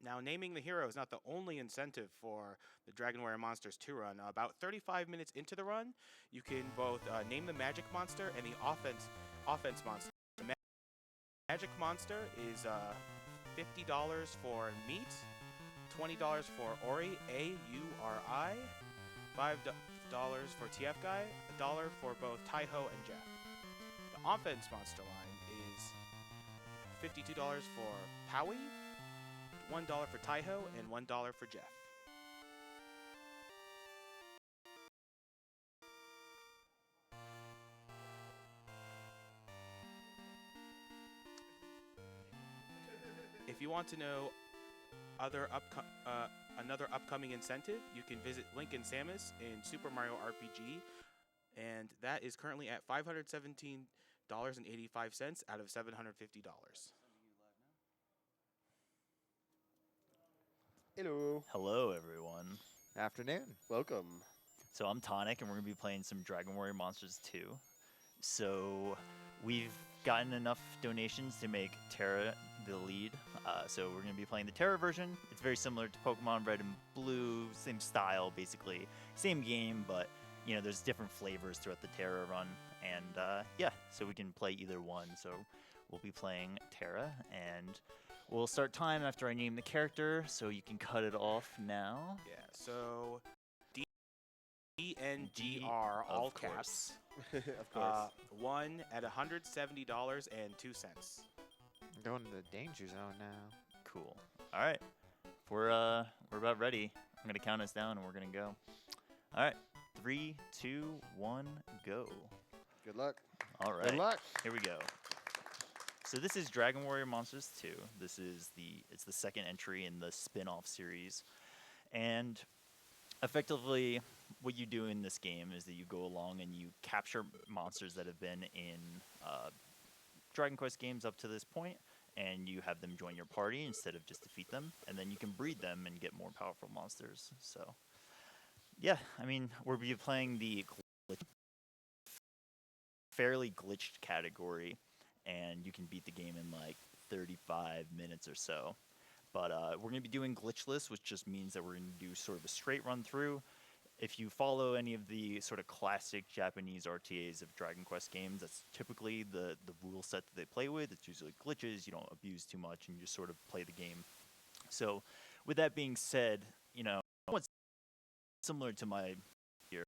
Now, naming the hero is not the only incentive for the Dragon Warrior Monsters 2 run. About 35 minutes into the run, you can both name the magic monster and the offense monster. The magic monster is $50 for meat, $20 for Ori, A-U-R-I, $5 for TF Guy, $1 for both Taiho and Jeff. The offense monster line is $52 for Powie, $1 for Taiho, and $1 for Jeff. If you want to know another upcoming incentive, you can visit Lincoln Samus in Super Mario RPG, and that is currently at $517.85 out of $750. Hello. Hello, everyone. Afternoon. Welcome. So I'm Tonic, and we're going to be playing some Dragon Warrior Monsters 2. So we've gotten enough donations to make Terra the lead. So we're going to be playing the Terra version. It's very similar to Pokemon Red and Blue, same style, basically. Same game, but, you know, there's different flavors throughout the Terra run. And, yeah, so we can play either one. So we'll be playing Terra, and we'll start time after I name the character, so you can cut it off now. Yeah, so DNGR, all caps. Of course. 1 at $170.02. I'm going to the danger zone now. Cool. All right. We're about ready. I'm going to count us down, and we're going to go. All right. 3, 2, 1, go. Good luck. All right. Good luck. Here we go. So this is Dragon Warrior Monsters 2. This is it's the second entry in the spin-off series. And effectively, what you do in this game is that you go along and you capture monsters that have been in Dragon Quest games up to this point, and you have them join your party instead of just defeat them, and then you can breed them and get more powerful monsters. So, yeah, I mean, we'll be playing the fairly glitched category, and you can beat the game in like 35 minutes or so. But we're going to be doing glitchless, which just means that we're going to do sort of a straight run through. If you follow any of the sort of classic Japanese RTAs of Dragon Quest games, that's typically the rule set that they play with. It's usually glitches, you don't abuse too much, and you just sort of play the game. So with that being said, you know, what's similar to my here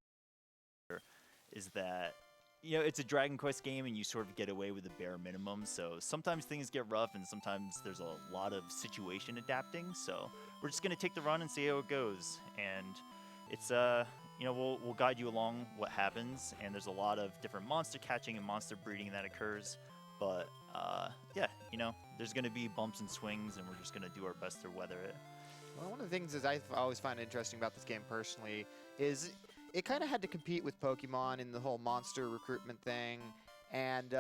is that, you know, it's a Dragon Quest game and you sort of get away with the bare minimum. So sometimes things get rough and sometimes there's a lot of situation adapting. So we're just going to take the run and see how it goes. And it's, you know, we'll guide you along what happens. And there's a lot of different monster catching and monster breeding that occurs. But, yeah, you know, there's going to be bumps and swings and we're just going to do our best to weather it. Well, one of the things that I always find interesting about this game personally is it kind of had to compete with Pokemon in the whole monster recruitment thing. And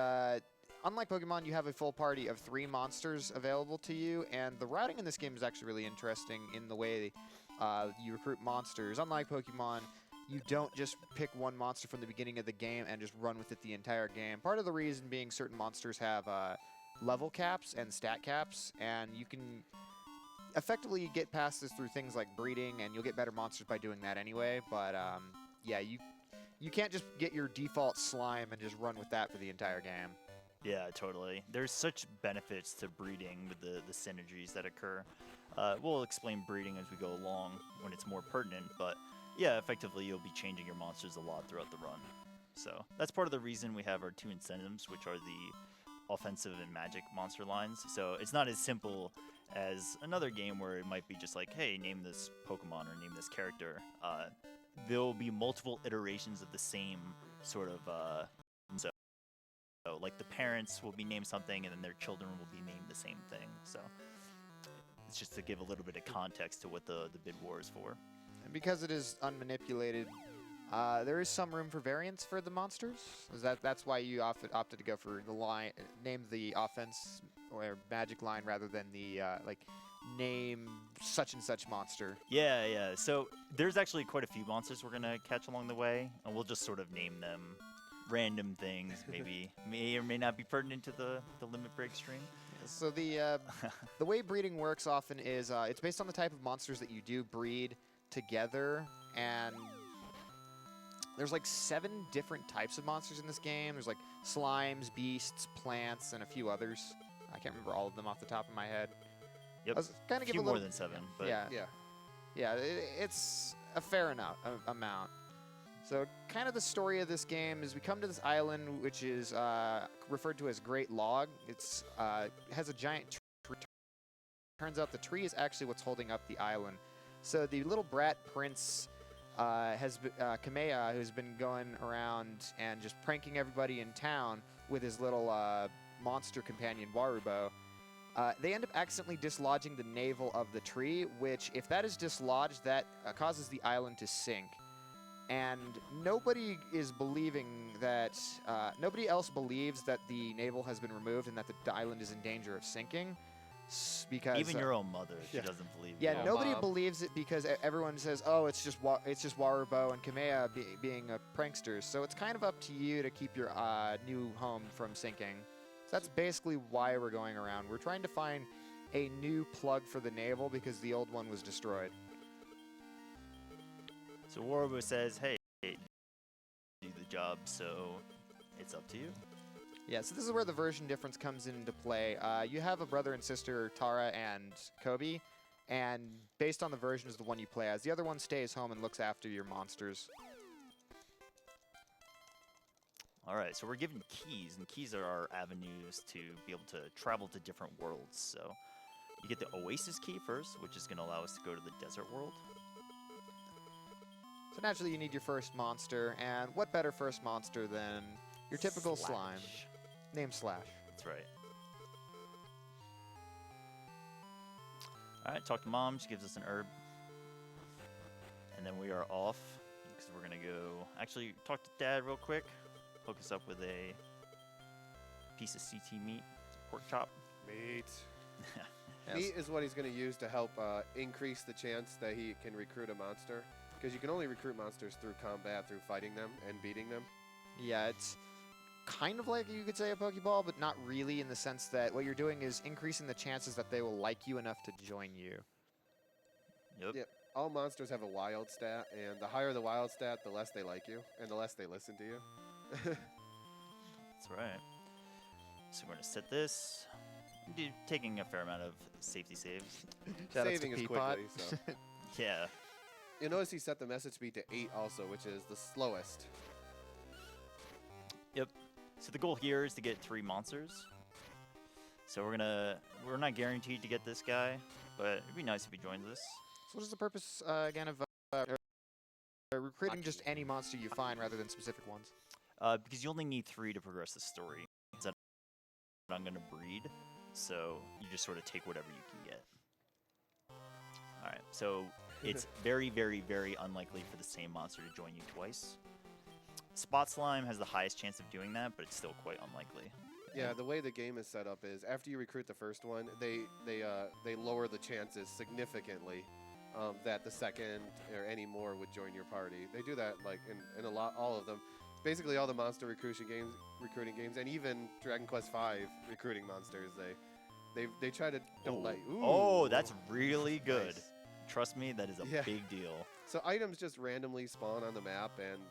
unlike Pokemon, you have a full party of 3 monsters available to you. And the routing in this game is actually really interesting in the way you recruit monsters. Unlike Pokemon, you don't just pick one monster from the beginning of the game and just run with it the entire game. Part of the reason being certain monsters have level caps and stat caps. And you can effectively get past this through things like breeding, and you'll get better monsters by doing that anyway. But yeah, you can't just get your default slime and just run with that for the entire game. Yeah, totally. There's such benefits to breeding with the synergies that occur. We'll explain breeding as we go along when it's more pertinent, but yeah, effectively you'll be changing your monsters a lot throughout the run. So that's part of the reason we have our 2 incentives, which are the offensive and magic monster lines. So it's not as simple as another game where it might be just like, hey, name this Pokemon or name this character. There'll be multiple iterations of the same sort of, so like the parents will be named something and then their children will be named the same thing. So it's just to give a little bit of context to what the bid war is for. And because it is unmanipulated, there is some room for variance for the monsters. That's why you opted to go for the line, name the offense or magic line rather than the like name such and such monster. Yeah. So there's actually quite a few monsters we're gonna catch along the way, and we'll just sort of name them random things. Maybe may or may not be pertinent to the limit break stream. So the way breeding works often is it's based on the type of monsters that you do breed together, and there's like 7 different types of monsters in this game. There's like slimes, beasts, plants, and a few others. I can't remember all of them off the top of my head. Yep. I was kind A of few more than 7, but yeah, it's a fair enough amount. So kind of the story of this game is we come to this island, which is referred to as Great Log. It has a giant tree. Turns out the tree is actually what's holding up the island. So the little brat prince Kamea, who's been going around and just pranking everybody in town with his little monster companion Warubo. They end up accidentally dislodging the navel of the tree, which, if that is dislodged, that causes the island to sink. And nobody is believing that, nobody else believes that the navel has been removed and that the island is in danger of sinking. Because even your own mother, she doesn't believe yeah, you. nobody believes it because everyone says, oh, it's just Warubo and Kamea being pranksters. So it's kind of up to you to keep your new home from sinking. So that's basically why we're going around. We're trying to find a new plug for the navel because the old one was destroyed. So Warubo says, hey, do the job, so it's up to you. Yeah, so this is where the version difference comes into play. You have a brother and sister, Tara and Kobe, and based on the version is the one you play as. The other one stays home and looks after your monsters. All right, so we're given keys, and keys are our avenues to be able to travel to different worlds. So you get the Oasis key first, which is going to allow us to go to the desert world. So naturally you need your first monster, and what better first monster than your typical slime, named Slash. That's right. All right, talk to Mom. She gives us an herb. And then we are off, because we're going to go... Actually, talk to Dad real quick. Hook us up with a piece of CT meat, pork chop. Meat. Yes. Meat is what he's going to use to help increase the chance that he can recruit a monster. Because you can only recruit monsters through combat, through fighting them and beating them. Yeah, it's kind of like you could say a Pokeball, but not really in the sense that what you're doing is increasing the chances that they will like you enough to join you. Yep. Yep. All monsters have a wild stat, and the higher the wild stat, the less they like you, and the less they listen to you. That's right. So we're going to set this. Taking a fair amount of safety saves. Saving is quickly, so. Yeah. You'll notice he set the message speed to 8 also, which is the slowest. Yep. So the goal here is to get 3 monsters. So we're not guaranteed to get this guy, but it'd be nice if he joins us. So what is the purpose, again, of recruiting just any monster you find rather than specific ones? Because you only need 3 to progress the story. So I'm going to breed, so you just sort of take whatever you can get. All right, so it's very, very, very unlikely for the same monster to join you twice. Spot Slime has the highest chance of doing that, but it's still quite unlikely. Yeah, the way the game is set up is after you recruit the first one, they lower the chances significantly that the second or any more would join your party. They do that like in all of them. Basically, all the monster recruiting games, and even Dragon Quest V recruiting monsters, they try to don't let you. Oh, that's really good. Nice. Trust me, that is a big deal. So items just randomly spawn on the map, and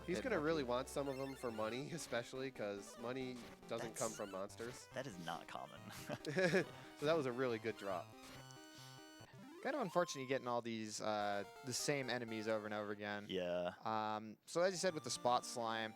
he's gonna really want some of them for money, especially because money doesn't come from monsters. That is not common. So that was a really good drop. Kind of unfortunate getting all these the same enemies over and over again. Yeah. So as you said with the Spot Slime,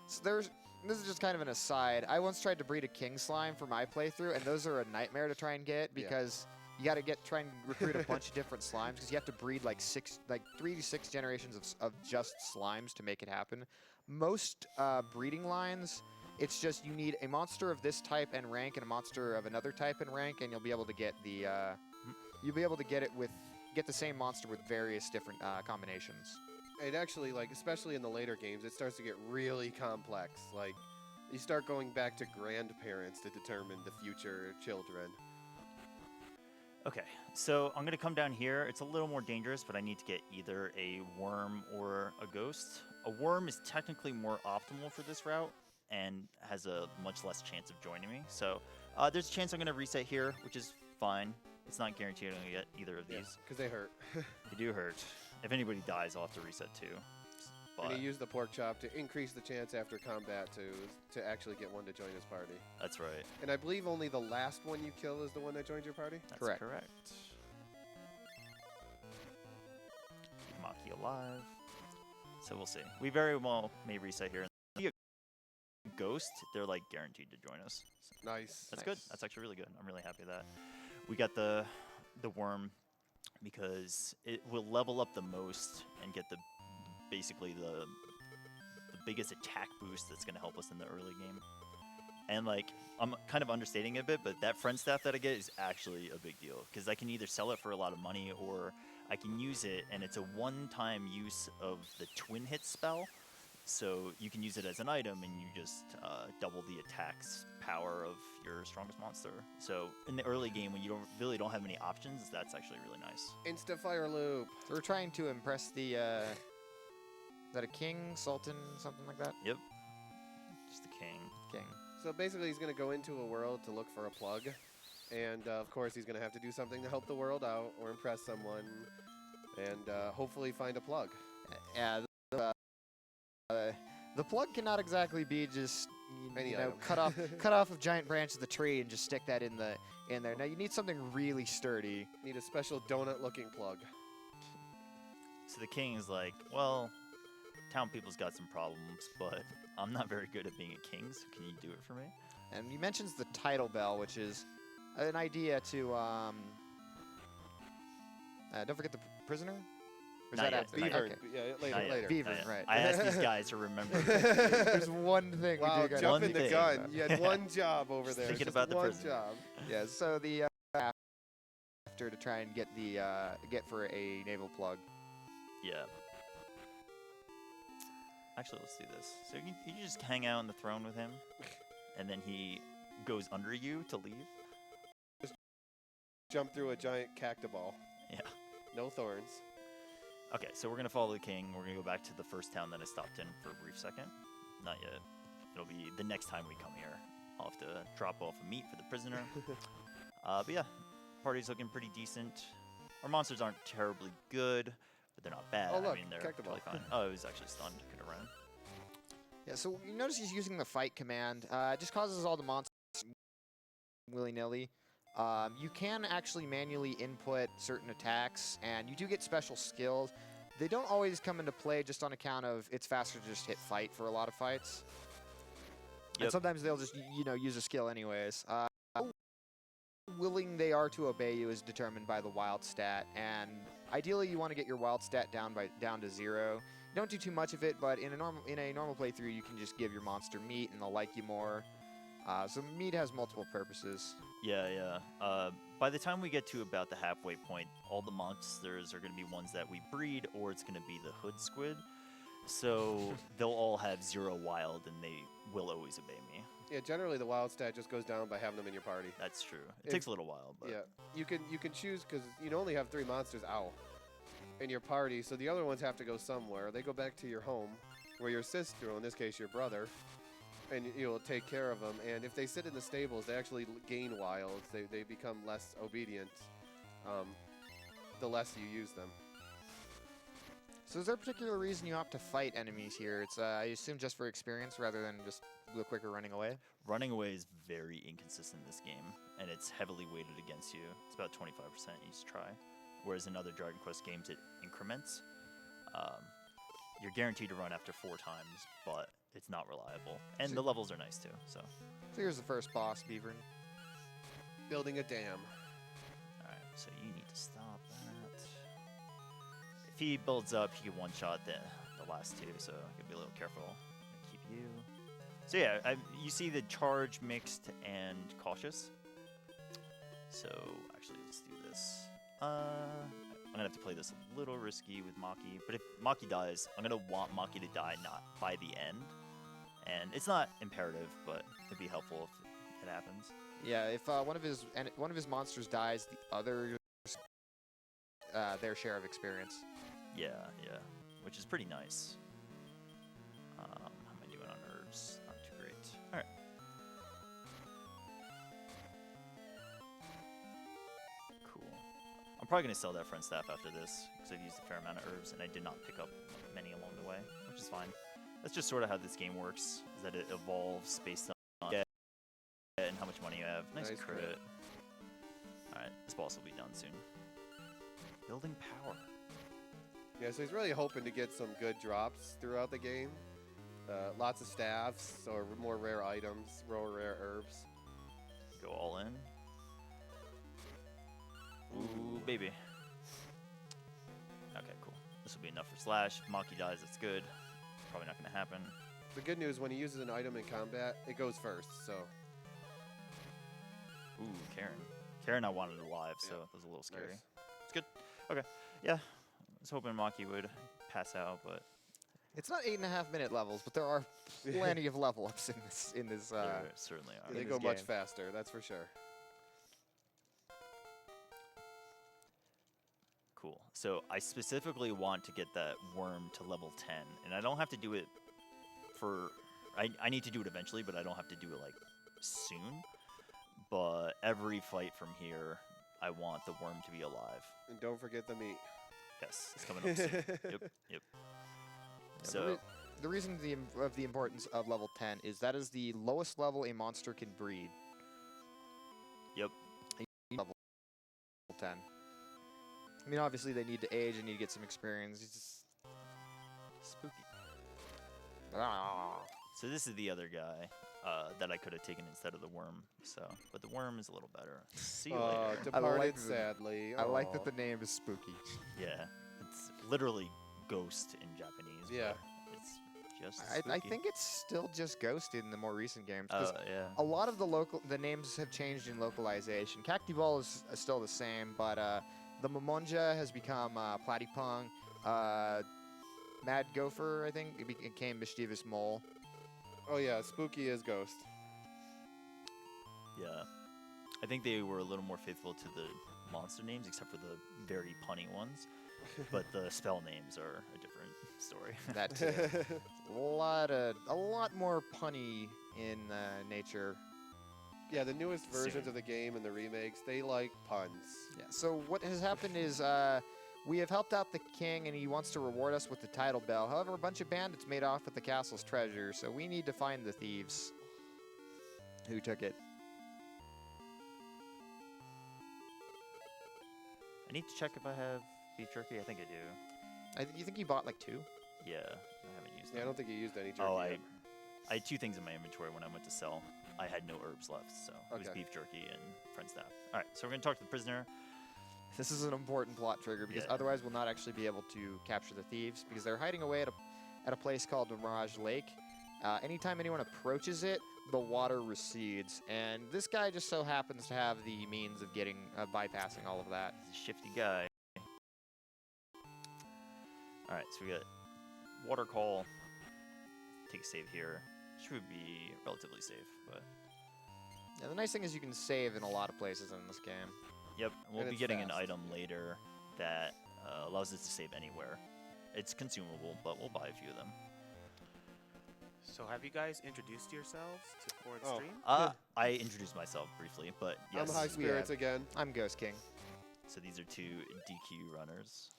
so this is just kind of an aside. I once tried to breed a King Slime for my playthrough, and those are a nightmare to try and get because you got to try and recruit a bunch of different slimes because you have to breed like 3 to 6 generations of just slimes to make it happen. Most breeding lines, it's just you need a monster of this type and rank and a monster of another type and rank, and you'll be able to get the get the same monster with various different combinations. It actually, like, especially in the later games, it starts to get really complex. Like, you start going back to grandparents to determine the future children. Okay, so I'm going to come down here. It's a little more dangerous, but I need to get either a worm or a ghost. A worm is technically more optimal for this route and has a much less chance of joining me. So There's a chance I'm going to reset here, which is fine. It's not guaranteed I'm going to get either of these. Because they hurt. They do hurt. If anybody dies, I'll have to reset too. But And he used the pork chop to increase the chance after combat to actually get one to join his party. that's right. And I believe only the last one you kill is the one that joins your party? That's Correct. correct. Keep Maki alive. So we'll see. We very well may reset here. Ghost, they're like guaranteed to join us. So Nice. that's good. That's actually really good. I'm really happy with that. We got the worm because it will level up the most and get basically the biggest attack boost that's going to help us in the early game. And like, I'm kind of understating it a bit, but that friend staff that I get is actually a big deal because I can either sell it for a lot of money or I can use it, and it's a one-time use of the twin hit spell. So you can use it as an item, and you just double the attack's power of your strongest monster. So in the early game, when you really don't have many options, that's actually really nice. Insta fire loop. So we're trying to impress the, is that a king, sultan, something like that? Yep. Just the king. King. So basically, he's going to go into a world to look for a plug. And of course, he's going to have to do something to help the world out or impress someone. And hopefully find a plug. Yeah. The plug cannot exactly be just Any you know item. cut off a giant branch of the tree and just stick that in there. Now you need something really sturdy. Need a special donut-looking plug. So the king is like, well, town people's got some problems, but I'm not very good at being a king, so can you do it for me? And he mentions the title bell, which is an idea to don't forget the prisoner. Or is Not that yet, after? not Beaver. Okay. Yeah, Not later, yet, later. Beaver, not yet. right. I asked these guys to remember. There's one thing Wow, we do. jumping the thing. gun. You had one job over there. Thinking Just about the one prison. job. Yeah. So the after to try and get the get for a naval plug. Yeah. Actually, let's do this. So you just hang out on the throne with him, and then he goes under you to leave. Jump through a giant cactoball. Yeah. No thorns. Okay, so we're gonna follow the king. We're gonna go back to the first town that I stopped in for a brief second. Not yet. It'll be the next time we come here. I'll have to drop off a meat for the prisoner. But yeah, party's looking pretty decent. Our monsters aren't terribly good, but they're not bad. Oh, look, I mean, they're cactoball. totally fine. Oh, it was actually stunned. Could have run. Yeah. So you notice he's using the fight command. It just causes all the monsters willy-nilly. You can actually manually input certain attacks, and you do get special skills. They don't always come into play just on account of it's faster to just hit fight for a lot of fights. And Yep. sometimes they'll just, use a skill anyways. How willing they are to obey you is determined by the wild stat, and ideally you want to get your wild stat down to 0. Don't do too much of it, but in a normal playthrough, you can just give your monster meat, and they'll like you more. So meat has multiple purposes. Yeah. By the time we get to about the halfway point, all the monsters are going to be ones that we breed, or it's going to be the hood squid. So they'll all have 0 wild, and they will always obey me. Yeah, generally the wild stat just goes down by having them in your party. That's true. It If- takes a little while, but Yeah, you can choose because you only have 3 monsters out in your party, so the other ones have to go somewhere. They go back to your home, where your sister, in this case your brother, and you'll take care of them. And if they sit in the stables, they actually gain wilds. They become less obedient the less you use them. So is there a particular reason you opt to fight enemies here? It's, I assume, just for experience rather than just the quicker running away? running away is very inconsistent in this game, and it's heavily weighted against you. It's about 25% each try, whereas in other Dragon Quest games it increments. You're guaranteed to run after 4 times, but it's not reliable. And So- the levels are nice too, so. So here's the first boss, Beaver. Building a dam. Alright, so you need to stop that. If he builds up, he can one-shot the last 2, so you gotta be a little careful. Keep you. So yeah, you see the charge, mixed, and cautious. So actually, let's do this. I'm gonna have to play this a little risky with Maki, but if Maki dies, I'm gonna want Maki to die not by the end. And it's not imperative, but it'd be helpful if it happens. Yeah, if one of his monsters dies, the others their share of experience. Yeah, which is pretty nice. How am I doing on herbs? Not too great. All right. probably going to sell that friend staff after this because I've used a fair amount of herbs and I did not pick up many along the way, which is fine. That's just sort of how this game works, is that it evolves based on and how much money you have. Nice crit. Alright, this boss will be done soon. Building power. Yeah, so he's really hoping to get some good drops throughout the game. Lots of staffs, or more rare items, more rare herbs. Go all in. Ooh, baby. Okay, cool. This will be enough for Slash. If Maki dies, that's good. Probably not going to happen. The good news, when he uses an item in combat, it goes first, so... Ooh, Karen. Karen I wanted alive, so it was a little scary. Nice. It's good. Okay. Yeah. I was hoping Maki would pass out, but... It's not 8.5-minute levels, but there are plenty of level ups in this. There certainly are. They in go this much game. faster, that's for sure. Cool. So I specifically want to get that worm to level 10, and I don't have to do it for... I need to do it eventually, but I don't have to do it, like, soon. But every fight from here, I want the worm to be alive. And don't forget the meat. Yes, it's coming up soon. Yep. Yeah, So, the reason of the importance of level 10 is that is the lowest level a monster can breed. yep. Level 10. I mean, obviously they need to age and need to get some experience. It's just... Spooky. Ah. So this is the other guy that I could have taken instead of the worm. So, but the worm is a little better. See you later. Departed like the- sadly. I like that Aw. the name is spooky. Yeah, it's literally ghost in Japanese. Yeah. but it's just. I spooky. think it's still just Ghost in the more recent games. 'Cause Yeah. a lot of the names have changed in localization. Cacti Ball is still the same, but the Momonja has become Platypung. Mad Gopher, I think, it became Mischievous Mole. Oh yeah, Spooky is Ghost. Yeah. I think they were a little more faithful to the monster names, except for the very punny ones. But the spell names are a different story. That too. a lot more punny in nature. Yeah, the newest versions Soon. of the game and the remakes, they like puns. Yeah. So what has happened is we have helped out the king, and he wants to reward us with the title bell. However, a bunch of bandits made off with the castle's treasure, so we need to find the thieves who took it. I need to check if I have beef jerky. I think I do. You think you bought like 2? Yeah, I haven't used Yeah, I them. don't think you used any jerky Oh, yet. I had 2 things in my inventory when I went to sell. I had no herbs left, so it was Okay. beef jerky and friend staff. All right, so we're gonna talk to the prisoner. This is an important plot trigger because Yeah. otherwise we'll not actually be able to capture the thieves because they're hiding away at a place called the Mirage Lake. Anytime anyone approaches it, the water recedes, and this guy just so happens to have the means of getting bypassing all of that. He's a shifty guy. All right, so we got water call. Take a save here. Should be relatively safe, but Yeah, the nice thing is you can save in a lot of places in this game. yep. We'll And be it's getting an fast. item later that allows us to save anywhere. It's consumable, but we'll buy a few of them. So have you guys introduced yourselves for the Oh. stream? I introduced myself briefly, but yes. I'm high spirits again. I'm Ghost King. So these are 2 DQ runners.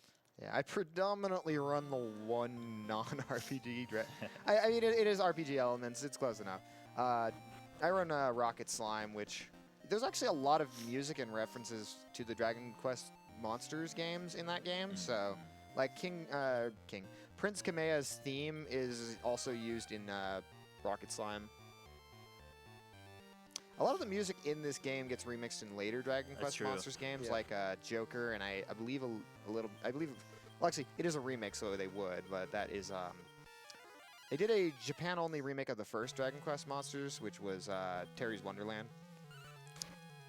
Yeah, I predominantly run the one non-RPG. I mean, it is RPG elements. It's close enough. I run Rocket Slime, which there's actually a lot of music and references to the Dragon Quest Monsters games in that game. So, like Prince Kamea's theme is also used in Rocket Slime. A lot of the music in this game gets remixed in later Dragon That's Quest true. Monsters games, Yeah. like Joker, and I believe well, actually, it is a remix, so they would, but that is, they did a Japan-only remake of the first Dragon Quest Monsters, which was Terry's Wonderland.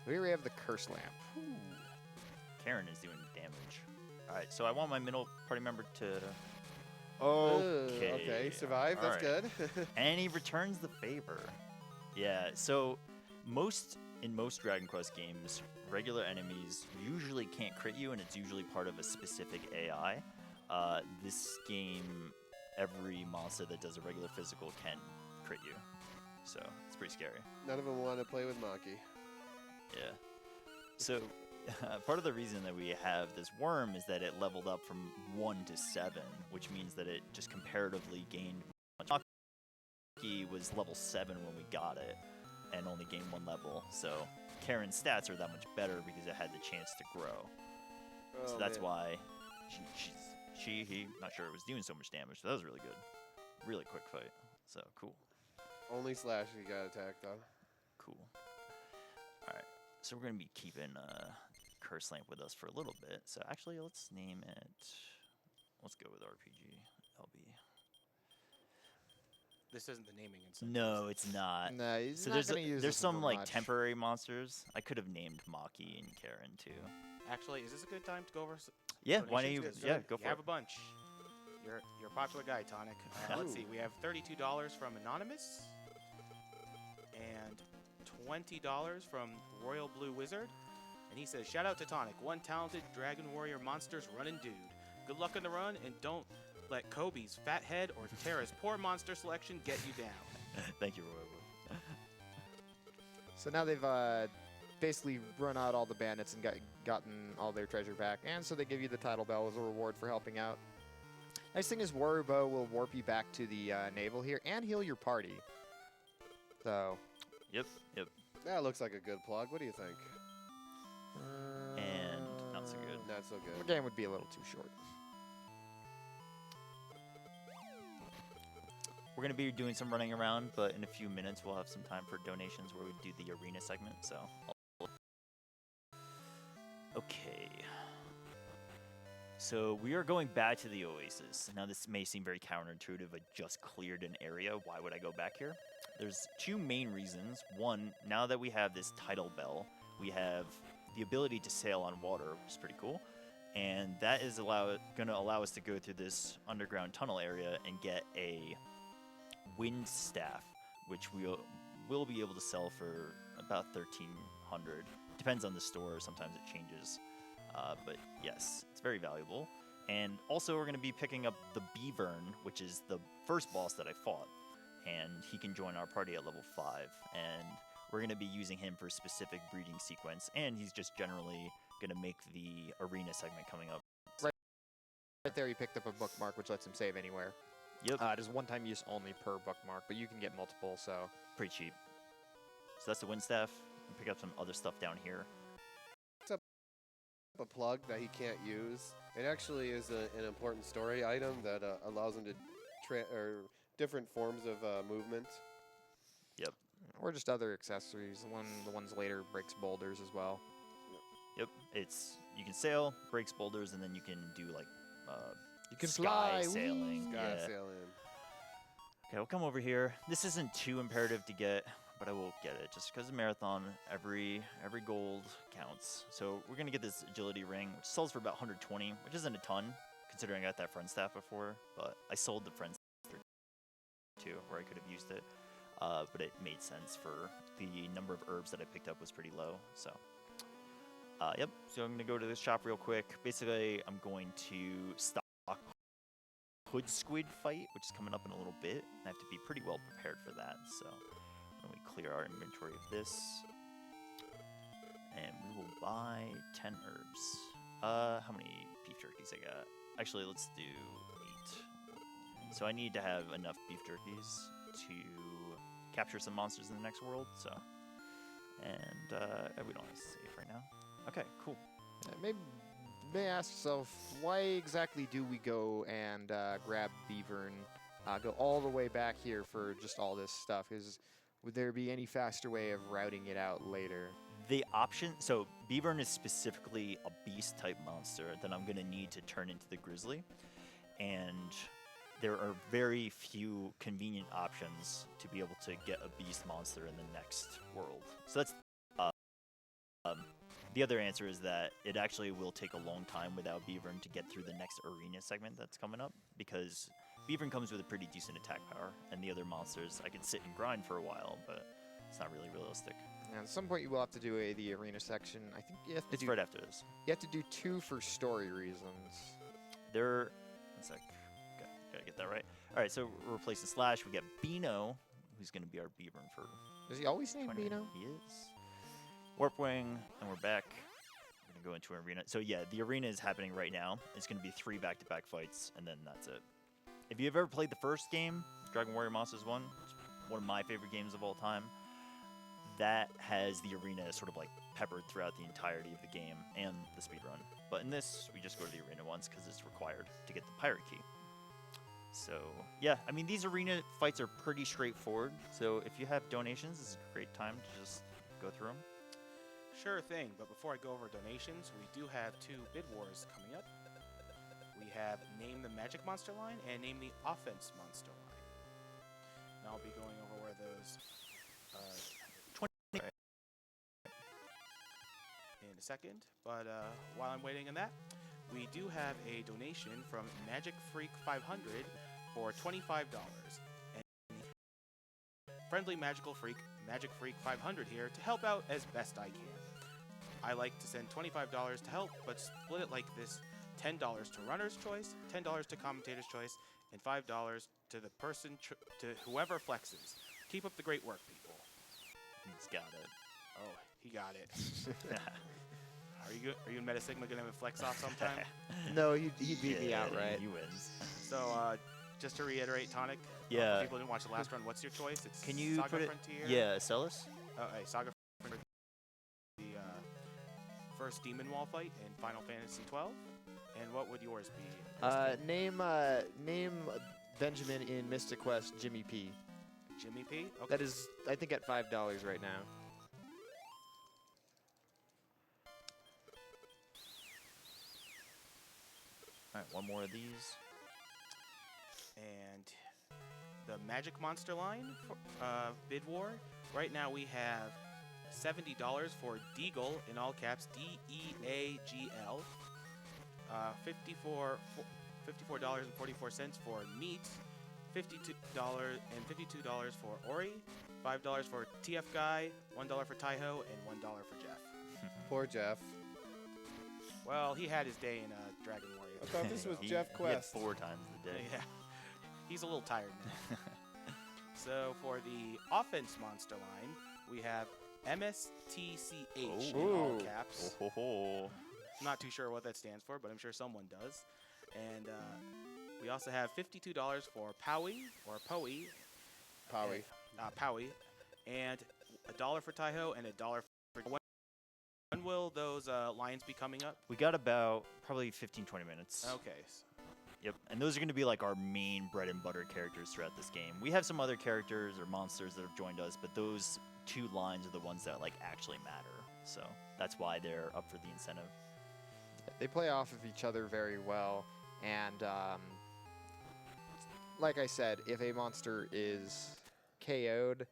Here we have the Curse Lamp. Karen is doing damage. All right, so I want my middle party member to. Okay, survive. That's alright. good. And he returns the favor. Yeah, so in most Dragon Quest games, regular enemies usually can't crit you, and it's usually part of a specific AI. This game, every monster that does a regular physical can crit you, so it's pretty scary. None of them want to play with Maki. Yeah. So part of the reason that we have this worm is that it leveled up from 1 to 7, which means that it just comparatively gained much. Maki was level 7 when we got it, and only gained 1 level. So Karen's stats are that much better because it had the chance to grow. So that's why he, not sure it was doing so much damage. So that was really good. Really quick fight. So cool. Only Slash he got attacked though. Cool. Alright. So we're going to be keeping Curse Lamp with us for a little bit. So actually, let's name it. Let's go with RPGLB. This isn't the naming incentive. No, it's not. No, he's So not gonna use there's this some for like much. temporary monsters. I could have named Maki and Karen too. Actually, is this a good time to go over? Yeah, why don't you? donations? 'Cause Yeah, you go for have it. a bunch. You're a popular guy, Tonic. Let's see. We have $32 from Anonymous, and $20 from Royal Blue Wizard. And he says, "Shout out to Tonic, one talented Dragon Warrior monsters running dude. Good luck on the run, and don't let Kobe's fat head or Tara's poor monster selection get you down." Thank you, Roy. So now they've basically run out all the bandits and gotten all their treasure back, and so they give you the title bell as a reward for helping out. Nice thing is Warrior Bow will warp you back to the naval here and heal your party. So. Yep. That looks like a good plug. What do you think? And not so good. Not so The good. game would be a little too short. We're going to be doing some running around, but in a few minutes we'll have some time for donations where we do the arena segment. So, okay. So we are going back to the Oasis. Now this may seem very counterintuitive. I just cleared an area. Why would I go back here? There's 2 main reasons. One, now that we have this title bell, we have the ability to sail on water, which is pretty cool. And that is going to allow us to go through this underground tunnel area and get a wind staff, which we'll be able to sell for about 1,300. Depends on the store. Sometimes it changes. But yes, it's very valuable. And also we're going to be picking up the Beavern, which is the first boss that I fought. And he can join our party at level 5. And we're going to be using him for a specific breeding sequence. And he's just generally going to make the arena segment coming up. Right there, you picked up a bookmark, which lets him save anywhere. Yep. It is one-time use only per bookmark, but you can get multiple, so. Pretty cheap. So that's the wind staff. And pick up some other stuff down here. A plug that he can't use. It actually is an important story item that allows him to different forms of movement. Yep. Or just other accessories. The ones later breaks boulders as well. Yep. You can sail, breaks boulders, and then you can do like You can sky fly, sailing. whee! Sky Yeah. sailing. Okay, we'll come over here. This isn't too imperative to get, but I will get it just because of marathon. Every gold counts. So we're gonna get this agility ring, which sells for about 120, which isn't a ton considering I got that friend staff before. But I sold the friend staff too, where I could have used it. But it made sense for the number of herbs that I picked up was pretty low. So yep. So I'm gonna go to this shop real quick. Basically, I'm going to stock Hood Squid fight, which is coming up in a little bit. I have to be pretty well prepared for that. So when we clear our inventory of this, and we will buy 10 herbs. How many beef jerkies I got? Actually, let's do 8. So I need to have enough beef jerkies to capture some monsters in the next world. So, and we don't have to save right now. Okay, cool. Maybe may ask yourself, why exactly do we go and grab Beavern, go all the way back here for just all this stuff? Would there be any faster way of routing it out later? The option, so Beavern is specifically a beast type monster that I'm going to need to turn into the Grizzly. And there are very few convenient options to be able to get a beast monster in the next world. So that's the other answer is that it actually will take a long time without Beavern to get through the next arena segment that's coming up, because Beavern comes with a pretty decent attack power, and the other monsters I can sit and grind for a while, but it's not really realistic. And at some point you will have to do the arena section. I think you have to It's do right after this. You have to do 2 for story reasons. One sec. Gotta get that right. All right, so we're replacing Slash. We get Beano, who's going to be our Beavern for Is he always named 20 Beano? He is. Warp Wing, and we're back. We're and go into an arena. So yeah, the arena is happening right now. It's going to be 3 back-to-back fights, and then that's it. If you've ever played the first game, Dragon Warrior Monsters 1, it's one of my favorite games of all time. That has the arena sort of like peppered throughout the entirety of the game and the speedrun. But in this, we just go to the arena once because it's required to get the pirate key. So yeah, I mean, these arena fights are pretty straightforward. So if you have donations, this is a great time to just go through them. Sure thing, but before I go over donations, we do have 2 bid wars coming up. We have Name the Magic Monster line and Name the Offense Monster line. And I'll be going over where those in a second, but while I'm waiting on that, we do have a donation from Magic Freak 500 for $25. And friendly magical freak, Magic Freak 500 here to help out as best I can. I like to send $25 to help, but split it like this: $10 to runner's choice, $10 to commentator's choice, and $5 to the person, to whoever flexes. Keep up the great work, people. He's got it. Oh, he got it. Are you and Meta Sigma gonna have a flex off sometime? No, he beat me outright. He wins. So, just to reiterate, Tonic. Yeah. For people who didn't watch the last run, what's your choice? It's Can you Saga put it? Frontier. Yeah, Celis. Oh, hey, Saga Frontier. The first Demon Wall fight in Final Fantasy 12. And what would yours be? Name Benjamin in Mystic Quest Jimmy P. Jimmy P. Okay. That is, I think, at $5 right now. All right, one more of these. And the Magic Monster line for, bid war. Right now we have $70 for Deagle, in all caps, D-E-A-G-L. $54.44 for Meat. $52 for Ori. $5 for TF Guy. $1 for Taiho, and $1 for Jeff. Poor Jeff. Well, he had his day in Dragon Warrior. I thought this was He Jeff had Quest. 4 times the day. Yeah, he's a little tired now. So for the offense monster line, we have MSTCH in all Ooh. caps. Oh, ho, ho. I'm not too sure what that stands for, but I'm sure someone does. And we also have $52 for Powie, or Powie. Powie. Powie. And $1 for Taiho and $1 for... When will those lines be coming up? We got about probably 15-20 minutes. Okay. Yep, and those are going to be like our main bread and butter characters throughout this game. We have some other characters or monsters that have joined us, but those 2 lines are the ones that like actually matter. So that's why they're up for the incentive. They play off of each other very well, and like I said, if a monster is KO'd,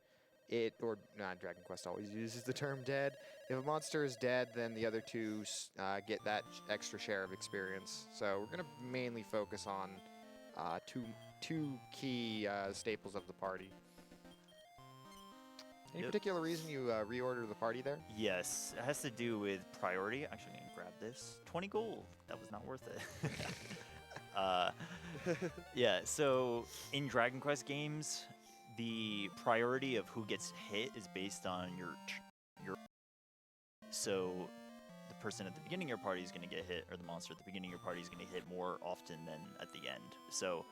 Dragon Quest always uses the term dead. If a monster is dead, then the other 2 get that extra share of experience. So we're going to mainly focus on two key staples of the party. Any Yep. particular reason you reorder the party there? Yes, it has to do with priority. Actually, I'm going to grab this. 20 gold. That was not worth it. Yeah, so in Dragon Quest games, the priority of who gets hit is based on your. So the person at the beginning of your party is going to get hit, or the monster at the beginning of your party is going to get hit more often than at the end. So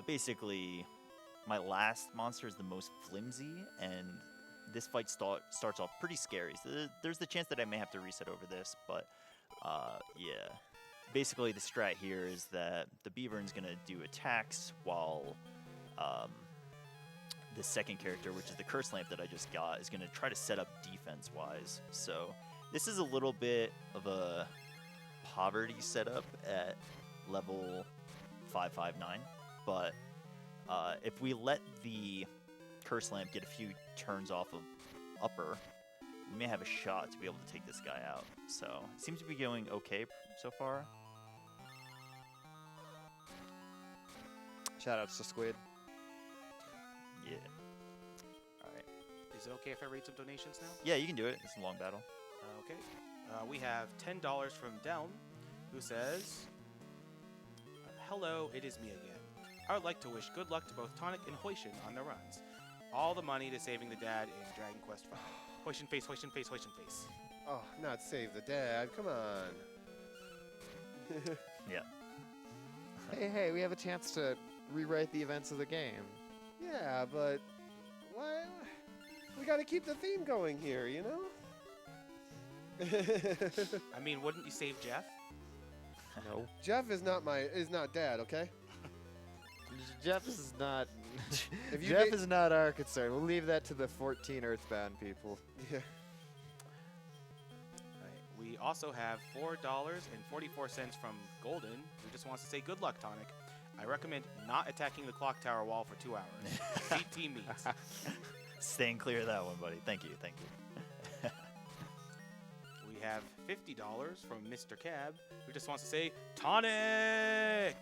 basically, my last monster is the most flimsy, and this fight starts off pretty scary. So there's the chance that I may have to reset over this, but yeah. Basically, the strat here is that the Beavern's going to do attacks while the second character, which is the Curse Lamp that I just got, is going to try to set up defense-wise. So this is a little bit of a poverty setup at level 559, but if we let the Curse Lamp get a few turns off of upper, we may have a shot to be able to take this guy out. So it seems to be going okay so far. Shoutouts to Squid. Yeah. All right. Is it okay if I read some donations now? Yeah, you can do it. It's a long battle. Okay. We have $10 from Delm, who says, "Hello, it is me again. I would like to wish good luck to both Tonic and Hoishin on their runs. All the money to saving the dad in Dragon Quest V. Hoishin face, Hoishin face, Hoishin face." Oh, not save the dad. Come on. Yeah. Hey, we have a chance to rewrite the events of the game. Yeah, but why? We got to keep the theme going here, you know? I mean, wouldn't you save Jeff? No. Jeff is not dad, okay? Jeff is not. If you Jeff get- is not our concern. We'll leave that to the 14 Earthbound people. Yeah. Right. We also have $4.44 from Golden, who just wants to say good luck, Tonic. I recommend not attacking the clock tower wall for 2 hours. See team meets. Staying clear of that one, buddy. Thank you. Thank you. We have $50 from Mr. Cab, who just wants to say Tonic.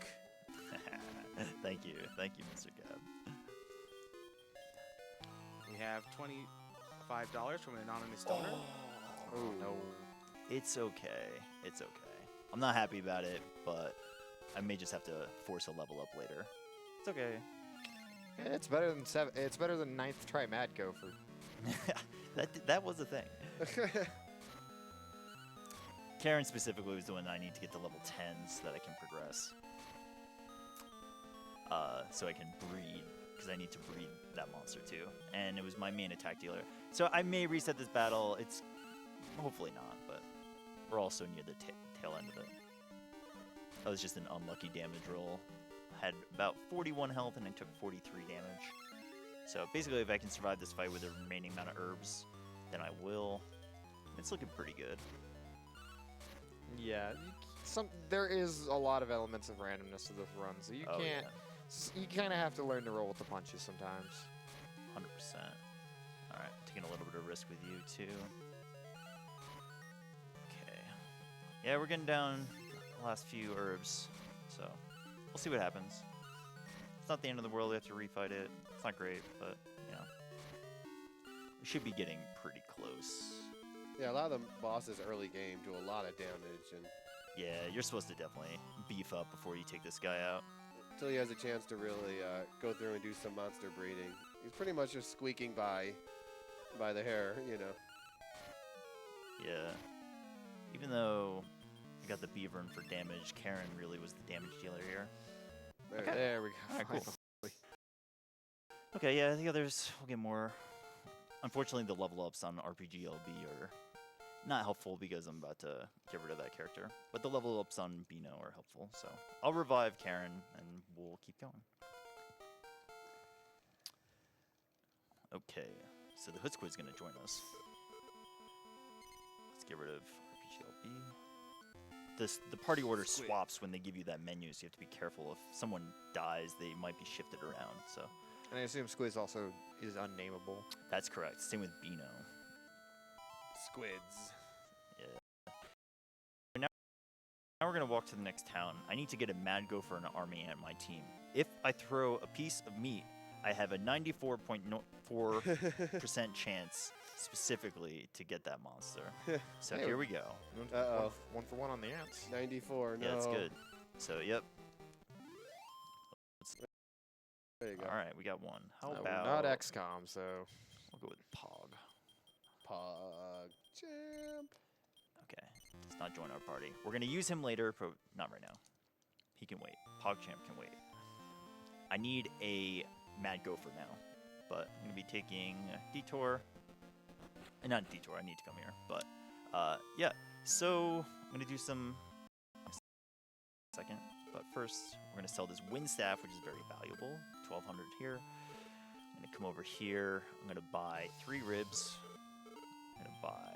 Thank you, Mr. Gab. We have $25 from an anonymous donor. Oh no. It's okay. It's okay. I'm not happy about it, but I may just have to force a level up later. It's okay. Yeah, it's better than It's better than 9th try Mad Gopher. that was the thing. Karen specifically was the one I need to get to level 10 so that I can progress. So I can breed, because I need to breed that monster too. And it was my main attack dealer. So I may reset this battle. It's hopefully not, but we're also near the tail end of it. That was just an unlucky damage roll. Had about 41 health and I took 43 damage. So basically, if I can survive this fight with the remaining amount of herbs, then I will. It's looking pretty good. Yeah. There is a lot of elements of randomness to this run, so you Oh, can't. You kind of have to learn to roll with the punches sometimes. 100%. All right, taking a little bit of risk with you too. Okay. Yeah, we're getting down the last few herbs, so we'll see what happens. It's not the end of the world. We have to refight it. It's not great, but you know, we should be getting pretty close. Yeah, a lot of the bosses early game do a lot of damage, and Yeah, you're supposed to definitely beef up before you take this guy out. until he has a chance to really go through and do some monster breeding, he's pretty much just squeaking by the hair, you know. Yeah. Even though I got the Beavern for damage, Karen really was the damage dealer here. There we go. Alright, cool. Okay, yeah, the others will get more. Unfortunately, the level ups on RPGLB are not helpful because I'm about to get rid of that character. But the level ups on Beano are helpful, so I'll revive Karen and we'll keep going. Okay, so the Hood Squid's gonna join us. Let's get rid of RPGLB. The party order Squid. swaps when they give you that menu, so you have to be careful. If someone dies, they might be shifted around, so And I assume Squeeze also is unnameable. that's correct. Same with Beano. Squids. Now we're going to walk to the next town. I need to get a Mad Gopher and an army and my team. If I throw a piece of meat, I have a 94.4% chance specifically to get that monster. So Hey, here we go. Uh-oh. One for one on the ants. 94, no. Yeah, that's good. So, yep. There you go. All right, we got one. How We're about... not XCOM, so We'll go with Pog. Pog champ. Okay, does not join our party. We're going to use him later, but not right now. He can wait. PogChamp can wait. I need a Mad Gopher now, but I'm going to be taking a detour. Not a detour, I need to come here, but yeah. So I'm going to do some... Second, but first we're going to sell this Wind Staff, which is very valuable. 1,200 here. I'm going to come over here. I'm going to buy 3 ribs. I'm going to buy...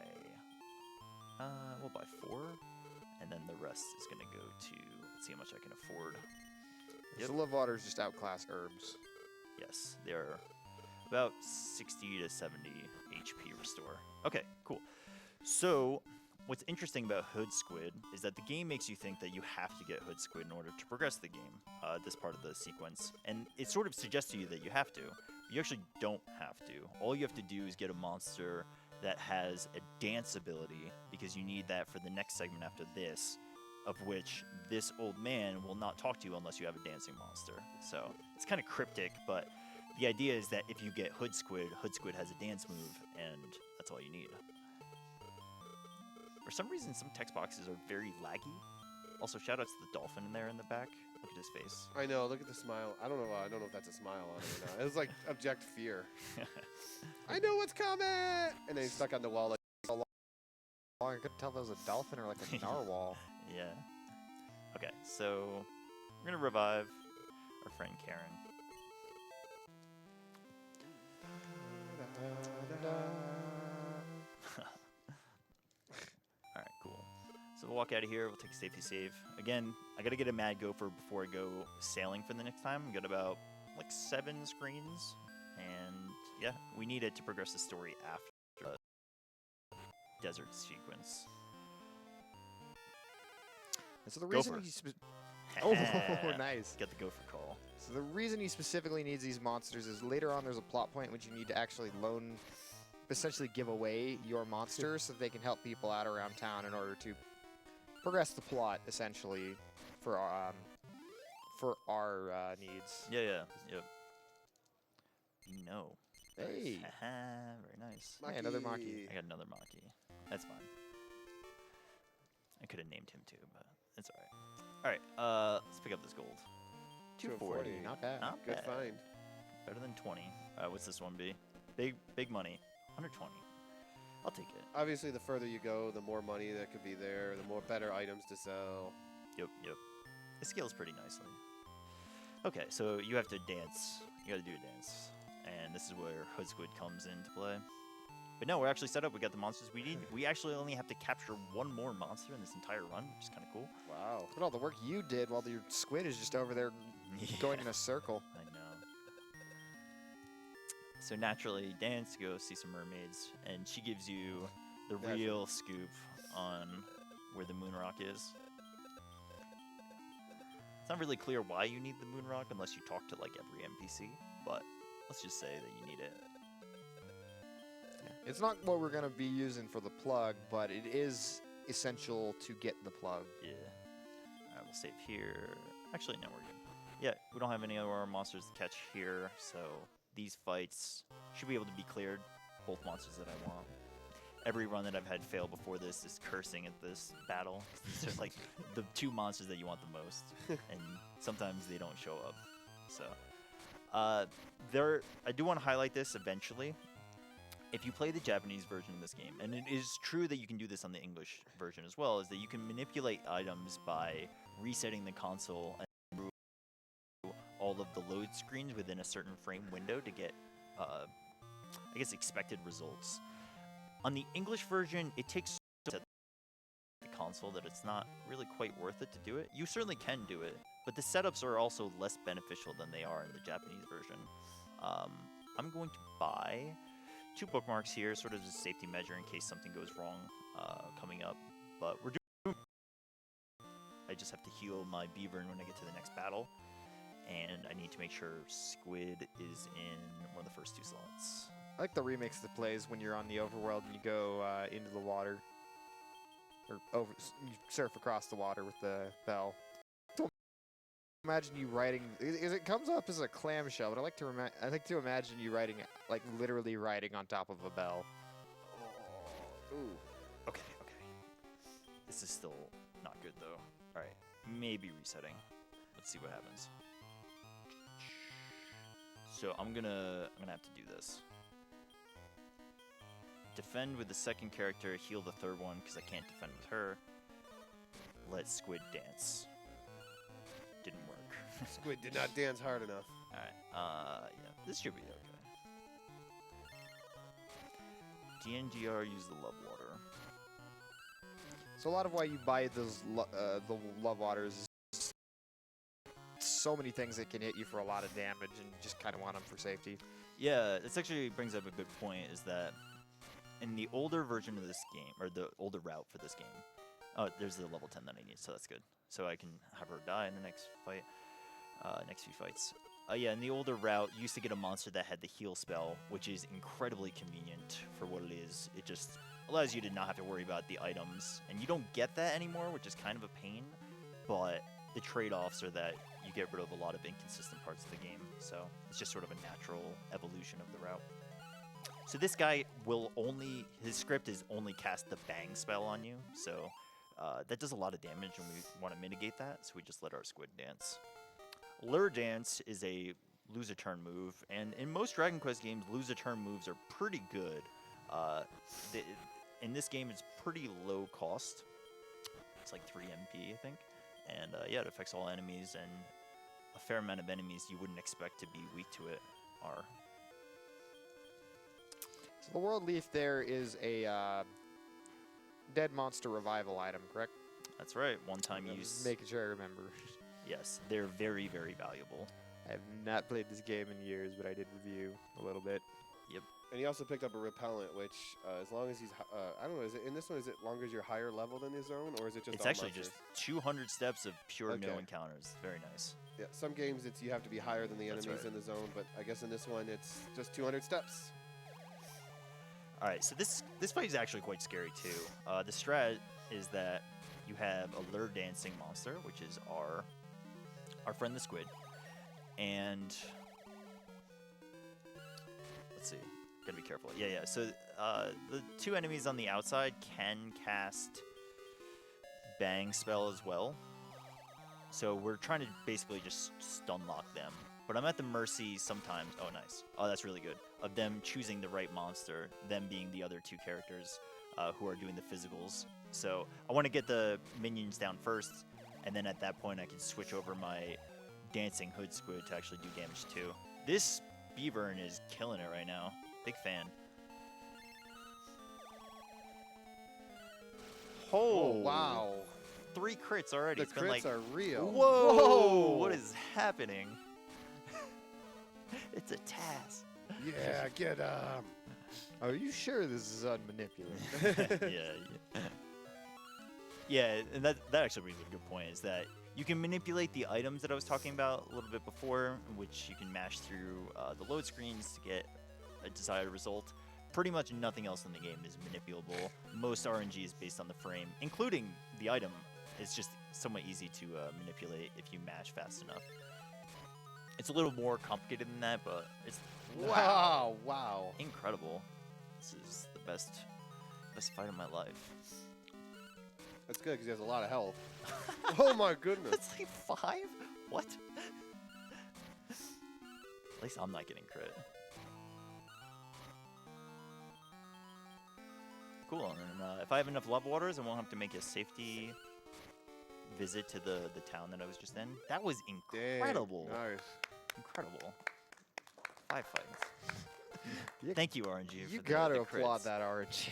we'll buy 4, and then the rest is going to go to, let's see how much I can afford. the love waters just outclass herbs. Yes, they're about 60 to 70 HP restore. Okay, cool. So, what's interesting about Hood Squid is that the game makes you think that you have to get Hood Squid in order to progress the game, this part of the sequence. And it sort of suggests to you that you have to. But you actually don't have to. All you have to do is get a monster that has a dance ability, because you need that for the next segment after this, of which this old man will not talk to you unless you have a dancing monster. So it's kind of cryptic, but the idea is that if you get Hood Squid has a dance move, and that's all you need. For some reason, some text boxes are very laggy. Also, shout out to the dolphin in there in the back. Look at his face. I know. Look at the smile. I don't know if that's a smile on it or not. It was like abject fear. I know what's coming, and then he's stuck on the wall. Like, I couldn't tell if it was a dolphin or like a narwhal. Yeah. Okay, so we're gonna revive our friend Karen. Alright, cool. So we'll walk out of here, we'll take a safety save. Again, I gotta get a mad gopher before I go sailing for the next time. We got about like 7 screens, and yeah, we need it to progress the story after the desert sequence. And so the reason Gopher. he oh, nice. Get the gopher call. So the reason he specifically needs these monsters is later on there's a plot point in which you need to actually essentially give away your monsters so that they can help people out around town in order to progress the plot, essentially, for our needs. Yeah, yep. No. Hey. Very nice. Hey, another Maki. I got another Maki. That's fine. I could have named him too, but it's alright. Alright, let's pick up this gold. 240. Not bad. Not good bad. find. Better than 20. What's this one be? Big money. 120. I'll take it. Obviously, the further you go, the more money that could be there, the more better items to sell. Yep. It scales pretty nicely. Okay, so you have to dance. You gotta do a dance. And this is where Hood Squid comes into play. But no, we're actually set up. We got the monsters we need. We actually only have to capture one more monster in this entire run, which is kind of cool. Wow. Look at all the work you did while your squid is just over there going in a circle. I know. So naturally, dance, go see some mermaids, and she gives you the real scoop on where the moon rock is. It's not really clear why you need the moon rock unless you talk to like every NPC, but let's just say that you need it. It's not what we're going to be using for the plug, but it is essential to get the plug. Yeah. Alright, we'll save here. Actually, no, we're good. Yeah, we don't have any other monsters to catch here, so these fights should be able to be cleared. Both monsters that I want. Every run that I've had fail before this is cursing at this battle. It's just like the 2 monsters that you want the most, and sometimes they don't show up. So, I do want to highlight this eventually. If you play the Japanese version of this game, and it is true that you can do this on the English version as well, is that you can manipulate items by resetting the console and all of the load screens within a certain frame window to get, I guess, expected results. On the English version, it takes so much the console that it's not really quite worth it to do it. You certainly can do it, but the setups are also less beneficial than they are in the Japanese version. I'm going to buy 2 bookmarks here, sort of as a safety measure in case something goes wrong coming up. But we're doing. I just have to heal my beaver when I get to the next battle, and I need to make sure Squid is in one of the first 2 slots. I like the remix that plays when you're on the overworld and you go into the water, or you surf across the water with the bell. Don't imagine you riding. It comes up as a clamshell, but I like to imagine you riding, like literally riding on top of a bell. Ooh. Okay. This is still not good though. All right, maybe resetting. Let's see what happens. So I'm gonna have to do this. Defend with the second character, heal the third one because I can't defend with her. Let Squid dance. Didn't work. Squid did not dance hard enough. Alright, yeah, this should be okay. DNGR use the love water. So a lot of why you buy those the love waters is so many things that can hit you for a lot of damage, and you just kind of want them for safety. Yeah, this actually brings up a good point, is that in the older version of this game, or the older route for this game, oh, there's the level 10 that I need, so that's good. So I can have her die in the next fight, next few fights. Yeah, in the older route, you used to get a monster that had the heal spell, which is incredibly convenient for what it is. It just allows you to not have to worry about the items, and you don't get that anymore, which is kind of a pain, but the trade-offs are that you get rid of a lot of inconsistent parts of the game, so it's just sort of a natural evolution of the route. So this guy will only, his script is only cast the bang spell on you. So that does a lot of damage, and we want to mitigate that. So we just let our squid dance. Lure Dance is a lose a turn move, and in most Dragon Quest games, lose a turn moves are pretty good. In this game, it's pretty low cost. It's like 3 MP, I think. And yeah, it affects all enemies, and a fair amount of enemies you wouldn't expect to be weak to it are. So the World Leaf there is a dead monster revival item, correct? That's right, one-time use. Making sure I remember. Yes, they're very, very valuable. I have not played this game in years, but I did review a little bit. Yep. And he also picked up a repellent, which, as long as he's, I don't know, is it in this one? Is it longer as you're higher level than the zone, or is it just? It's all actually monsters? just 200 steps of pure Okay. no encounters. Very nice. Yeah, some games it's you have to be higher than the That's enemies right. in the zone, but I guess in this one it's just 200 steps. All right, so this fight is actually quite scary too. The strat is that you have a lure dancing monster, which is our friend the squid, and let's see, gotta be careful. Yeah. So the 2 enemies on the outside can cast bang spell as well. So we're trying to basically just stun lock them. But I'm at the mercy sometimes. Oh, nice. Oh, that's really good. Of them choosing the right monster, them being the other 2 characters who are doing the physicals. So I want to get the minions down first, and then at that point I can switch over my dancing hood squid to actually do damage too. This Beavern is killing it right now. Big fan. Oh, wow. 3 crits already. The It's been crits like, are real. whoa, Whoa! what is happening? It's a task. Yeah, get Are you sure this is unmanipulated? yeah. Yeah, and that actually brings up a good point, is that you can manipulate the items that I was talking about a little bit before, which you can mash through the load screens to get a desired result. Pretty much nothing else in the game is manipulable. Most RNG is based on the frame, including the item. It's just somewhat easy to manipulate if you mash fast enough. It's a little more complicated than that, but it's wow. incredible. This is the best fight of my life. That's good because he has a lot of health. Oh my goodness. It's like 5? What? At least I'm not getting crit. Cool, and if I have enough love waters, I won't have to make a safety visit to the town that I was just in. That was incredible. Dang, nice. Incredible. 5 fights. You- Thank you, RNG. You for gotta the applaud crits. that RNG.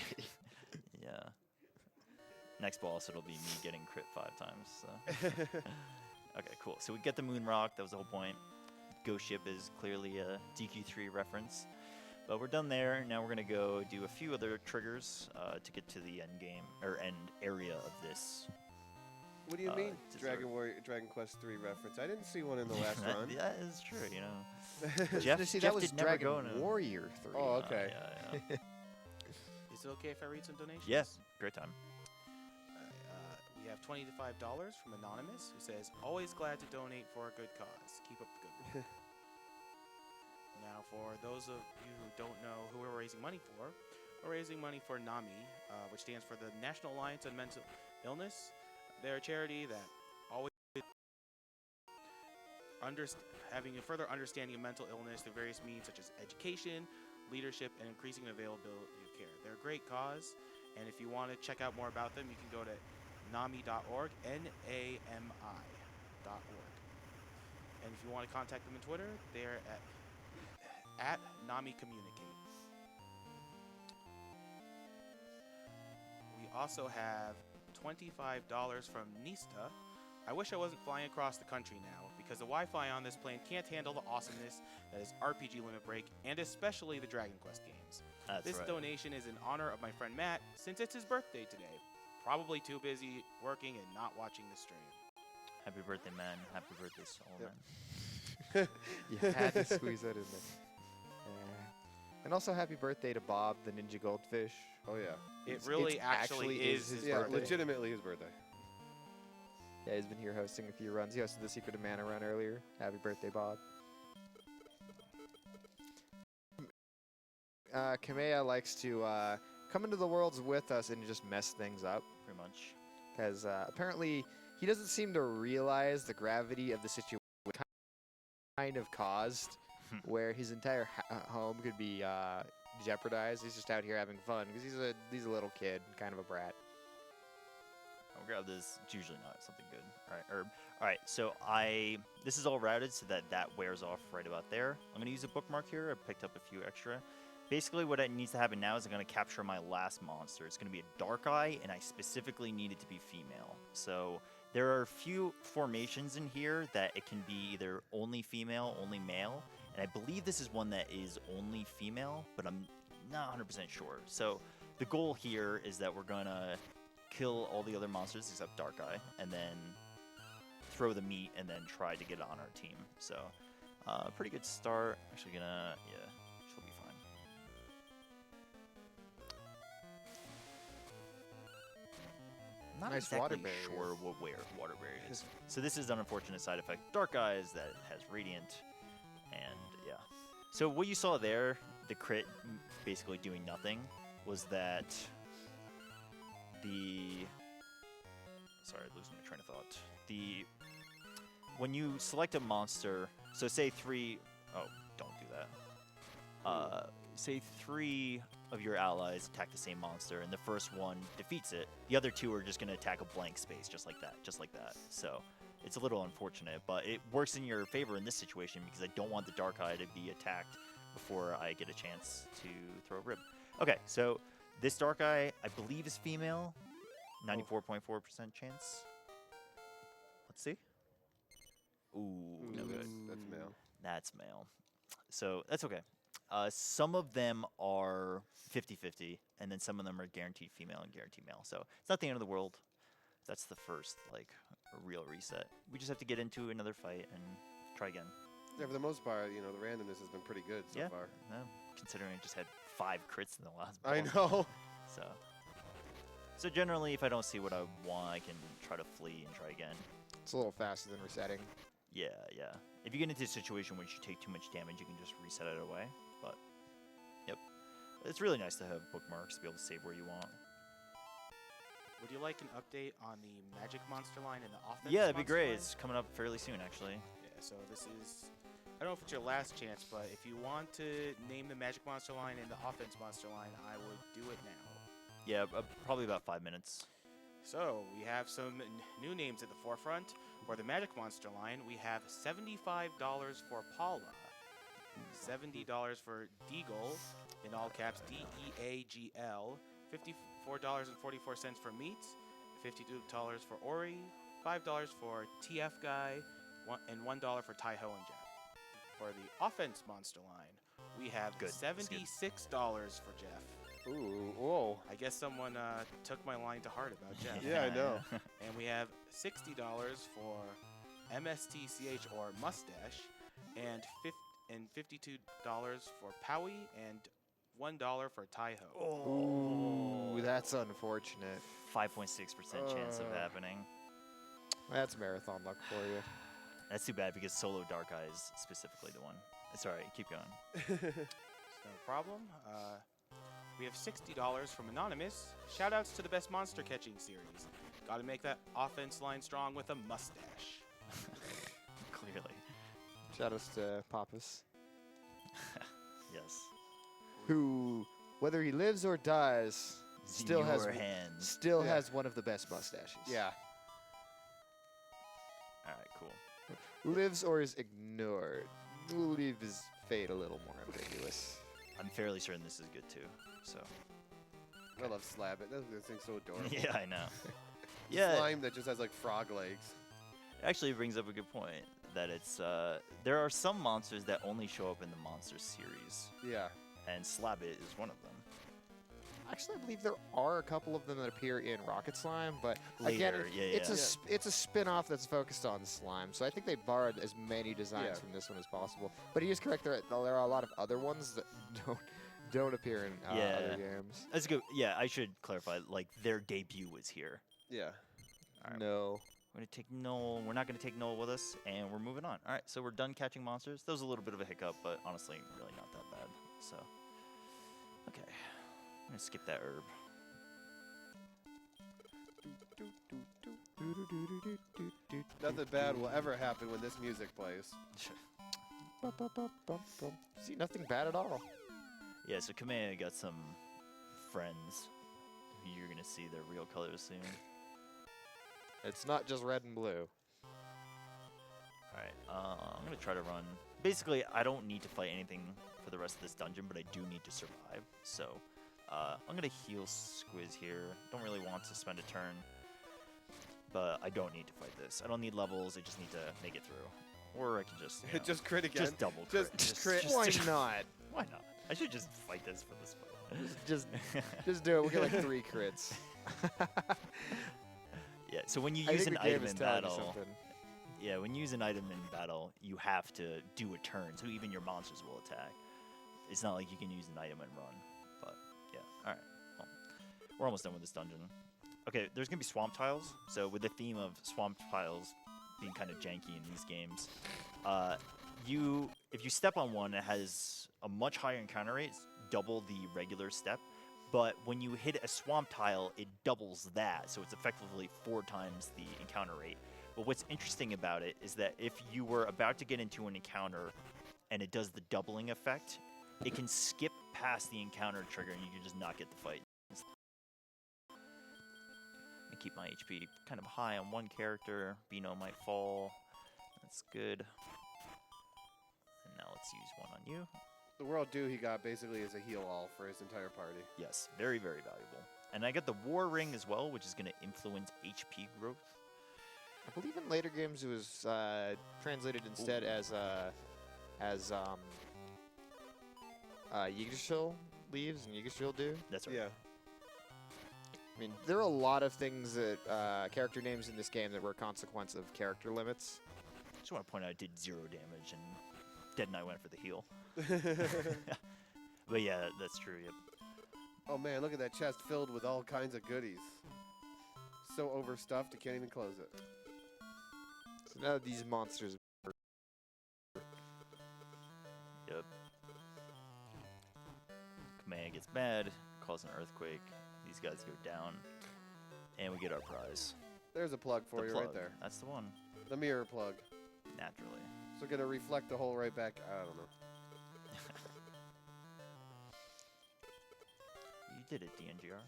Yeah. Next boss, it'll be me getting crit 5 times. So. Okay, cool. So we get the moon rock. That was the whole point. Ghost ship is clearly a DQ3 reference. But we're done there. Now we're gonna go do a few other triggers to get to the end game or end area of this. What do you mean, dessert. Dragon Quest 3 reference? I didn't see one in the last run. That is true. You know, Jeff, See, Jeff that was did never go Dragon in a- Warrior 3. Oh, okay. Yeah. Is it okay if I read some donations? Yes. Great time. We have $25 from Anonymous, who says, always glad to donate for a good cause. Keep up the good work. Now, for those of you who don't know who we're raising money for, we're raising money for NAMI, which stands for the National Alliance on Mental Illness. They're a charity that always having a further understanding of mental illness through various means such as education, leadership, and increasing availability of care. They're a great cause, and if you want to check out more about them, you can go to NAMI.org, NAMI.org. And if you want to contact them on Twitter, they're at NAMI Communicate. We also have $25 from Nista. I wish I wasn't flying across the country now, because the Wi-Fi on this plane can't handle the awesomeness that is RPG Limit Break, and especially the Dragon Quest games. That's This right. donation is in honor of my friend Matt, since it's his birthday today. Probably too busy working and not watching the stream. Happy birthday, man. Happy birthday, Soul Yep. Man. You had to squeeze that in there. And also happy birthday to Bob, the Ninja Goldfish. Oh yeah. It really actually is his Yeah, birthday. legitimately his birthday. Yeah, he's been here hosting a few runs. He hosted the Secret of Mana run earlier. Happy birthday, Bob. Kamea likes to come into the worlds with us and just mess things up. Pretty much. Because apparently he doesn't seem to realize the gravity of the situation kind of caused, where his entire home could be jeopardized. He's just out here having fun because he's a little kid, kind of a brat. I'll grab this. It's usually not something good. All right, herb. All right, so this is all routed so that wears off right about there. I'm gonna use a bookmark here. I picked up a few extra. Basically, what needs to happen now is I'm gonna capture my last monster. It's gonna be a dark eye, and I specifically need it to be female. So there are a few formations in here that it can be either only female, only male, and I believe this is one that is only female, but I'm not 100% sure. So the goal here is that we're gonna kill all the other monsters except Dark Eye, and then throw the meat, and then try to get it on our team. So pretty good start. Actually gonna, yeah, she'll be fine. Not Nice exactly water barrier. sure what water barrier is. So this is an unfortunate side effect. Dark Eye is that it has Radiant, and yeah. So what you saw there, the crit basically doing nothing, was that sorry, losing my train of thought. When you select a monster, so say don't do that. Say 3 of your allies attack the same monster, and the first one defeats it. The other 2 are just going to attack a blank space, just like that. So it's a little unfortunate, but it works in your favor in this situation because I don't want the Dark Eye to be attacked before I get a chance to throw a rib. Okay, so this Dark Eye, I believe, is female. 94.4% chance. Let's see. Ooh, no good. That's male. That's male. So that's okay. Some of them are 50-50, and then some of them are guaranteed female and guaranteed male. So it's not the end of the world. That's the first, real reset. We just have to get into another fight and try again. Yeah, for the most part, the randomness has been pretty good so far. No, considering I just had 5 crits in the last I ball. know. So generally, if I don't see what I want, I can try to flee and try again. It's a little faster than resetting. Yeah. If you get into a situation where you take too much damage, you can just reset it away. But, yep. It's really nice to have bookmarks to be able to save where you want. Would you like an update on the magic monster line and the offense? Yeah, that'd be monster great. line? It's coming up fairly soon, actually. Yeah, so this is, I don't know if it's your last chance, but if you want to name the magic monster line and the offense monster line, I would do it now. Yeah, probably about 5 minutes. So we have some new names at the forefront. For the magic monster line, we have $75 for Paula, $70 for Deagle, in all caps D-E-A-G-L, $54.44 for Meat, $52 for Ori, $5 for TF Guy, and $1 for Taiho and Jeff. For the offense monster line, we have Good. $76 for Jeff. Ooh, whoa. I guess someone took my line to heart about Jeff. Yeah, I know. And we have $60 for MSTCH or Mustache, and $52 for Powie, and $1 for Taiho. Ooh, that's unfortunate. 5.6% chance of happening. That's marathon luck for you. That's too bad because solo Dark Eye is specifically the one. It's alright, keep going. It's no problem. We have $60 from Anonymous. Shoutouts to the best monster catching series. Gotta make that offense line strong with a mustache. Clearly. Shoutouts to Pappas, Yes. who, whether he lives or dies, It's in still has your hands. still Yeah. has one of the best mustaches. Yeah. Alright, cool. Lives or is ignored. Leave his fate a little more ambiguous. I'm fairly certain this is good too. So I love Slab It. That thing's so adorable. yeah, I know. The Yeah, slime that just has like frog legs. actually brings up a good point that it's there are some monsters that only show up in the monster series, Yeah. and Slabbit is one of them. Actually, I believe there are a couple of them that appear in Rocket Slime, but again, Later, yeah, it's yeah. it's a spin-off that's focused on slime. So I think they borrowed as many designs Yeah. from this one as possible. But he is correct. There are a lot of other ones that don't appear in Yeah. other games. That's good. Yeah, I should clarify. Like their debut was here. Yeah. Alright. No. We're gonna take Noel. We're not gonna take Noel with us, and we're moving on. All right, so we're done catching monsters. That was a little bit of a hiccup, but honestly, really not that bad. So gonna skip that herb. Nothing bad will ever happen when this music plays. See, nothing bad at all. Yeah, so Kamea got some friends who you're gonna see their real colors soon. It's not just red and blue. Alright, I'm gonna try to run. Basically, I don't need to fight anything for the rest of this dungeon, but I do need to survive. So, I'm gonna heal Squiz here. Don't really want to spend a turn, but I don't need to fight this. I don't need levels, I just need to make it through. Or I can just, you know, Just crit again. just double crit. Just crit. Why not? Why not? I should just fight this for this fight. Just do it. We'll get like 3 crits. Yeah, so when you I use think an the game item is in telling you battle, something. yeah, when you use an item in battle, you have to do a turn, so even your monsters will attack. It's not like you can use an item and run, but yeah. All right, well, we're almost done with this dungeon. Okay, there's gonna be swamp tiles. So with the theme of swamp tiles being kind of janky in these games, if you step on one, it has a much higher encounter rate, double the regular step. But when you hit a swamp tile, it doubles that, so it's effectively 4 times the encounter rate. But what's interesting about it is that if you were about to get into an encounter and it does the doubling effect, it can skip past the encounter trigger and you can just not get the fight. And keep my HP kind of high on one character. Bino might fall. That's good. And now let's use one on you. The World Dew he got basically is a heal all for his entire party. Yes, very, very valuable. And I got the War Ring as well, which is going to influence HP growth. I believe in later games it was translated instead as Yggdrasil leaves and Yggdrasil do. That's right. Yeah. I mean, there are a lot of things that character names in this game that were a consequence of character limits. Just want to point out I did 0 damage and Dead Knight went for the heal. But yeah, that's true. Yep. Oh man, look at that chest filled with all kinds of goodies. So overstuffed, you can't even close it. So now these monsters. Yep. Kamea gets mad, calls an earthquake. These guys go down, and we get our prize. There's a plug for The you plug. right there. That's the one. The mirror plug. Naturally. So gonna reflect the hole right back. I don't know. You did it, DNGR.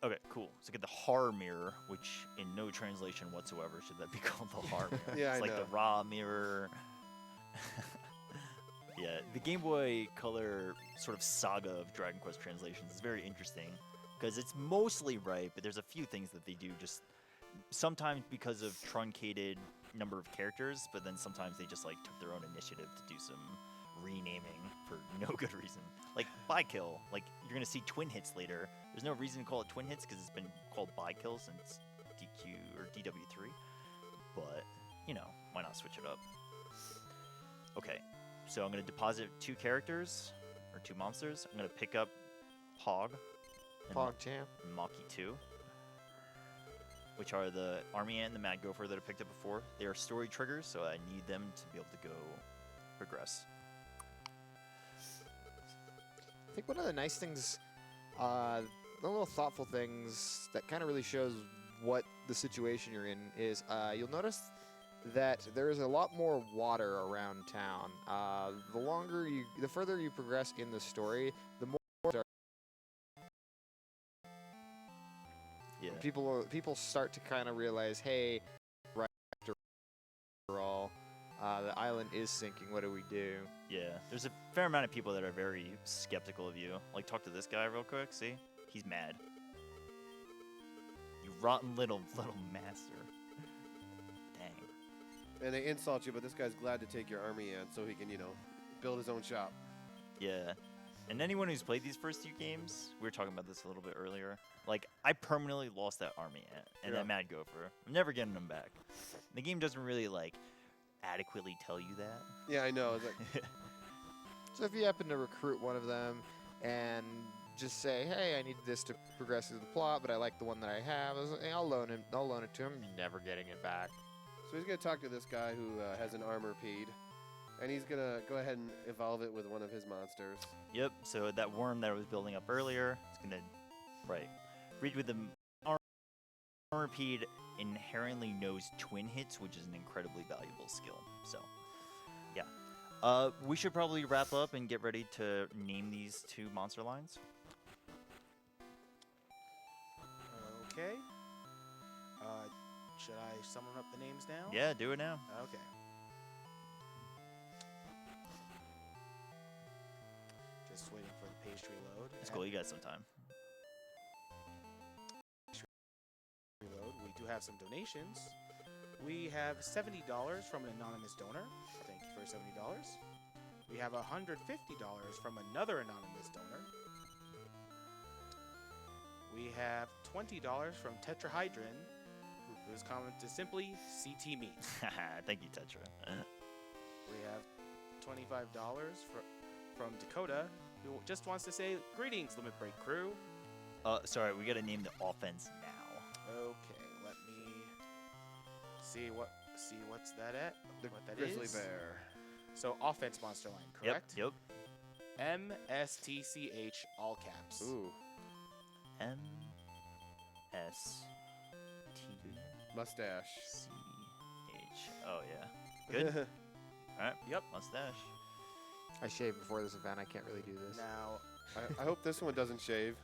Okay, cool. So get the horror mirror, which in no translation whatsoever should that be called the horror mirror. Yeah, it's I like know. the raw mirror. Yeah, the Game Boy Color sort of saga of Dragon Quest translations is very interesting because it's mostly right, but there's a few things that they do just sometimes because of truncated number of characters, but then sometimes they just like took their own initiative to do some renaming for no good reason. Like Bykill, like you're gonna see Twin Hits later. There's no reason to call it Twin Hits because it's been called Bykill since DQ or DW3. But you know, why not switch it up? Okay, so I'm gonna deposit 2 characters or 2 monsters. I'm gonna pick up Pog and PogChamp. Maki 2, which are the Army Ant and the Mad Gopher that I picked up before. They are story triggers, so I need them to be able to go progress. I think one of the nice things, the little thoughtful things that kind of really shows what the situation you're in is you'll notice that there is a lot more water around town. The further you progress in the story, the more Yeah. people start to kind of realize, hey, right after all, the island is sinking. What do we do? Yeah, there's a fair amount of people that are very skeptical of you. Like, talk to this guy real quick, see? He's mad. You rotten little master. Dang. And they insult you, but this guy's glad to take your army ant so he can, you know, build his own shop. Yeah. And anyone who's played these first 2 games, we were talking about this a little bit earlier, like, I permanently lost that army ant and that Mad Gopher. I'm never getting them back. The game doesn't really, like, adequately tell you that. Yeah, I know. It's like, So if you happen to recruit one of them and just say, hey, I need this to progress through the plot, but I like the one that I have, I'll loan it to him. You're never getting it back. so he's gonna talk to this guy who has an armor peed, And he's going to go ahead and evolve it with one of his monsters. Yep. So that worm that I was building up earlier, it's gonna breed with the Armorpede inherently knows twin hits, which is an incredibly valuable skill. So, yeah. We should probably wrap up and get ready to name these 2 monster lines. Okay. Should I summon up the names now? Yeah, do it now. Okay. Just waiting for the page to reload. That's cool. You got some time. Reload. We do have some donations. We have $70 from an anonymous donor. Thank you for $70. We have $150 from another anonymous donor. We have $20 from Tetrahydron, whose comment is simply CT meat. Thank you, Tetra. We have $25 from Dakota, who just wants to say, "Greetings, Limit Break crew." Sorry, we gotta name the offense now. Okay, let me see what's that at? What that Grizzly is. Bear. So offense monster line, correct? Yep. MSTCH all caps. Ooh, M S T mustache. C H. Oh yeah. Good. All right. Yep. Mustache. I shaved before this event. I can't really do this. Now, I hope this one doesn't shave.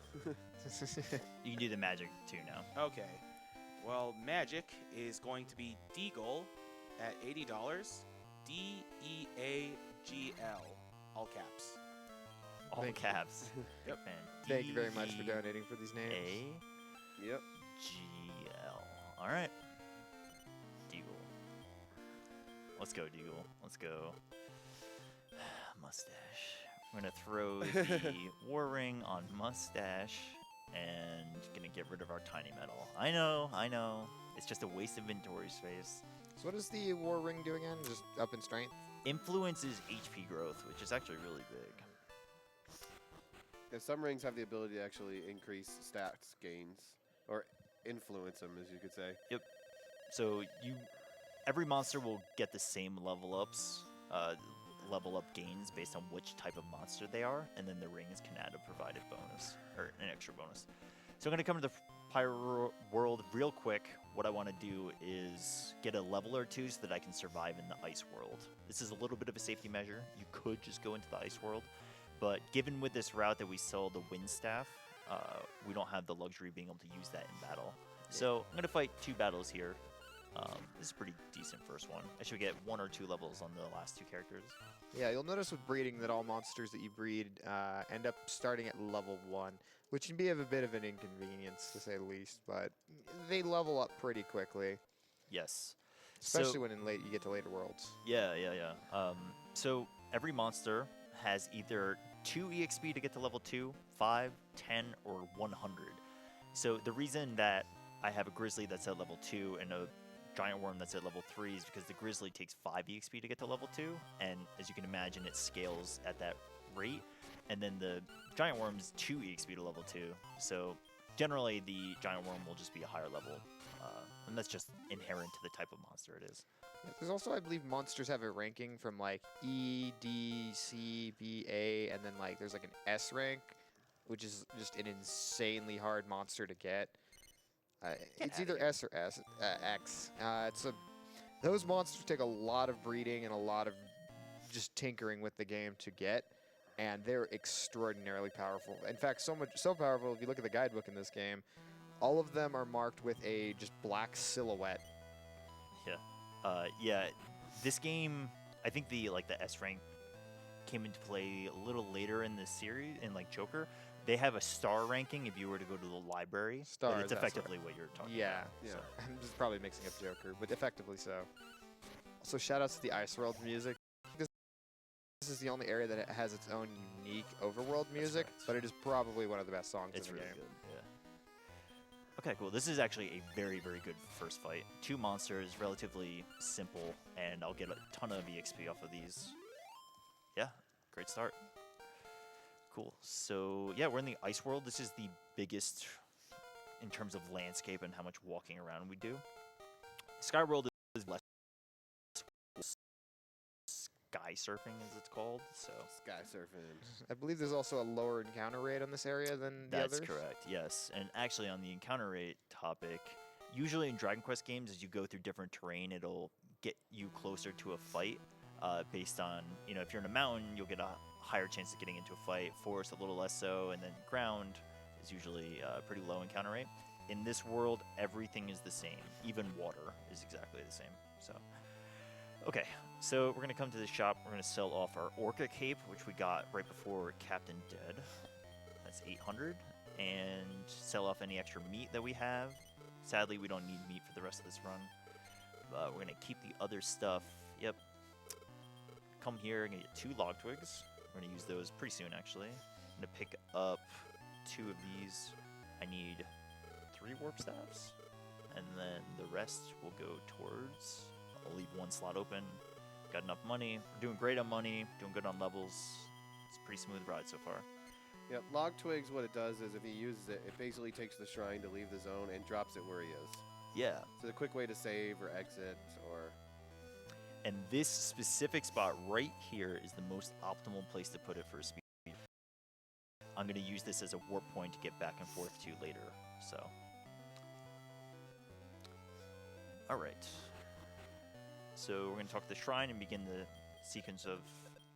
You can do the magic too now. okay. Well, magic is going to be Deagle at $80. DEAGL, all caps. All Thank you. caps. Yep. Man. Thank you very much for donating for these names. A Yep. G L. All right. Deagle. Let's go, Deagle. Let's go. Mustache. I'm gonna throw the war ring on mustache and gonna get rid of our tiny metal. I know. It's just a waste of inventory space. So what does the war ring do again? Just up in strength? Influences HP growth, which is actually really big. Yeah, some rings have the ability to actually increase stats gains, or influence them, as you could say. So every monster will get the same level ups, level up gains based on which type of monster they are, and then the rings can add a provided bonus, or an extra bonus. So I'm going to come to the Pyro world real quick. What I want to do is get a level or 2 so that I can survive in the ice world. This is a little bit of a safety measure. You could just go into the ice world, but given with this route that we saw the wind staff, we don't have the luxury of being able to use that in battle. So I'm going to fight 2 battles here. This is a pretty decent first one. I should get 1 or 2 levels on the last 2 characters. Yeah, you'll notice with breeding that all monsters that you breed end up starting at level 1, which can be of a bit of an inconvenience, to say the least, but they level up pretty quickly, Yes. especially So- when you get to later worlds. Yeah. So every monster has either 2 EXP to get to level 2, 5, 10, or 100. So the reason that I have a Grizzly that's at level 2 and a Giant Worm that's at level 3 is because the Grizzly takes 5 EXP to get to level 2, and as you can imagine, it scales at that rate. And then the Giant Worm's 2 EXP to level 2. So generally, the Giant Worm will just be a higher level, and that's just inherent to the type of monster it is. Yeah, there's also, I believe, monsters have a ranking from like E, D, C, B, A, and then like there's like an S rank, which is just an insanely hard monster to get. It's either S or X. Those monsters take a lot of breeding and a lot of just tinkering with the game to get, and they're extraordinarily powerful. In fact, so powerful, if you look at the guidebook in this game, all of them are marked with a just black silhouette. Yeah, this game, I think the S rank came into play a little later in the series, in like Joker. They have a star ranking if you were to go to the library. Stars, but it's that's effectively what you're talking Yeah, about. Yeah. So. I'm just probably mixing up Joker, but effectively so. Also, shout outs to the Ice World music. This is the only area that has its own unique overworld music, right. but it is probably one of the best songs It's in the really game. good. Yeah. Okay, cool. This is actually a very, very good first fight. 2 monsters, relatively simple, and I'll get a ton of EXP off of these. Yeah, great start. Cool. So, yeah, we're in the ice world. This is the biggest in terms of landscape and how much walking around we do. Sky World is less sky surfing, as it's called. So Sky surfing. I believe there's also a lower encounter rate on this area than the that's others. correct. Yes, and actually on the encounter rate topic, usually in Dragon Quest games, as you go through different terrain, it'll get you closer to a fight. Based on, if you're in a mountain, you'll get a higher chance of getting into a fight. Forest, a little less so, and then ground is usually pretty low encounter rate. In this world, everything is the same. Even water is exactly the same. So, okay, so we're gonna come to the shop. We're gonna sell off our Orca cape, which we got right before Captain Dead. That's 800, and sell off any extra meat that we have. Sadly, we don't need meat for the rest of this run. But we're gonna keep the other stuff. Yep. Come here and get 2 log twigs. We're gonna use those pretty soon, actually. I'm gonna pick up 2 of these. I need 3 warp staffs, and then the rest will go towards. I'll leave 1 slot open. Got enough money. We're doing great on money. Doing good on levels. It's a pretty smooth ride so far. Yep, log twigs, what it does is if he uses it, it basically takes the shrine to leave the zone and drops it where he is. Yeah. So a quick way to save or exit or... And this specific spot right here is the most optimal place to put it for a speed. I'm going to use this as a warp point to get back and forth to later. So, all right. So we're going to talk to the shrine and begin the sequence of,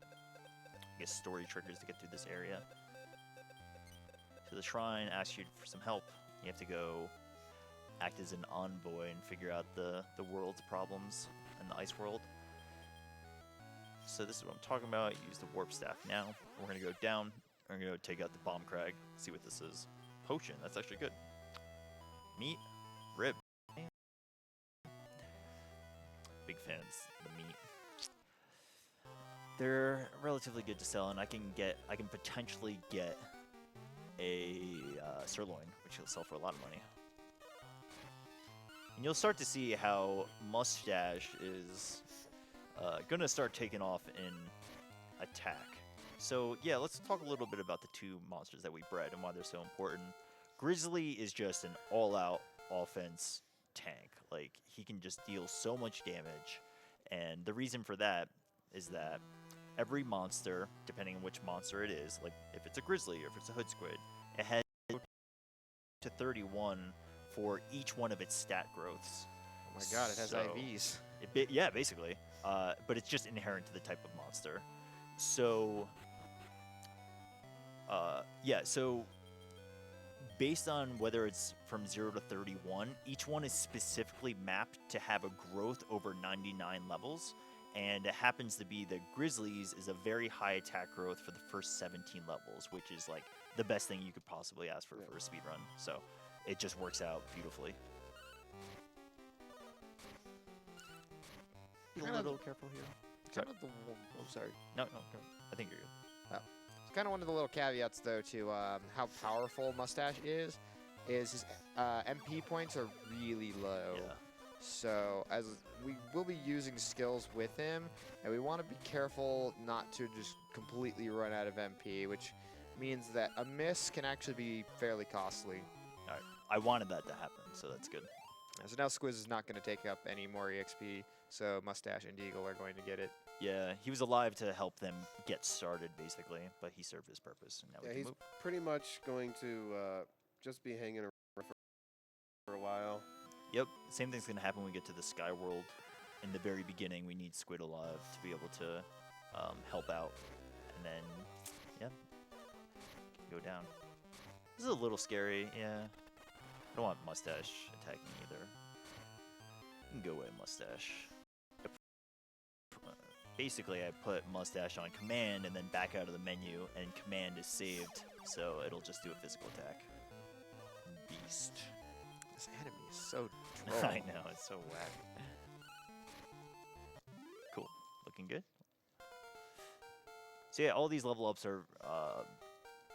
I guess, story triggers to get through this area. So the shrine asks you for some help. You have to go act as an envoy and figure out the world's problems in the ice world. So this is what I'm talking about. Use the warp staff now. We're going to go down. We're going to go take out the bomb crag. See what this is. Potion. That's actually good. Meat. Rib. Big fans of the meat. They're relatively good to sell, and I can potentially get a sirloin, which will sell for a lot of money. And you'll start to see how Mustache is gonna start taking off in attack. So yeah, let's talk a little bit about the 2 monsters that we bred and why they're so important. Grizzly is just an all-out offense tank. Like, he can just deal so much damage, and the reason for that is that every monster, depending on which monster it is, like if it's a grizzly or if it's a hood squid, it has to 31 for each one of its stat growths. Oh my god, it has So, IVs. Yeah, basically. But it's just inherent to the type of monster. So, yeah, so based on whether it's from 0 to 31, each one is specifically mapped to have a growth over 99 levels. And it happens to be that Grizzlies is a very high attack growth for the first 17 levels, which is like the best thing you could possibly ask for a speed run. So it just works out beautifully. Be a Kind of- little careful here. Kind of the, oh, sorry. No, I think you're good. It's kind of one of the little caveats, though, to how powerful Mustache is his MP points are really low. Yeah. So as we will be using skills with him, and we want to be careful not to just completely run out of MP, which means that a miss can actually be fairly costly. All right. I wanted that to happen, so that's good. So now Squiz is not going to take up any more EXP, so Mustache and Deagle are going to get it. Yeah, he was alive to help them get started, basically, but he served his purpose, and now we Yeah, can he's move. pretty much going to just be hanging around for a while. Yep, same thing's gonna happen when we get to the Sky World. In the very beginning, we need Squid alive to be able to help out, and then, yeah, go down. This is a little scary, yeah. I don't want Mustache attacking either. You can go away, Mustache. Basically, I put Mustache on command and then back out of the menu, and command is saved, so it'll just do a physical attack. Beast. This enemy is so droll. I know, it's so whack. Cool. Looking good. So yeah, all these level ups are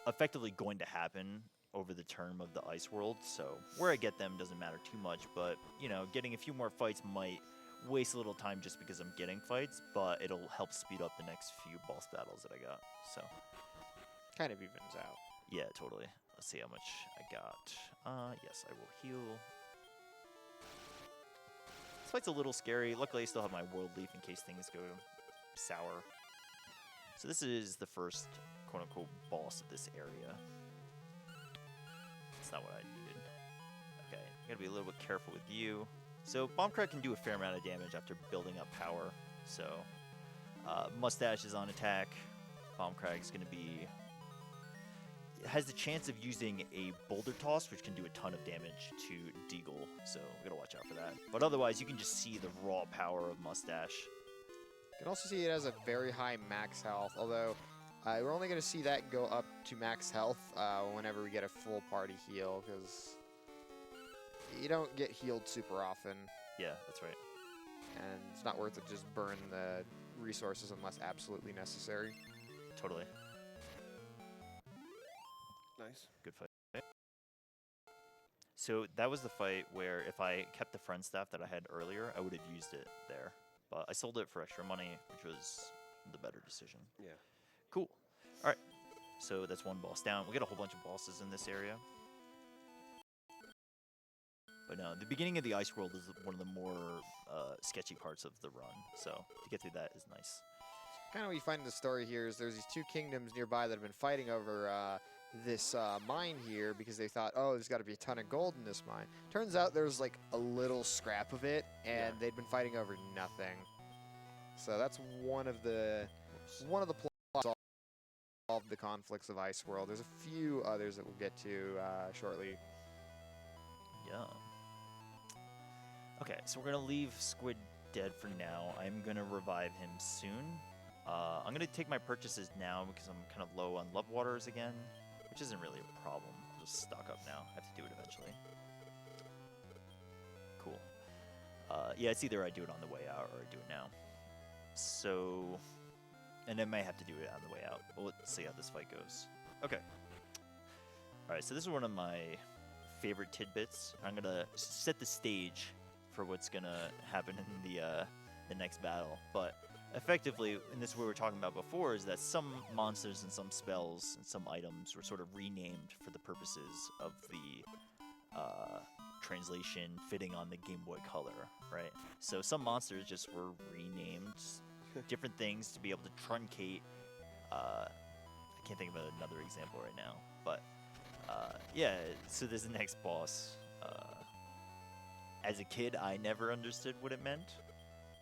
effectively going to happen over the term of the Ice World, so where I get them doesn't matter too much, but, you know, getting a few more fights might waste a little time just because I'm getting fights, but it'll help speed up the next few boss battles that I got, so. Kind of evens out. Yeah, totally. Let's see how much I got. Yes, I will heal. This fight's a little scary. Luckily, I still have my World Leaf in case things go sour. So this is the first quote-unquote boss of this area. That's not what I needed. Okay, I gotta be a little bit careful with you. So Bombcrack can do a fair amount of damage after building up power. So Mustache is on attack. Bombcrack is gonna be has the chance of using a boulder toss, which can do a ton of damage to Deagle. So we gotta watch out for that. But otherwise, you can just see the raw power of Mustache. You can also see it has a very high max health, although we're only going to see that go up to max health whenever we get a full party heal, because you don't get healed super often, Yeah, that's right. and it's not worth it to just burn the resources unless absolutely necessary. Totally. Nice. Good fight. So that was the fight where if I kept the friend staff that I had earlier, I would have used it there. But I sold it for extra money, which was the better decision. Yeah. Cool. All right. So that's one boss down. We got a whole bunch of bosses in this area. But no, the beginning of the ice world is one of the more sketchy parts of the run. So to get through that is nice. Kind of what you find in the story here is there's these two kingdoms nearby that have been fighting over this mine here because they thought, oh, there's got to be a ton of gold in this mine. Turns out there's like a little scrap of it, and they'd been fighting over nothing. So that's one of the plots of the conflicts of Ice World. There's a few others that we'll get to shortly. Yeah. Okay, so we're gonna leave Squid dead for now. I'm gonna revive him soon. I'm gonna take my purchases now because I'm kind of low on love waters again, which isn't really a problem. I'll just stock up now. I have to do it eventually. Cool. Yeah, it's either I do it on the way out or I do it now. So, and I might have to do it on the way out. Well, let's see how this fight goes. Okay. All right, so this is one of my favorite tidbits. I'm gonna set the stage for what's gonna happen in the next battle. But effectively, and this is what we were talking about before, is that some monsters and some spells and some items were sort of renamed for the purposes of the translation fitting on the Game Boy Color, right? So some monsters just were renamed different things to be able to truncate. I can't think of another example right now, but yeah, so there's the next boss. As a kid, I never understood what it meant,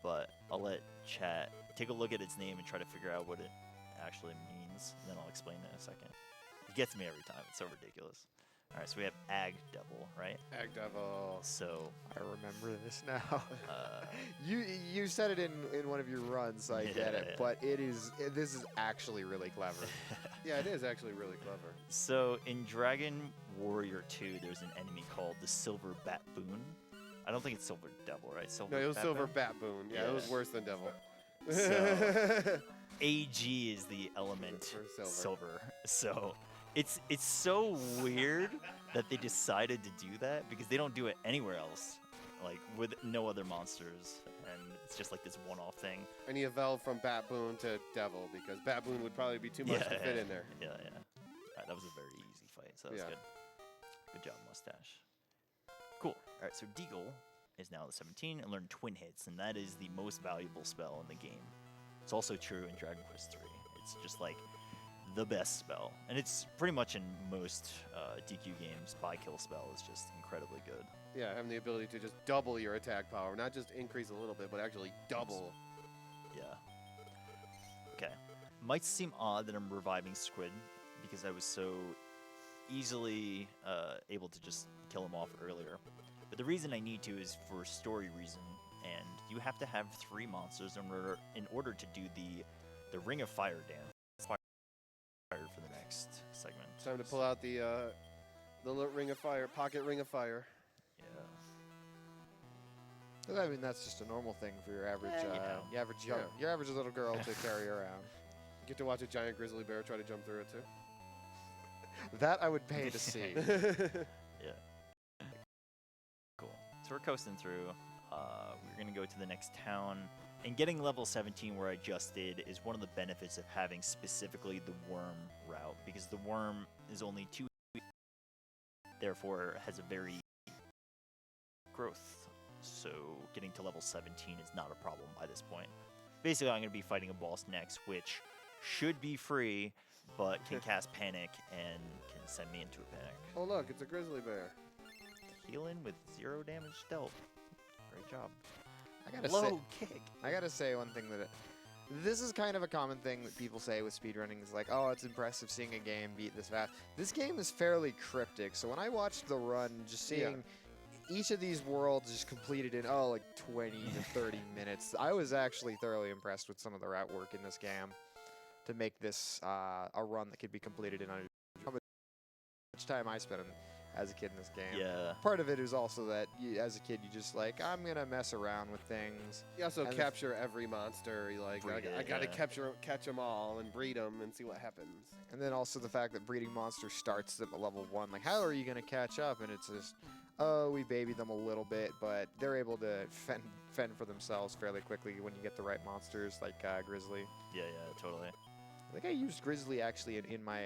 but I'll let chat take a look at its name and try to figure out what it actually means, and then I'll explain it in a second. It gets me every time. It's so ridiculous. All right, so we have Ag Devil, right? Ag Devil. So I remember this now. You said it in one of your runs, so I get it. Yeah. But this is actually really clever. Yeah, it is actually really clever. So in Dragon Warrior 2, there's an enemy called the Silver Batboon. I don't think it's Silver Devil, right? Silver No, it was Silver Batboon? Batboon. Yeah, it was worse than Devil. So AG is the element For silver. So it's so weird that they decided to do that because they don't do it anywhere else, like with no other monsters, and it's just like this one-off thing. And he evolved from Batboon to Devil because Batboon would probably be too much to fit in there. Yeah. All right, that was a very easy fight, so that was good. Good job, Mustache. Cool. All right, so Deagle is now the 17 and learned Twin Hits, and that is the most valuable spell in the game. It's also true in Dragon Quest 3. It's just like the best spell, and it's pretty much in most DQ games. Bi-kill spell is just incredibly good. Yeah, having the ability to just double your attack power, not just increase a little bit, but actually double. Yeah. Okay. Might seem odd that I'm reviving Squid because I was so easily able to just kill him off earlier. But the reason I need to is for story reason, and you have to have 3 monsters in order to do the Ring of Fire dance. Fire for the next segment. Time to pull out the Ring of Fire, pocket Ring of Fire. Yeah. I mean, that's just a normal thing for your average, Yeah, your average little girl to carry around. You get to watch a giant grizzly bear try to jump through it too. That I would pay to see. Yeah. Cool. So we're coasting through. We're going to go to the next town. And getting level 17 where I just did is one of the benefits of having specifically the worm route, because the worm is only 2, therefore has a very growth. So getting to level 17 is not a problem by this point. Basically, I'm going to be fighting a boss next, which should be free, but can cast Panic and can send me into a panic. Oh look, it's a grizzly bear. Healing with 0 damage dealt. Great job. Low kick. I gotta say one thing that this is kind of a common thing that people say with speedrunning is like, oh, it's impressive seeing a game beat this fast. This game is fairly cryptic, so when I watched the run, just seeing each of these worlds just completed in, like 20 to 30 minutes, I was actually thoroughly impressed with some of the route work in this game to make this a run that could be completed in under how much time I spent as a kid in this game. Yeah. Part of it is also that as a kid, you just like, I'm going to mess around with things. You also capture every monster. You like, I gotta catch them all and breed them and see what happens. And then also the fact that breeding monsters starts at level 1. Like, how are you going to catch up? And it's just, we baby them a little bit, but they're able to fend for themselves fairly quickly when you get the right monsters, like Grizzly. Yeah, totally. I think I used Grizzly actually in my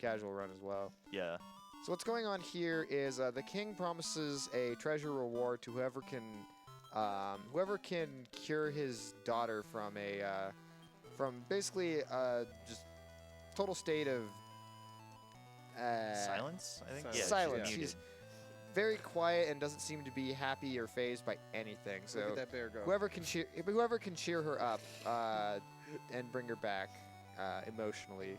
casual run as well. Yeah. So what's going on here is the king promises a treasure reward to whoever can cure his daughter from basically just total state of Silence, I think. Yeah, silence. she's She's very quiet and doesn't seem to be happy or phased by anything. So Look at that bear go. whoever can cheer her up and bring her back emotionally.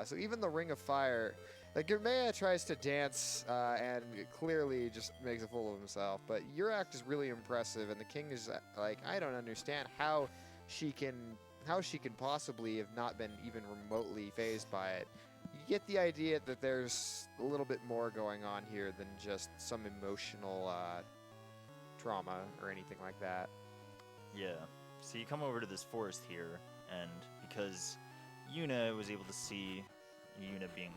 So even the Ring of Fire. Like, Germea tries to dance and clearly just makes a fool of himself, but your act is really impressive, and the king is like, I don't understand how she can possibly have not been even remotely fazed by it. You get the idea that there's a little bit more going on here than just some emotional trauma or anything like that. Yeah. So you come over to this forest here, and because Yuna was able to see. Yuna being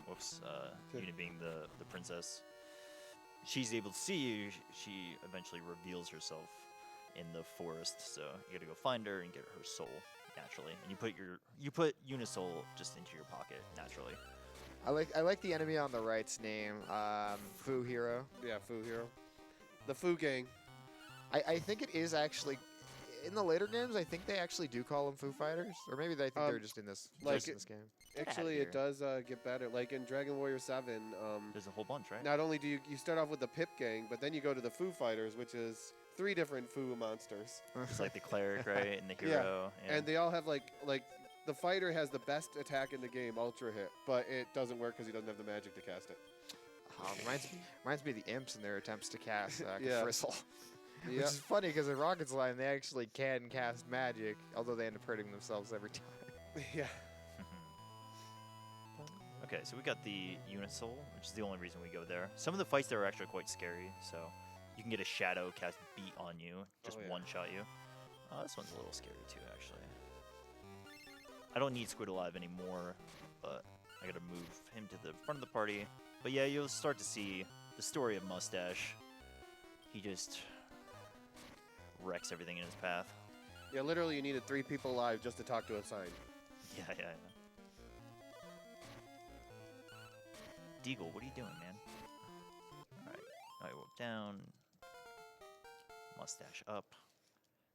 the princess, she's able to see you. She eventually reveals herself in the forest. So you gotta go find her and get her soul naturally. And you put Yuna's soul just into your pocket naturally. I like the enemy on the right's name, Fu Hero. Yeah, Fu Hero. The Fu Gang. I think it is actually. In the later games, I think they actually do call them Foo Fighters, or maybe they think they're just in this game. Actually, it does get better. Like in Dragon Warrior 7, there's a whole bunch, right? Not only do you start off with the Pip Gang, but then you go to the Foo Fighters, which is 3 different Foo monsters. It's like the cleric, right, and the hero. Yeah. And they all have like the fighter has the best attack in the game, Ultra Hit, but it doesn't work because he doesn't have the magic to cast it. Reminds me of the imps in their attempts to cast Frizzle. Yeah. Which is funny because in Rocket Slime they actually can cast magic, although they end up hurting themselves every time. Yeah. Okay, so we got the unit soul, which is the only reason we go there. Some of the fights there are actually quite scary, so you can get a shadow cast beat on you, just one-shot you. This one's a little scary too, actually. I don't need Squid Alive anymore, but I gotta move him to the front of the party. But yeah, you'll start to see the story of Mustache. He just wrecks everything in his path. Yeah, literally you needed 3 people alive just to talk to a sign. Yeah. Deagle, what are you doing, man? Alright, I walk down. Mustache up.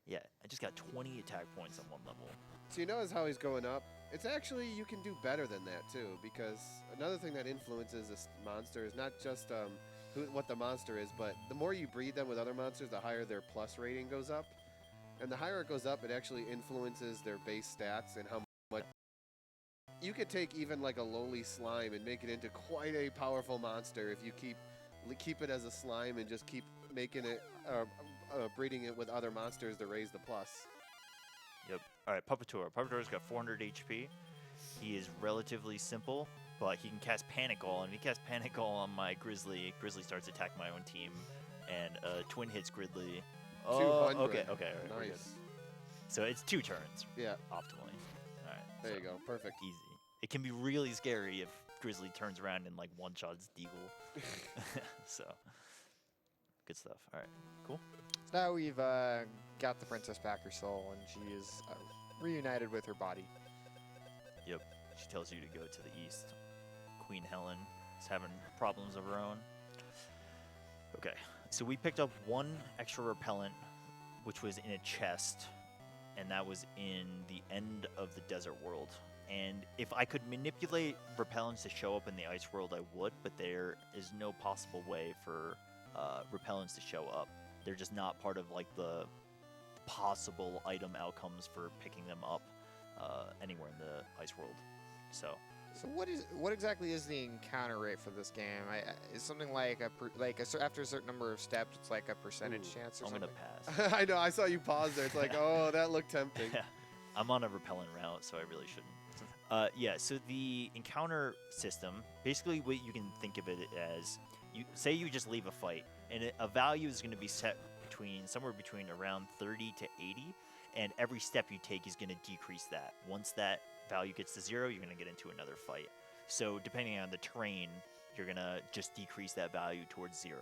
Yeah, I just got 20 attack points on 1 level. So you notice how he's going up? It's actually, you can do better than that too, because another thing that influences this monster is not just what the monster is, but the more you breed them with other monsters, the higher their plus rating goes up. And the higher it goes up, it actually influences their base stats and how much. You could take even like a lowly slime and make it into quite a powerful monster if you keep it as a slime and just keep making it, breeding it with other monsters to raise the plus. Yep. Alright, Puppeteer. Puppeteer's got 400 HP. He is relatively simple, but he can cast Panic All, and if he casts Panic All on my Grizzly, Grizzly starts attacking my own team, and twin hits Grizzly. Oh, 200. okay, all right, we're good. Nice. So it's 2 turns. Yeah. Optimally. Alright. There you go. Perfect. Easy. It can be really scary if Grizzly turns around and like one-shots Deagle. So, good stuff. Alright, cool. So now we've got the princess back her soul, and she is reunited with her body. Yep. She tells you to go to the east. Queen Helen is having problems of her own. Okay, so we picked up 1 extra repellent, which was in a chest and that was in the end of the desert world. And if I could manipulate repellents to show up in the ice world, I would, but there is no possible way for repellents to show up. They're just not part of like the possible item outcomes for picking them up anywhere in the ice world. So what exactly is the encounter rate for this game? Is something like after a certain number of steps, it's like a percentage chance or I'm something? gonna pass. I know. I saw you pause there. It's like, oh, that looked tempting. Yeah, I'm on a repellent route, so I really shouldn't. Yeah, so the encounter system, basically what you can think of it as, say you just leave a fight, and a value is going to be set somewhere between around 30 to 80, and every step you take is going to decrease that. Once that value gets to 0, you're going to get into another fight. So depending on the terrain, you're going to just decrease that value towards 0.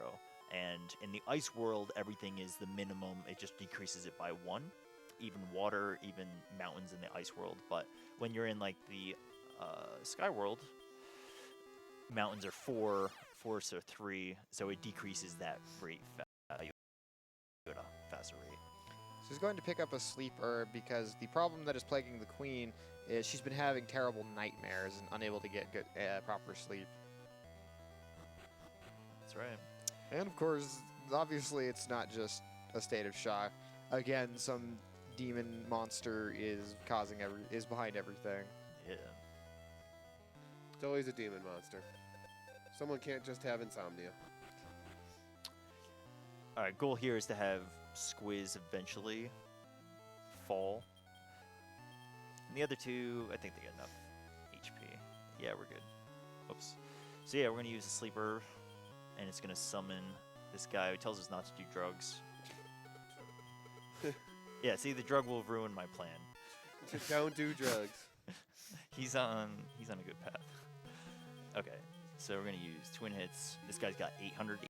And in the ice world, everything is the minimum. It just decreases it by 1. Even water, even mountains in the ice world. But when you're in like the sky world, mountains are 4, forests are 3, so it decreases that rate value at a faster rate. So he's going to pick up a sleep herb because the problem that is plaguing the queen is she's been having terrible nightmares and unable to get good, proper sleep. That's right. And of course, obviously it's not just a state of shock. Again, some demon monster is behind everything. Yeah. It's always a demon monster. Someone can't just have insomnia. Alright, goal here is to have Squiz eventually fall. And the other two, I think they got enough HP. Yeah, we're good. Oops. So yeah, we're going to use a sleeper, and it's going to summon this guy who tells us not to do drugs. Yeah, see, the drug will ruin my plan. Just don't do drugs. He's on a good path. Okay, so we're gonna use twin hits. This guy's got 800.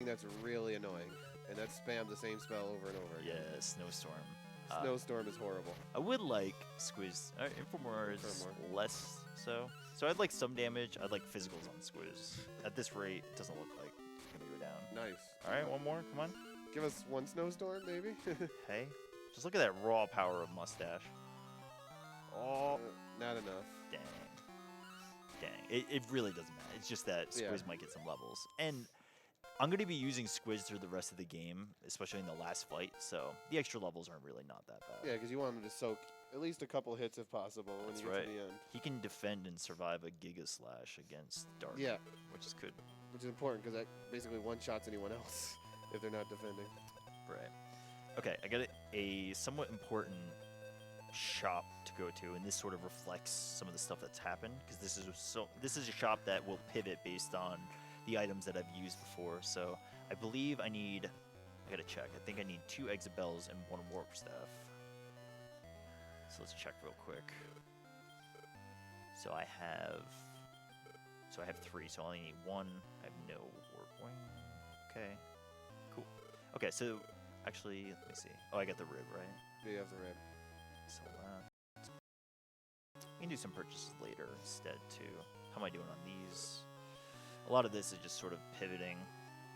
That's really annoying, and that's spam the same spell over and over again. Yeah, snowstorm. Snowstorm is horrible. I would like Squiz. Infomore is less so. So I'd like some damage. I'd like physicals on Squiz. At this rate, it doesn't look like it's gonna go down. Nice. All right, one more. Come on. Give us one snowstorm, maybe. Hey, just look at that raw power of mustache. Oh, not enough. dang. It really doesn't matter. It's just that Squiz might get some levels. And I'm going to be using Squiz through the rest of the game, especially in the last fight, so the extra levels aren't really not that bad. Yeah, because you want him to soak at least a couple hits if possible when you get to the end. He can defend and survive a Giga Slash against Dark, which is good. Which is important, because that basically one-shots anyone else if they're not defending. Right. Okay, I got a somewhat important shop to go to, and this sort of reflects some of the stuff that's happened, because this is a shop that will pivot based on the items that I've used before. So I believe I gotta check. I think I need 2 eggs of bells and 1 warp staff. So let's check real quick. So I have 3, so I only need 1. I have no warp wing. Okay, cool. Okay, so actually, let me see. Oh, I got the rib, right? Yeah, you have the rib. So we can do some purchases later instead too. How am I doing on these? A lot of this is just sort of pivoting,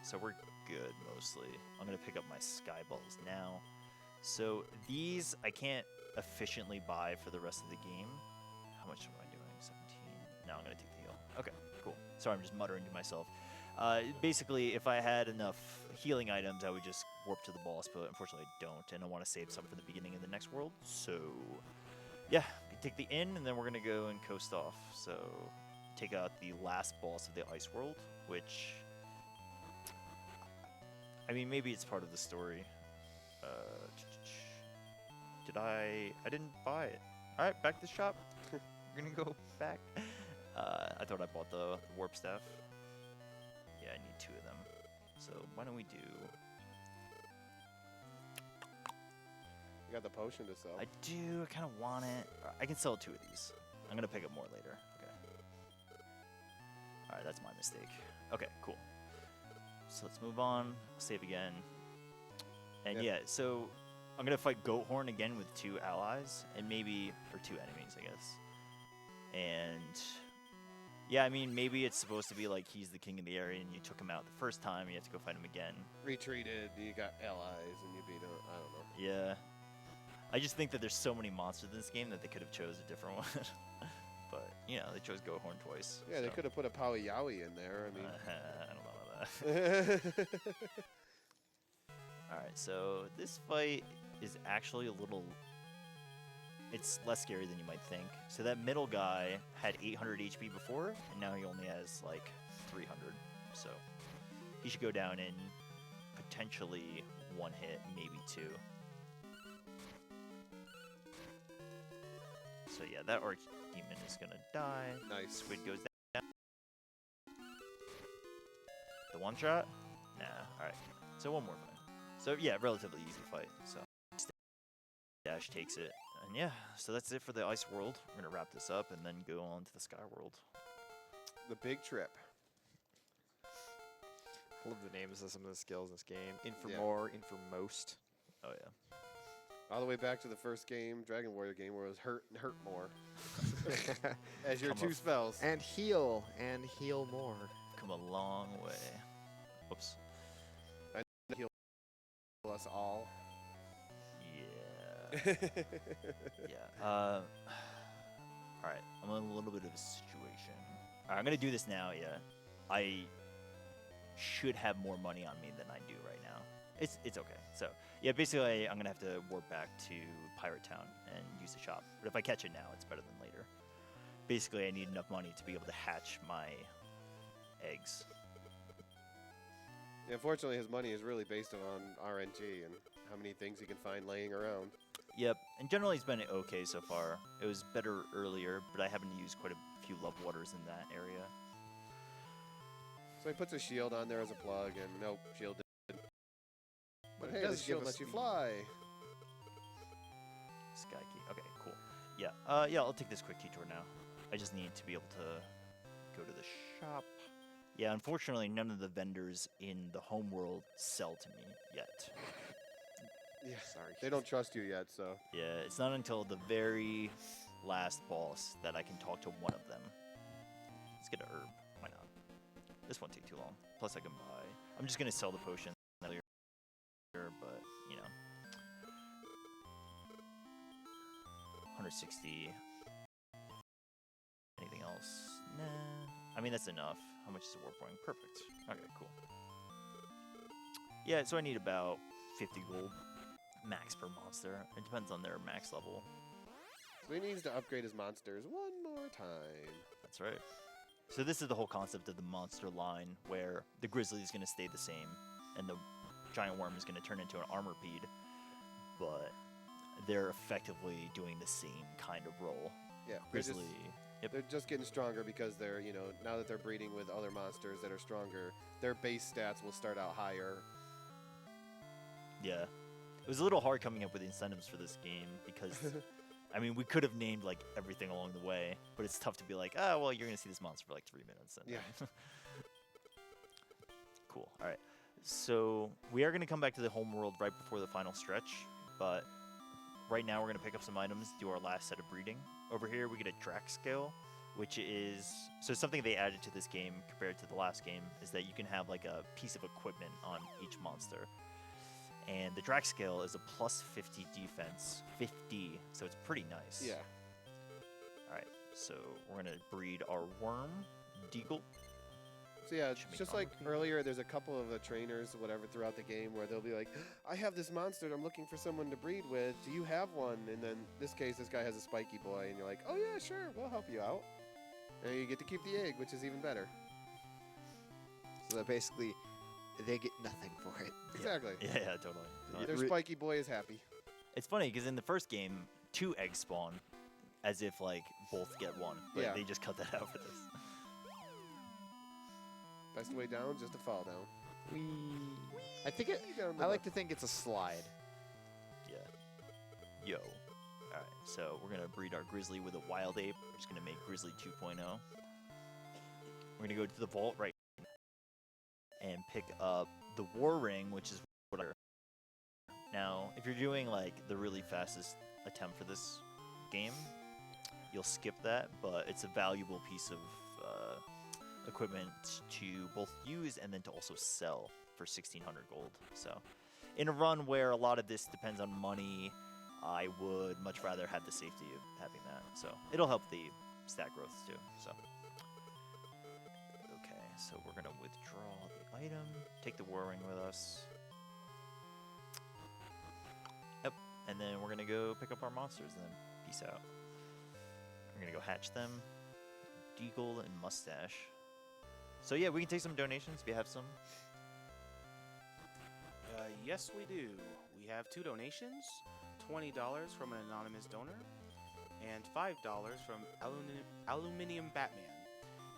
so we're good mostly. I'm gonna pick up my sky balls now. So these I can't efficiently buy for the rest of the game. How much am I doing? 17. No, I'm gonna take the heal. Okay, cool. Sorry, I'm just muttering to myself. Basically, if I had enough healing items, I would just warp to the boss, but unfortunately I don't, and I want to save some for the beginning of the next world. So, yeah, we take the inn, and then we're going to go and coast off. So, take out the last boss of the ice world, which, I mean, maybe it's part of the story. I didn't buy it. All right, back to the shop. We're going to go back. I thought I bought the warp staff. Yeah, I need 2 of them. So why don't we do... You got the potion to sell. I do. I kind of want it. I can sell 2 of these. I'm going to pick up more later. Okay. All right, that's my mistake. Okay, cool. So let's move on. Save again. And yeah, so I'm going to fight Goathorn again with 2 allies, and maybe... or 2 enemies, I guess. And... yeah, I mean, maybe it's supposed to be like he's the king of the area and you took him out the first time, you have to go fight him again. Retreated, you got allies, and you beat him. I don't know. Yeah. I just think that there's so many monsters in this game that they could have chose a different one. But, you know, they chose Gohorn twice. Yeah, they so. could have put a Powie Yowie in there. I mean, I don't know about that. Alright, so this fight is actually a little... It's less scary than you might think. So that middle guy had 800 HP before, and now he only has, like, 300. So he should go down in potentially one hit, maybe two. So yeah, that Archdemon is gonna die. nice. Squid goes down. The one shot? Nah, alright. So one more fight. So yeah, relatively easy fight. So Dash takes it. And yeah, so that's it for the Ice World. We're gonna wrap this up and then go on to the Sky World. The big trip. I love the names of some of the skills in this game. In for Yeah. more, in for most. Oh yeah. All the way back to the first game, Dragon Warrior game, where it was hurt and hurt more. As your Come two up. spells. And heal more. Come a long way. Whoops. Heal us all. Yeah. Yeah. Alright, I'm in a little bit of a situation. Alright, I'm gonna do this now, yeah. I should have more money on me than I do right now. It's okay. So yeah, basically I'm gonna have to warp back to Pirate Town and use the shop. But if I catch it now, it's better than later. Basically, I need enough money to be able to hatch my eggs. Yeah, unfortunately, his money is really based on RNG and how many things he can find laying around. Yep, and generally it's been okay so far. It was better earlier, but I happen to use quite a few love waters in that area. So he puts a shield on there as a plug, and nope, shield didn't. But It hey, does the shield give lets us you the- fly. Sky key. Okay, cool. Yeah, yeah, I'll take this quick detour now. I just need to be able to go to the shop. Yeah, unfortunately, none of the vendors in the home world sell to me yet. Yeah, Sorry. they don't trust you yet, so. Yeah, it's not until the very last boss that I can talk to one of them. Let's get a herb. Why not? This won't take too long. Plus, I can buy. I'm just gonna sell the potion later, but you know, 160. Anything else? Nah. I mean, that's enough. How much is a war point? Perfect. Okay, cool. Yeah, so I need about 50 gold max per monster. It depends on their max level. So he needs to upgrade his monsters one more time. That's right. So this is the whole concept of the monster line, where the grizzly is going to stay the same, and the giant worm is going to turn into an armorpede, but they're effectively doing the same kind of role. Yeah, Grizzly. Yep. they're just getting stronger because they're, you know, now that they're breeding with other monsters that are stronger, their base stats will start out higher. Yeah. It was a little hard coming up with incentives for this game because, I mean, we could have named like everything along the way, but it's tough to be like, oh, well, you're going to see this monster for like 3 minutes. And Yeah. Cool. All right. So we are going to come back to the home world right before the final stretch, but right now we're going to pick up some items, do our last set of breeding. Over here we get a Drac scale, which is, so something they added to this game compared to the last game is that you can have like a piece of equipment on each monster. And the Drac scale is a plus 50 defense, 50, so it's pretty nice. Yeah. All right, so we're going to breed our worm, Deagle. So yeah, Should make just armor like piece. earlier, there's a couple of trainers, whatever, throughout the game where they'll be like, I have this monster I'm looking for someone to breed with. Do you have one? And then this case, this guy has a spiky boy, and you're like, oh yeah, sure, we'll help you out. And you get to keep the egg, which is even better. So that basically, they get nothing for it. Exactly. Yeah, totally. Their spiky boy is happy. It's funny because in the first game, 2 eggs spawn, as if like both get one, but Yeah. they just cut that out for this. Best way down, just to fall down. I think it. Down the I like left. to think it's a slide. Yeah. Yo. All right, so we're gonna breed our grizzly with a wild ape. We're just gonna make grizzly 2.0. We're gonna go to the vault right and pick up the war ring, which is what I. Now, if you're doing like the really fastest attempt for this game, you'll skip that, but it's a valuable piece of equipment to both use and then to also sell for 1,600 gold. So, in a run where a lot of this depends on money, I would much rather have the safety of having that. So it'll help the stat growth too. So okay, so we're gonna withdraw the item, take the War Ring with us. Yep, and then we're gonna go pick up our monsters and then peace out. We're gonna go hatch them. Deagle and Mustache. So yeah, we can take some donations if you have some. Yes, we do. We have 2 donations, $20 from an anonymous donor, and $5 from Aluminium Batman,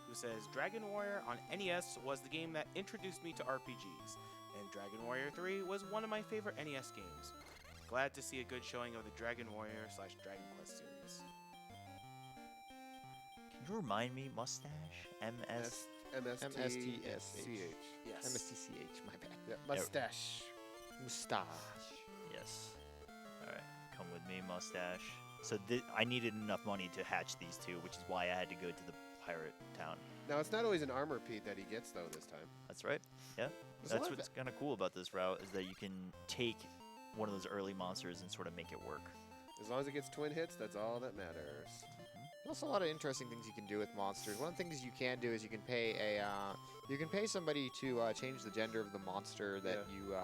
who says, Dragon Warrior on NES was the game that introduced me to RPGs, and Dragon Warrior 3 was one of my favorite NES games. Glad to see a good showing of the Dragon Warrior / Dragon Quest series. Can you remind me, Mustache? MS? MSTCH. Yes. MSTCH, my bad. Yeah, mustache. Mustache. Yes. Alright, come with me, Mustache. So I needed enough money to hatch these 2, which is why I had to go to the pirate town. Now, it's not always an armor Pete that he gets, though, this time. That's right. Yeah. There's a lot That's of what's kind of cool about this route, is that you can take one of those early monsters and sort of make it work. As long as it gets twin hits, that's all that matters. There's also a lot of interesting things you can do with monsters. One of the things you can do is you can pay somebody to change the gender of the monster that you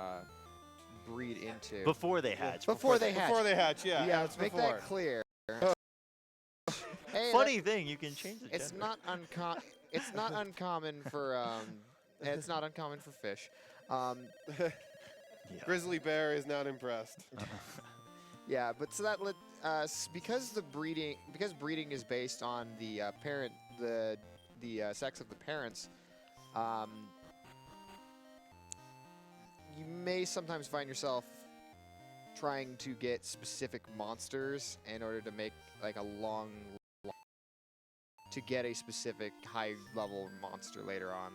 breed into. Before they hatch. Before they hatch. Before they hatch, yeah. Yeah, let's let's make that clear. Hey, Funny thing, you can change the gender. it's not uncommon. It's not uncommon for it's not uncommon for fish. Yeah. Grizzly Bear is not impressed. Yeah, but so that because breeding is based on the parent the sex of the parents, you may sometimes find yourself trying to get specific monsters in order to make like to get a specific high level monster later on.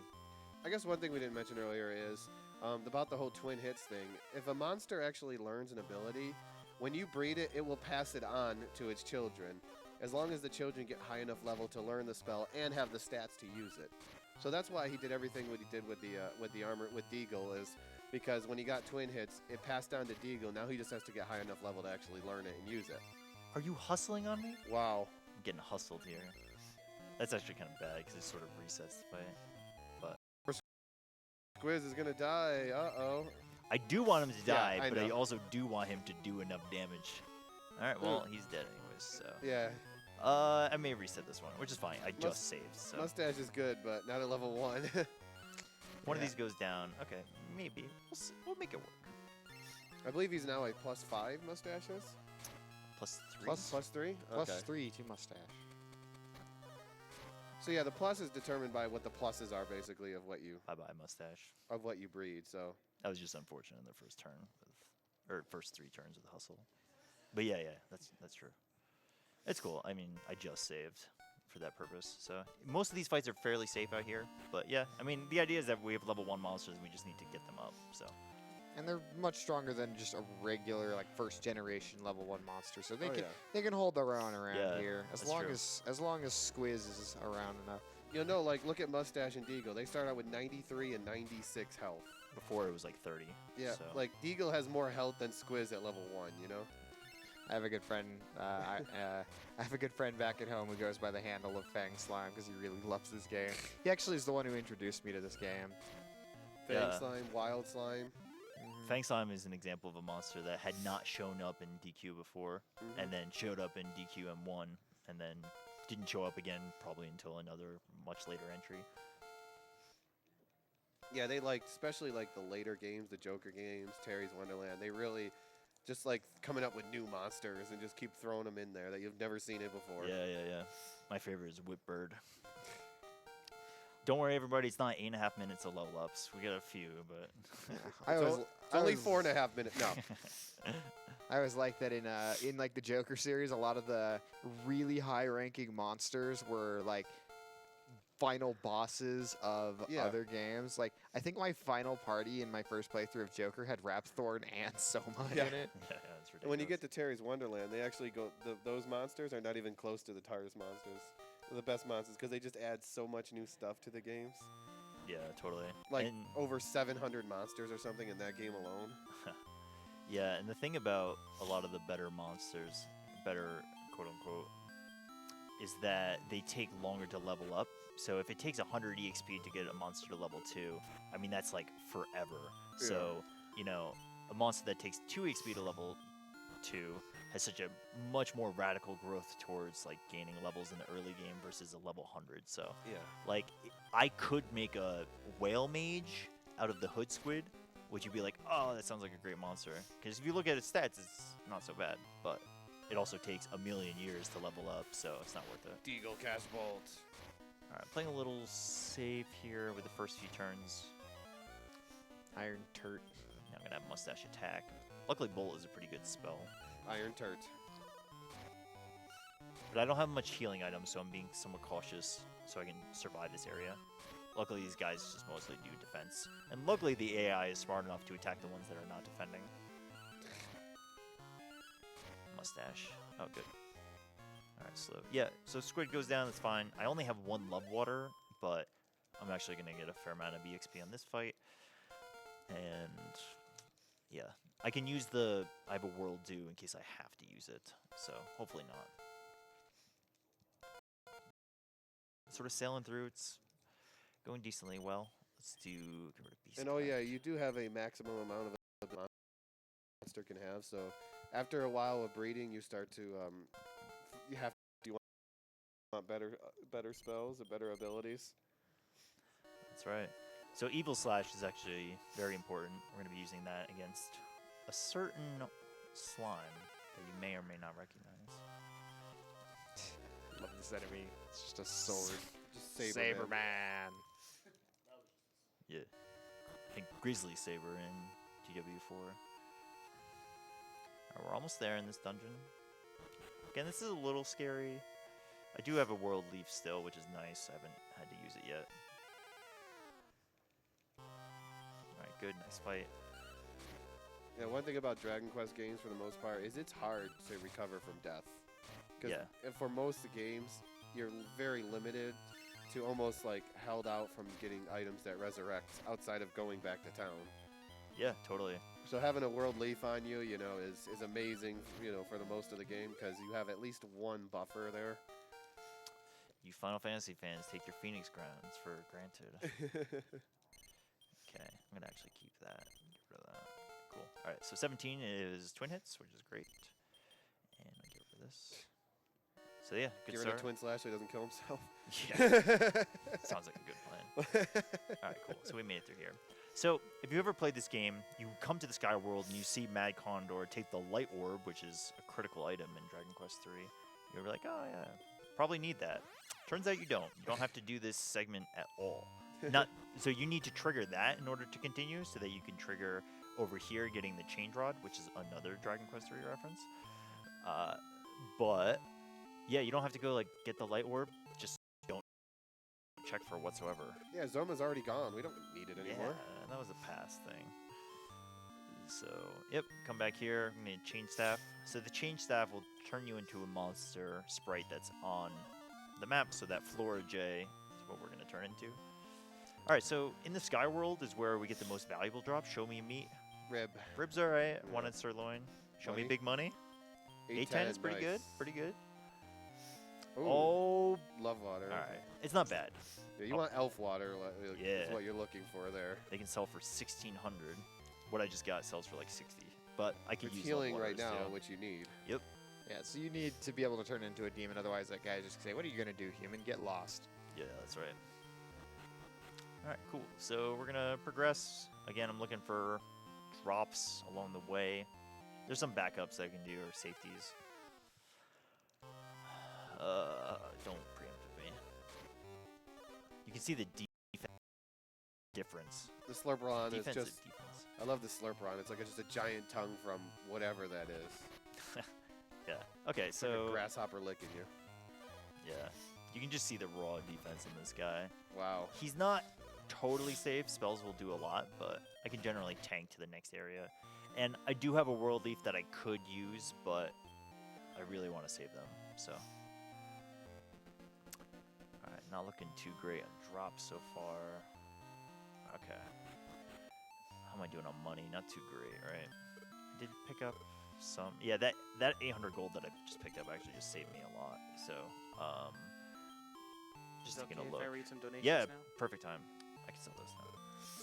I guess one thing we didn't mention earlier is about the whole twin hits thing. If a monster actually learns an ability, when you breed it, it will pass it on to its children, as long as the children get high enough level to learn the spell and have the stats to use it. So that's why he did everything what he did with the armor with Deagle, is because when he got twin hits, it passed down to Deagle. Now he just has to get high enough level to actually learn it and use it. Are you hustling on me? Wow. I'm getting hustled here. That's actually kind of bad because it sort of resets the fight. Squiz is gonna die. Uh-oh. I do want him to Yeah, die, I but I know. also do want him to do enough damage. Alright, well, he's dead anyways, so. Yeah. I may reset this one, which is fine. I just saved, so. Mustache is good, but not at level 1. One of these goes down. Okay, maybe. We'll make it work. I believe he's now a +5 mustaches. +3. +3? Plus Okay. 3 to mustache. So yeah, the plus is determined by what the pluses are, basically, of what you Bye-bye, mustache. breed. So That was just unfortunate in the first turn, or first 3 turns with the hustle. But yeah, that's true. It's cool. I mean, I just saved for that purpose. So most of these fights are fairly safe out here. But yeah, I mean, the idea is that we have level 1 monsters and we just need to get them up. So. And they're much stronger than just a regular like first generation level 1 monster. So they Oh, can yeah. they can hold their own around Yeah, here that's true. as long as Squiz is around enough. you'll know, like, look at Mustache and Deagle. They start out with 93 and 96 health. Before it was like 30. Yeah, so. like Deagle has more health than Squiz at level 1. You know. I have a good friend. I have a good friend back at home who goes by the handle of Fang Slime because he really loves this game. He actually is the one who introduced me to this game. Fang Yeah. slime, wild slime. Fang Slime is an example of a monster that had not shown up in DQ before, Mhm. and then showed up in DQ M1, and then didn't show up again probably until another much later entry. Yeah, they like, especially like the later games, the Joker games, Terry's Wonderland. They really just like coming up with new monsters and just keep throwing them in there that you've never seen it before. Yeah. My favorite is Whipbird. Don't worry, everybody. It's not 8.5 minutes of level ups. We got a few, but It's only 4.5 minutes. No. I always like that in like the Joker series, a lot of the really high-ranking monsters were like final bosses of Yeah. other games. Like I think my final party in my first playthrough of Joker had Rapthorn and Soma Yeah. in it. yeah, it's ridiculous. And when you get to Terry's Wonderland, they actually go. Those monsters are not even close to the TARDIS monsters. They're the best monsters because they just add so much new stuff to the games. Yeah, totally. Like And- over 700 monsters or something in that game alone. Yeah, and the thing about a lot of the better monsters, better quote unquote, is that they take longer to level up. So if it takes 100 EXP to get a monster to level 2, I mean that's like forever. Yeah. So, you know, a monster that takes 2 EXP to level 2 has such a much more radical growth towards like gaining levels in the early game versus a level 100. So, Yeah. like I could make a whale mage out of the hood squid, which you'd be like, oh, that sounds like a great monster. Because if you look at its stats, it's not so bad, but it also takes a million years to level up, so it's not worth it. Deagle cast bolt. All right, playing a little safe here with the first few turns. Iron Turt. Now I'm gonna have Mustache attack. Luckily, Bolt is a pretty good spell, Iron Turt. but I don't have much healing items, so I'm being somewhat cautious so I can survive this area. Luckily, these guys just mostly do defense, and luckily the AI is smart enough to attack the ones that are not defending. Mustache. Oh, good. Alright, slow. Yeah, so Squid goes down, that's fine. I only have 1 Love Water, but I'm actually going to get a fair amount of EXP on this fight. And, yeah. I can use I have a World Dew in case I have to use it, so hopefully not. Sort of sailing through, it's going decently well. Let's do Convert Beast. And oh yeah, you do have a maximum amount of the monster can have. So after a while of breeding, you start to you want better spells and better abilities. That's right. So Evil Slash is actually very important. We're going to be using that against a certain slime that you may or may not recognize. Love this enemy. It's just a sword. Just Saber man. Yeah. I think Grizzly Saber in GW4. Alright, we're almost there in this dungeon. Again, this is a little scary. I do have a World Leaf still, which is nice. I haven't had to use it yet. Alright, good. Nice fight. Yeah, one thing about Dragon Quest games for the most part is it's hard to recover from death. Because for most games, you're very limited to almost like held out from getting items that resurrect outside of going back to town. Yeah, totally. So having a World Leaf on you, you know, is amazing, you know, for the most of the game because you have at least 1 buffer there. You Final Fantasy fans, take your Phoenix Crowns for granted. Okay, I'm going to actually keep that. Get rid of that. Cool. Alright, so 17 is twin hits, which is great. And I'll get rid of this. So yeah, good Get rid start. of Twin Slash so he doesn't kill himself. Yeah. Sounds like a good plan. Alright, cool. So we made it through here. So, if you ever played this game, you come to the Sky World and you see Mad Condor take the Light Orb, which is a critical item in Dragon Quest 3. You're like, oh yeah, probably need that. Turns out you don't. You don't have to do this segment at all. So you need to trigger that in order to continue, so that you can trigger over here getting the Change Rod, which is another Dragon Quest 3 reference. But yeah, you don't have to go like get the Light Orb. Just don't check for whatsoever. Yeah, Zoma's already gone. We don't need it anymore. Yeah, that was a past thing. So, yep, come back here. I'm going to Change Staff. So the Change Staff will turn you into a monster sprite that's on the map, so that Flora J is what we're going to turn into. Alright, so in the Sky World is where we get the most valuable drop. Show me meat. Rib. Ribs are alright. Yeah. Wanted sirloin. Show me Money. big money. 810 is pretty nice. good. Pretty good. Ooh, Oh, love water. alright. It's not bad. Yeah, you want elf water, Yeah. is what you're looking for there. They can sell for 1,600. What I just got sells for like 60. But I could It's use healing love right waters, now, too. which you need. Yep. Yeah, so you need to be able to turn into a demon, otherwise that guy just say, what are you going to do, human? Get lost. Yeah, that's right. Alright, cool. So we're gonna progress. Again, I'm looking for drops along the way. There's some backups I can do, or safeties. Don't preempt with me. You can see the defense difference. The Slurpron is Defensive just... defense. I love the Slurpron. It's like just a giant tongue from whatever that is. Yeah. Okay, It's like so a grasshopper licking you. yeah, you can just see the raw defense in this guy. Wow. He's not totally safe. Spells will do a lot, but I can generally tank to the next area. And I do have a World Leaf that I could use, but I really want to save them, so. Alright, not looking too great on drops so far. Okay. How am I doing on money? Not too great, right? did pick up some. Yeah, that 800 gold that I just picked up actually just saved me a lot. So, just Is it taking okay a look. if I read some donations Yeah, now? perfect time. I can sell those now.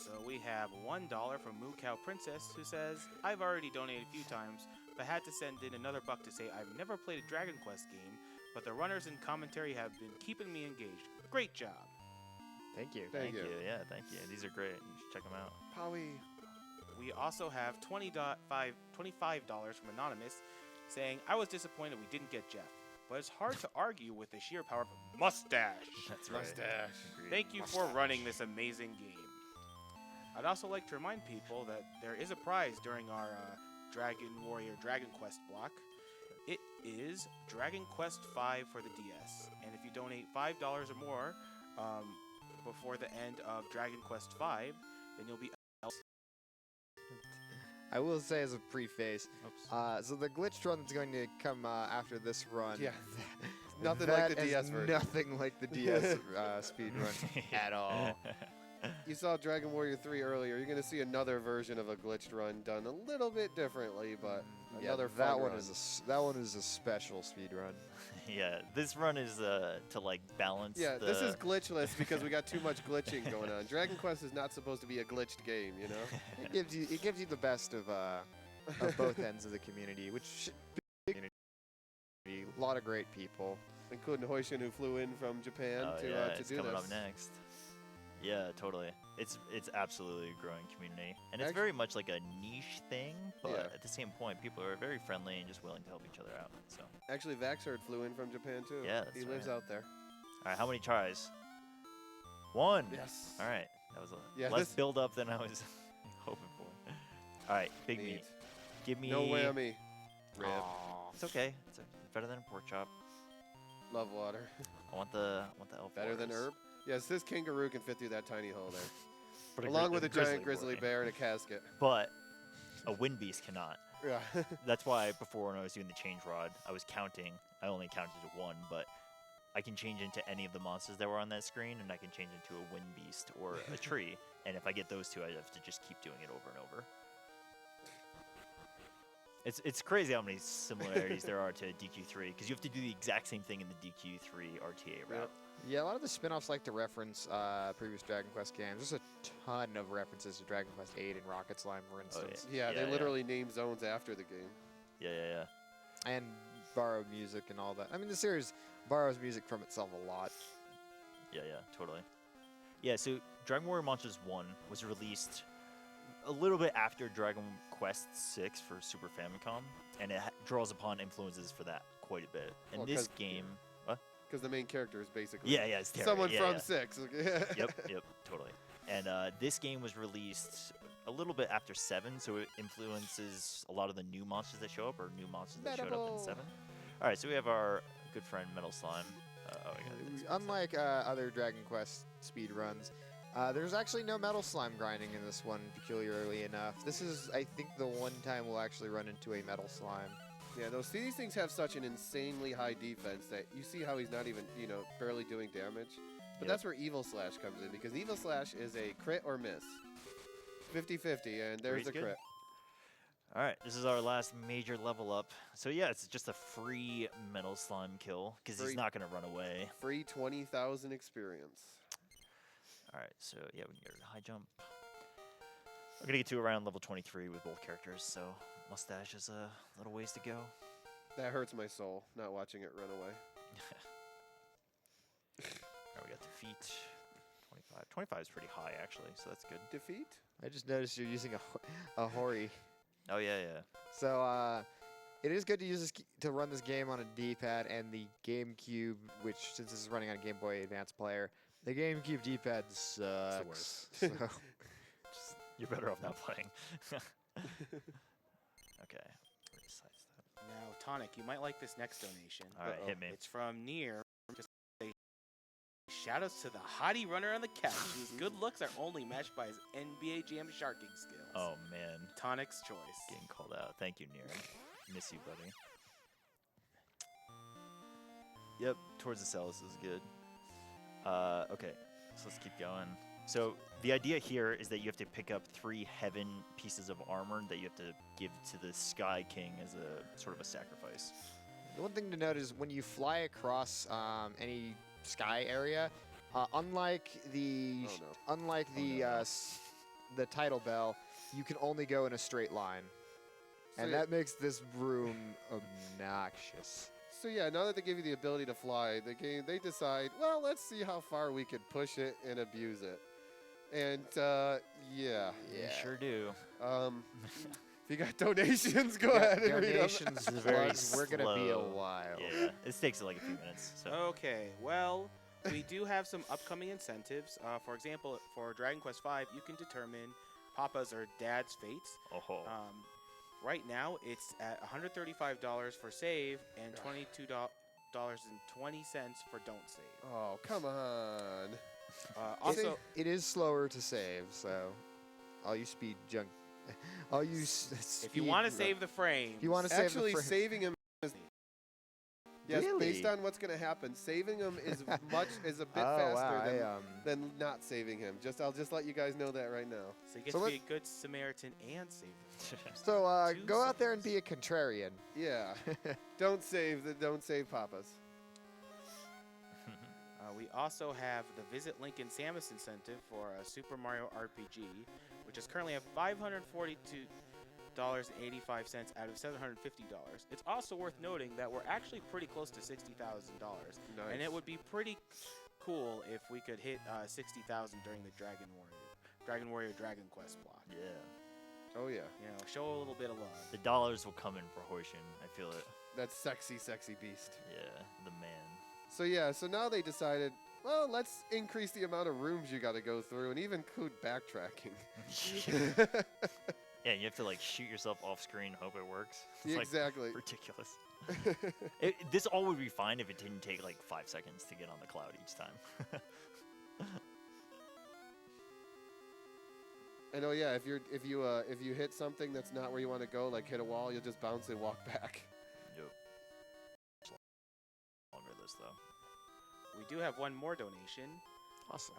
So we have $1 from Moo Cow Princess, who says, I've already donated a few times, but had to send in another buck to say I've never played a Dragon Quest game, but the runners and commentary have been keeping me engaged. Great job. Thank you. Thank you. Yeah, thank you. These are great. You should check them out. Powie. We also have $25 from Anonymous, saying, I was disappointed we didn't get Jeff, but it's hard to argue with the sheer power of Mustache. That's right. Mustache. Agreed. Thank you for running this amazing game. I'd also like to remind people that there is a prize during our Dragon Warrior Dragon Quest block. It is Dragon Quest V for the DS, and if you donate $5 or more before the end of Dragon Quest V, then you'll be. I will say as a preface, so the glitched run that's going to come after this run, Yeah. Nothing like the that is DS version. nothing like the DS speed run at all. You saw Dragon Warrior 3 earlier. You're going to see another version of a glitched run done a little bit differently, but another that fun one run. that one is a special speed run. Yeah, this run is to like balance. Yeah, the this is glitchless because we got too much glitching going on. Dragon Quest is not supposed to be a glitched game, you know? It gives you the best of both ends of the community, which should be a community. A lot of great people. Including Hoishin, who flew in from Japan Oh, to yeah, to it's do coming this. up next. Yeah, totally. It's absolutely a growing community, and it's Actu- very much like a niche thing. But Yeah. at the same point, people are very friendly and just willing to help each other out. So, Actually, Vaxhard flew in from Japan too. Yeah, he that's lives right. out there. all right, how many tries? One. Yes. All right, that was a Yeah, less this- build up than I was hoping for. All right, big Neat. meat. Give me. No whammy. Rip. It's okay. It's better than a pork chop. Love water. I want the elf. Better than waters. herb. Yes, this kangaroo can fit through that tiny hole there, But along with a giant boy. grizzly bear and a casket. But a wind beast cannot. Yeah. That's why before when I was doing the change rod, I was counting. I only counted to one, but I can change into any of the monsters that were on that screen, and I can change into a wind beast or a tree. And if I get those two, I have to just keep doing it over and over. It's crazy how many similarities there are to DQ3, because you have to do the exact same thing in the DQ3 RTA route. Yeah, a lot of the spin-offs like to reference previous Dragon Quest games. There's a ton of references to Dragon Quest 8 and Rocket Slime, for instance. Yeah, Yeah, they literally name zones after the game. Yeah. And borrow music and all that. I mean, the series borrows music from itself a lot. Yeah, totally. Yeah, so Dragon Warrior Monsters 1 was released a little bit after Dragon Quest 6 for Super Famicom, and it draws upon influences for that quite a bit. And Well, this 'cause- game... What? Because the main character is basically Yeah, it's Terry. someone yeah, from yeah. 6. Yep, totally. And this game was released a little bit after 7, so it influences a lot of the new monsters that show up, or new monsters that showed up in 7. All right, so we have our good friend Metal Slime. Unlike other Dragon Quest speed runs, there's actually no metal slime grinding in this one, peculiarly enough. This is, I think, the one time we'll actually run into a metal slime. Yeah, these things have such an insanely high defense that you see how he's not even, barely doing damage. But Yep. that's where Evil Slash comes in, because Evil Slash is a crit or miss. 50-50, and there's Three's the good. crit. All right, this is our last major level up. So yeah, it's just a free Metal Slime kill, because he's Free. not going to run away. Free 20,000 experience. All right, so yeah, we can get a high jump. We're gonna get to around level 23 with both characters, so Mustache is a little ways to go. That hurts my soul, not watching it run away. All right, we got defeat. 25. 25 is pretty high actually, so that's good. Defeat? I just noticed you're using a Hori. Oh yeah. So it is good to use to run this game on a D-pad and the GameCube, which since this is running on a Game Boy Advance player, the GameCube D-pad sucks. worst. So, You're better off not playing. Okay. Resize that. Now, Tonic, you might like this next donation. All right, hit me. It's from Nier. Just say, shoutouts to the hottie runner on the couch, whose good looks are only matched by his NBA Jam sharking skills. Oh man, Tonic's choice. getting called out. Thank you, Nier. Miss you, buddy. Yep, towards the cells is good. Okay, so let's keep going. So the idea here is that you have to pick up 3 heaven pieces of armor that you have to give to the Sky King as a sort of a sacrifice. The one thing to note is when you fly across any sky area, unlike the the title bell, you can only go in a straight line, and that makes this room obnoxious. So yeah, now that they give you the ability to fly, they decide, well, let's see how far we can push it and abuse it. And yeah. You sure do. If you got donations, go ahead and read them. Donations, we're gonna be a slow. while. Yeah, it takes like a few minutes. So. Okay, well, we do have some upcoming incentives. For example, for Dragon Quest V, you can determine Papa's or Dad's fates. Oh. Right now, it's at $135 for save and $22.20 for don't save. Oh, come on. Also, it is slower to save, so all you speed junk, all you if you want to save the frame, if you want to save Actually, the frame, saving him is based Really? on what's going to happen. Saving him is a bit Oh, faster wow, than not saving him. I'll just let you guys know that right now. so you get So to let- be a good Samaritan and save the frame. so Two go out there and saves. be a contrarian. Yeah. Don't save Papa's. We also have the Visit Link and Samus incentive for Super Mario RPG, which is currently at $542.85 out of $750. It's also worth noting that we're actually pretty close to $60,000, and it would be pretty cool if we could hit 60,000 during the Dragon Warrior Dragon Quest block. Yeah. Oh, yeah. You know, show a little bit of love. The dollars will come in for Horshin. I feel it. That sexy, sexy beast. Yeah, the man. So yeah, so now they decided, well, let's increase the amount of rooms you got to go through and even include backtracking. Yeah, you have to like shoot yourself off screen and hope it works. It's Exactly. like ridiculous. This all would be fine if it didn't take like 5 seconds to get on the cloud each time. And oh yeah, if you hit something that's not where you want to go, like hit a wall, you'll just bounce and walk back. Yep. Longer this though. We do have one more donation. Awesome.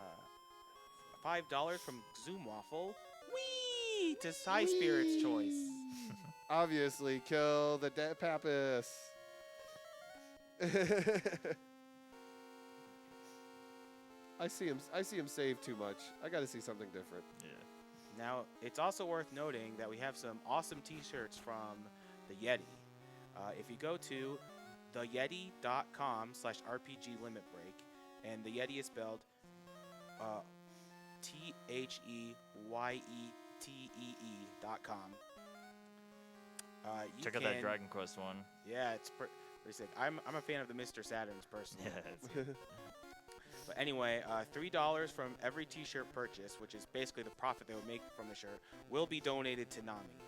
$5 from Zoom Waffle. Whee! To Side Spirit's choice. Obviously, kill the dead Pappas. I see him save too much. I got to see something different. Yeah. Now, it's also worth noting that we have some awesome t-shirts from the Yeti. If you go to theyeti.com/RPG Limit Break, and the Yeti is spelled THEYETEE.com. Check out that Dragon Quest one. Yeah, it's pretty sick. I'm a fan of the Mr. Saturns personally. Yeah, it's good. But anyway, $3 from every t-shirt purchase, which is basically the profit they would make from the shirt, will be donated to Nami.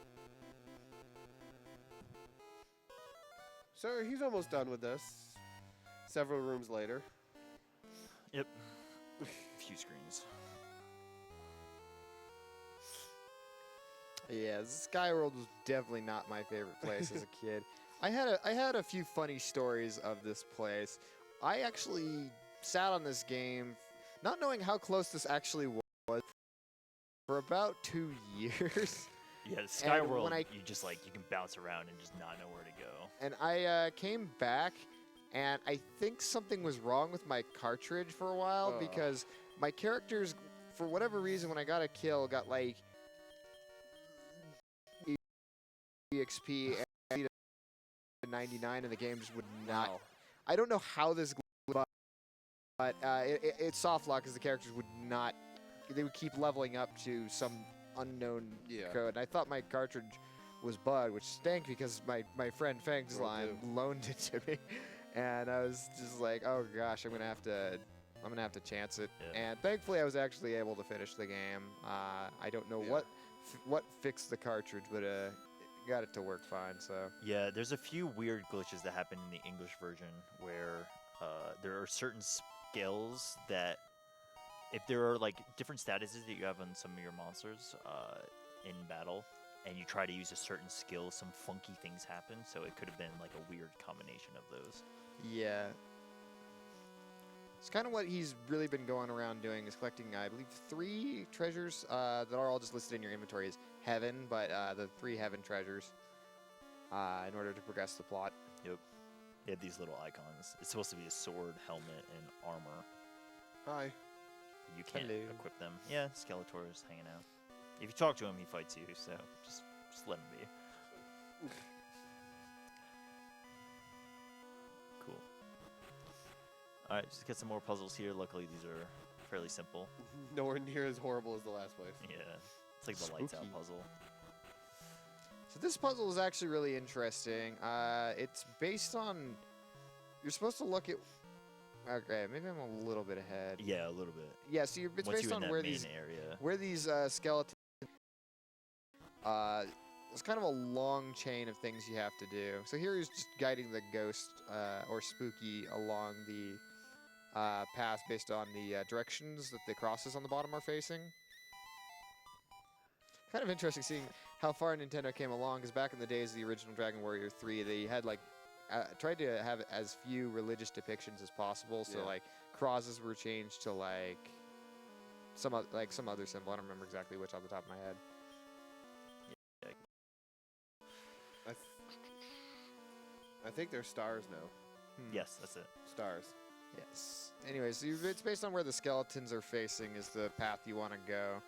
So he's almost done with this. Several rooms later. Yep. A few screens. Yeah, Skyworld was definitely not my favorite place as a kid. I had a few funny stories of this place. I actually sat on this game, not knowing how close this actually was, for about 2 years. Yeah, the Sky And World, when I- you just like, you can bounce around and just not know where to go. And I came back, and I think something was wrong with my cartridge for a while Oh. because my characters, for whatever reason, when I got a kill, got like EXP and 99, and the game just would not. Wow. I don't know how this, but it's soft lock because the characters would not. They would keep leveling up to some unknown Yeah. code. And I thought my cartridge was bugged, which stank because my friend Fang's Will line do. loaned it to me, and I was just like, oh gosh, I'm gonna have to chance it. Yeah. And thankfully, I was actually able to finish the game. I don't know Yeah. what fixed the cartridge, but got it to work fine. So Yeah, there's a few weird glitches that happen in the English version where there are certain skills that, if there are like different statuses that you have on some of your monsters in battle, and you try to use a certain skill, some funky things happen. So it could have been like a weird combination of those. yeah. It's kind of what he's really been going around doing, is collecting, I believe, 3 treasures that are all just listed in your inventory as heaven, but the 3 heaven treasures in order to progress the plot. Yep. They have these little icons. It's supposed to be a sword, helmet, and armor. Hi. You can't Hello. equip them. Yeah, Skeletor's hanging out. If you talk to him, he fights you, so just let him be. Cool. Alright, just get some more puzzles here. Luckily, these are fairly simple. Nowhere near as horrible as the last place. Yeah, it's like the lights out Spooky. puzzle. So this puzzle is actually really interesting. It's based on... You're supposed to look at... Okay, maybe I'm a little bit ahead. Yeah, a little bit. Yeah, so it's Once based you're on in that where main these area. skeletons... It's kind of a long chain of things you have to do. So here he's just guiding the ghost or spooky along the path based on the directions that the crosses on the bottom are facing. Kind of interesting seeing how far Nintendo came along, because back in the days of the original Dragon Warrior 3, they had like tried to have as few religious depictions as possible. So Yeah. like crosses were changed to like some other symbol. I don't remember exactly which off the top of my head. I think they're stars now. Yes, that's it. Stars. Yes. Anyways, it's based on where the skeletons are facing is the path you want to go.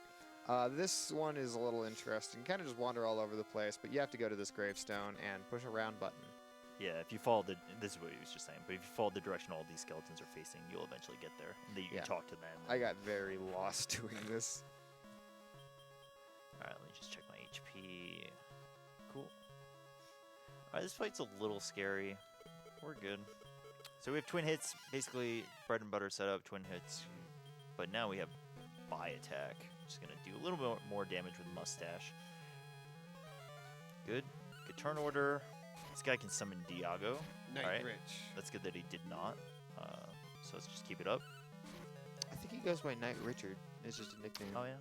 This one is a little interesting. Kind of just wander all over the place, but you have to go to this gravestone and push a round button. Yeah, if you follow this is what he was just saying, but if you follow the direction all these skeletons are facing, you'll eventually get there. And then you Yeah. can talk to them. I got very lost doing this. Alright, let me just check my HP. Cool. Alright, this fight's a little scary. We're good. So we have twin hits, basically bread and butter setup, twin hits. But now we have buy attack, which is going to do a little bit more damage with Mustache. Good. Good turn order. This guy can summon Diago. Night Alright. Rich. That's good that he did not. So let's just keep it up. I think he goes by Knight Richard. It's just a nickname. Oh, yeah.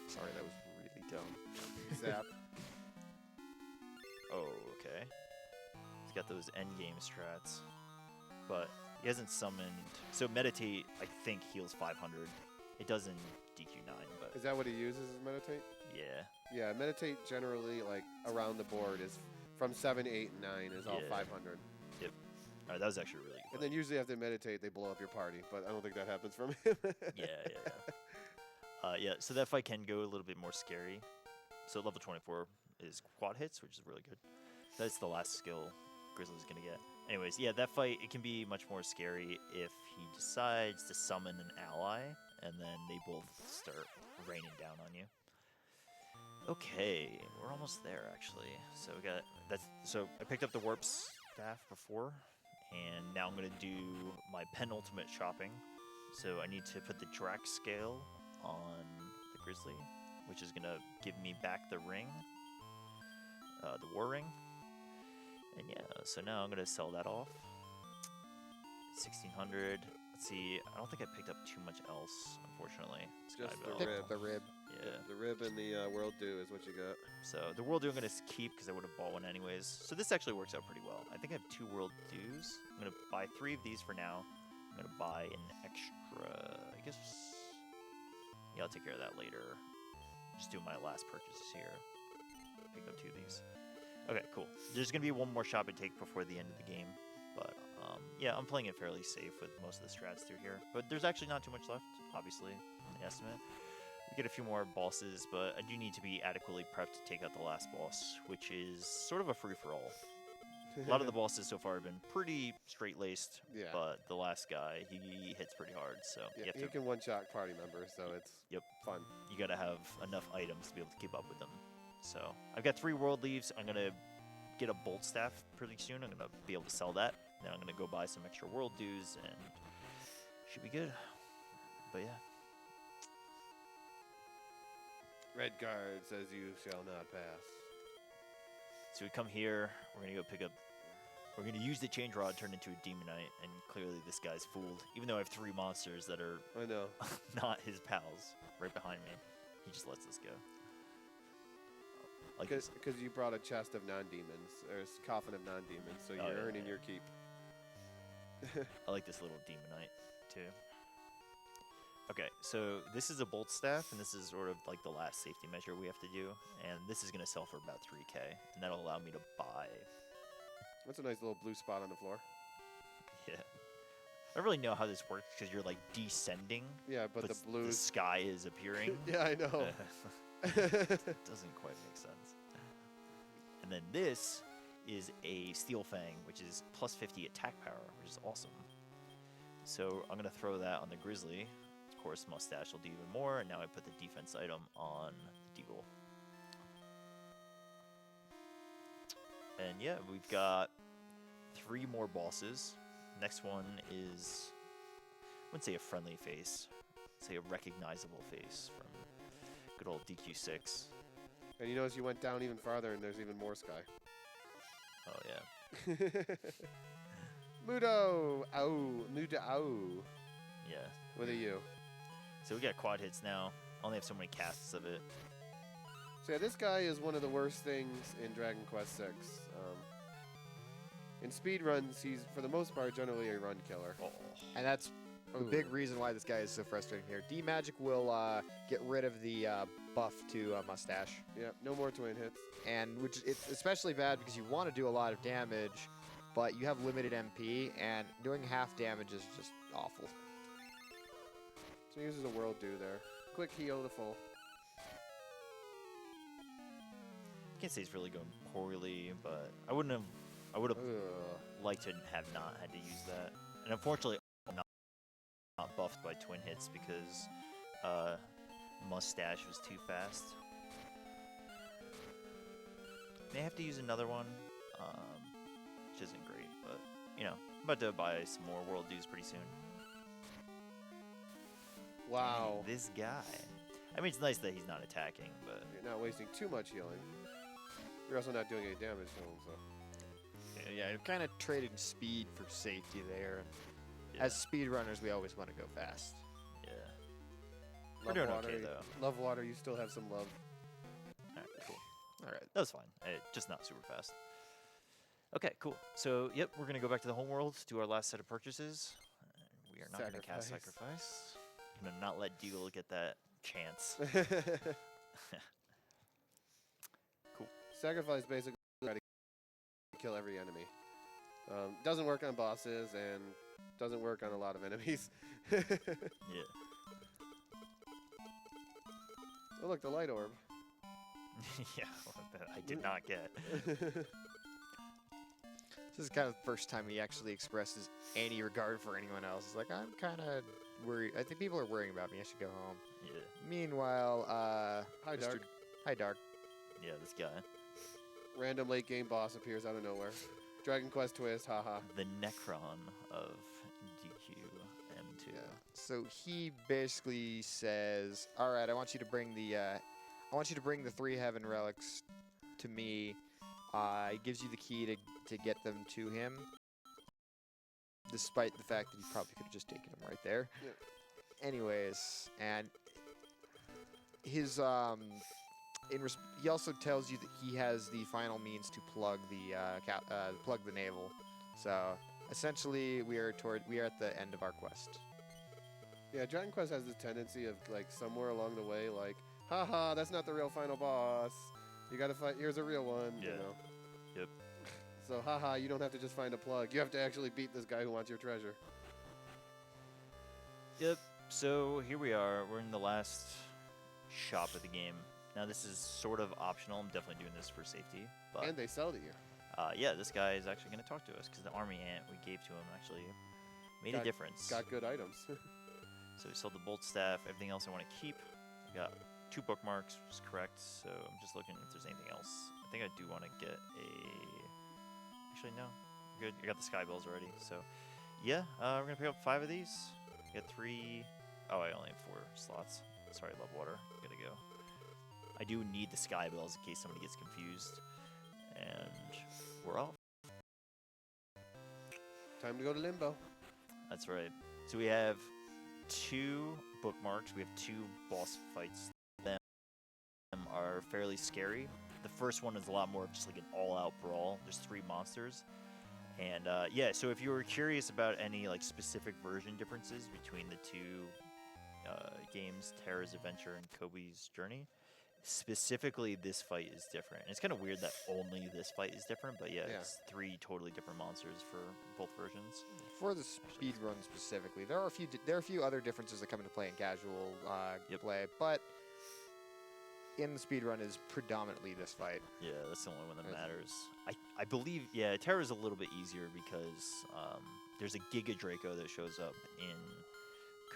Sorry, that was really dumb. Zap. Oh, okay. He's got those endgame strats. But he hasn't summoned... So Meditate, I think, heals 500. It doesn't DQ9, but... Is that what he uses as Meditate? Yeah. Yeah, Meditate generally, like, around the board is from 7, 8, and 9 is all Yeah. 500. Alright, that was actually really good. And then usually after Meditate, they blow up your party, but I don't think that happens from him. Yeah, so that fight can go a little bit more scary. So level 24 is quad hits, which is really good. That's the last skill Grizzly's going to get. Anyways, yeah, that fight, it can be much more scary if he decides to summon an ally, and then they both start raining down on you. Okay, we're almost there, actually. So we got So I picked up the warp staff before, and now I'm going to do my penultimate shopping. So I need to put the Drax scale on the Grizzly, which is going to give me back the ring, the war ring. And yeah, so now I'm going to sell that off. 1600. Let's see, I don't think I picked up too much else, unfortunately. Just Sky Bell. the rib. The rib. Yeah. The rib and the World Dew is what you got. So the World Dew I'm going to keep because I would have bought one anyways. So this actually works out pretty well. I think I have 2 World Dews. I'm going to buy 3 of these for now. I'm going to buy an extra, I guess. Yeah, I'll take care of that later. Just do my last purchases here. Pick up 2 of these. Okay, cool. There's going to be one more shop I take before the end of the game. But yeah, I'm playing it fairly safe with most of the strats through here. But there's actually not too much left, obviously, in the estimate. We get a few more bosses, but I do need to be adequately prepped to take out the last boss, which is sort of a free-for-all. A lot of the bosses so far have been pretty straight-laced, Yeah. but the last guy, he hits pretty hard, so Yeah, you have he to, can one-shot party members, so it's fun. you gotta have enough items to be able to keep up with them. So I've got 3 world leaves. I'm gonna get a bolt staff pretty soon. I'm gonna be able to sell that. Then I'm gonna go buy some extra world dues, and should be good. But yeah. Red guard says you shall not pass. So we come here, we're gonna go pick up, we're gonna use the change rod, turn into a demonite, and clearly this guy's fooled. Even though I have 3 monsters that are I know. not his pals right behind me, he just lets us go. Like this. Because you brought a chest of non-demons, or a coffin of non-demons, so Oh, you're yeah, earning yeah. your keep. I like this little demonite too. Okay, so this is a bolt staff, and this is sort of like the last safety measure we have to do, and this is going to sell for about 3K, and that'll allow me to buy. That's a nice little blue spot on the floor. Yeah. I don't really know how this works because you're like descending. Yeah, but the the blues. sky is appearing. Yeah, I know. Doesn't quite make sense. And then this is a Steel Fang, which is plus 50 attack power, which is awesome. So I'm going to throw that on the Grizzly. Of course, Mustache will do even more, and now I put the defense item on the Deagle. And yeah, we've got 3 more bosses. Next one is, I wouldn't say a friendly face, I'd say a recognizable face from good old DQ6. And you notice you went down even farther, and there's even more sky. Oh yeah. Mudo! Ow! Mudo! Ow! Yeah. With a U. So we got quad hits now. Only have so many casts of it. So yeah, this guy is one of the worst things in Dragon Quest VI. In speedruns, he's, for the most part, generally a run killer. Oh. And that's the big reason why this guy is so frustrating here. D-Magic will get rid of the buff to Mustache. Yeah, no more twin hits. And which it's especially bad because you want to do a lot of damage, but you have limited MP, and doing half damage is just awful. So he uses a World Dew there. Quick heal to full. I can't say it's really going poorly, but I would have liked to have not had to use that. And unfortunately, I'm not buffed by twin hits because Mustache was too fast. May have to use another one, which isn't great, but you know, I'm about to buy some more World Dews pretty soon. Wow. Dang, this guy. I mean, it's nice that he's not attacking, but You're not wasting too much healing. You're also not doing any damage to him, so. Yeah, you're kind of trading speed for safety there. yeah. As speedrunners, we always want to go fast. yeah. Love doing water. okay, though. Love water, you still have some love. Alright, cool. All right. That was fine. Just not super fast. Okay, cool. So, yep, we're going to go back to the homeworld, do our last set of purchases. We are not going to cast Sacrifice. Sacrifice. I'm going to not let Deagle get that chance. Cool. Sacrifice basically try to kill every enemy. Doesn't work on bosses and doesn't work on a lot of enemies. Yeah. Oh look, the light orb. Yeah, that I did not get. This is kind of the first time he actually expresses any regard for anyone else. He's like, I'm kind of worried. I think people are worrying about me. I should go home. Yeah. Meanwhile, Hi, Mr. Dark. Hi, Dark. Yeah, this guy. Random late game boss appears out of nowhere. Dragon Quest twist, haha. The Necron of DQ-M2. Yeah. So he basically says, "All right, I want you to bring the 3 heaven relics to me. He gives you the key to get them to him, despite the fact that you probably could have just taken them right there. Yeah. Anyways, and his he also tells you that he has the final means to plug the naval. So essentially, we are at the end of our quest. Yeah, Dragon Quest has this tendency of like somewhere along the way, like, haha, that's not the real final boss. You gotta fight. Here's a real one. Yeah. You know. Yep. So haha, you don't have to just find a plug. You have to actually beat this guy who wants your treasure. Yep. So here we are. We're in the last shop of the game. Now this is sort of optional. I'm definitely doing this for safety. But And they sell to you. yeah, this guy is actually going to talk to us because the army ant we gave to him actually made a difference. Got good items. So we sold the bolt staff. Everything else I want to keep. We got 2 bookmarks, which is correct. So I'm just looking if there's anything else. I think I do want to get a. Actually, no. Good. I got the sky bells already. So yeah, we're gonna pick up 5 of these. Get 3. Oh, I only have 4 slots. Sorry, love water. Gotta go. I do need the sky bells in case somebody gets confused. And we're off. Time to go to Limbo. That's right. So we have 2 bookmarks. We have 2 boss fights. Them are fairly scary. The first one is a lot more of just like an all-out brawl. There's 3 monsters. And yeah, so if you were curious about any like specific version differences between the two games, Terra's Adventure and Kobe's Journey, specifically this fight is different. And it's kind of weird that only this fight is different, but yeah, it's 3 totally different monsters for both versions. For the speed run specifically, there are a few other differences that come into play in casual play, but in the speed run is predominantly this fight. Yeah, that's the only one that matters. I believe, yeah, Terra's a little bit easier because there's a Giga Draco that shows up in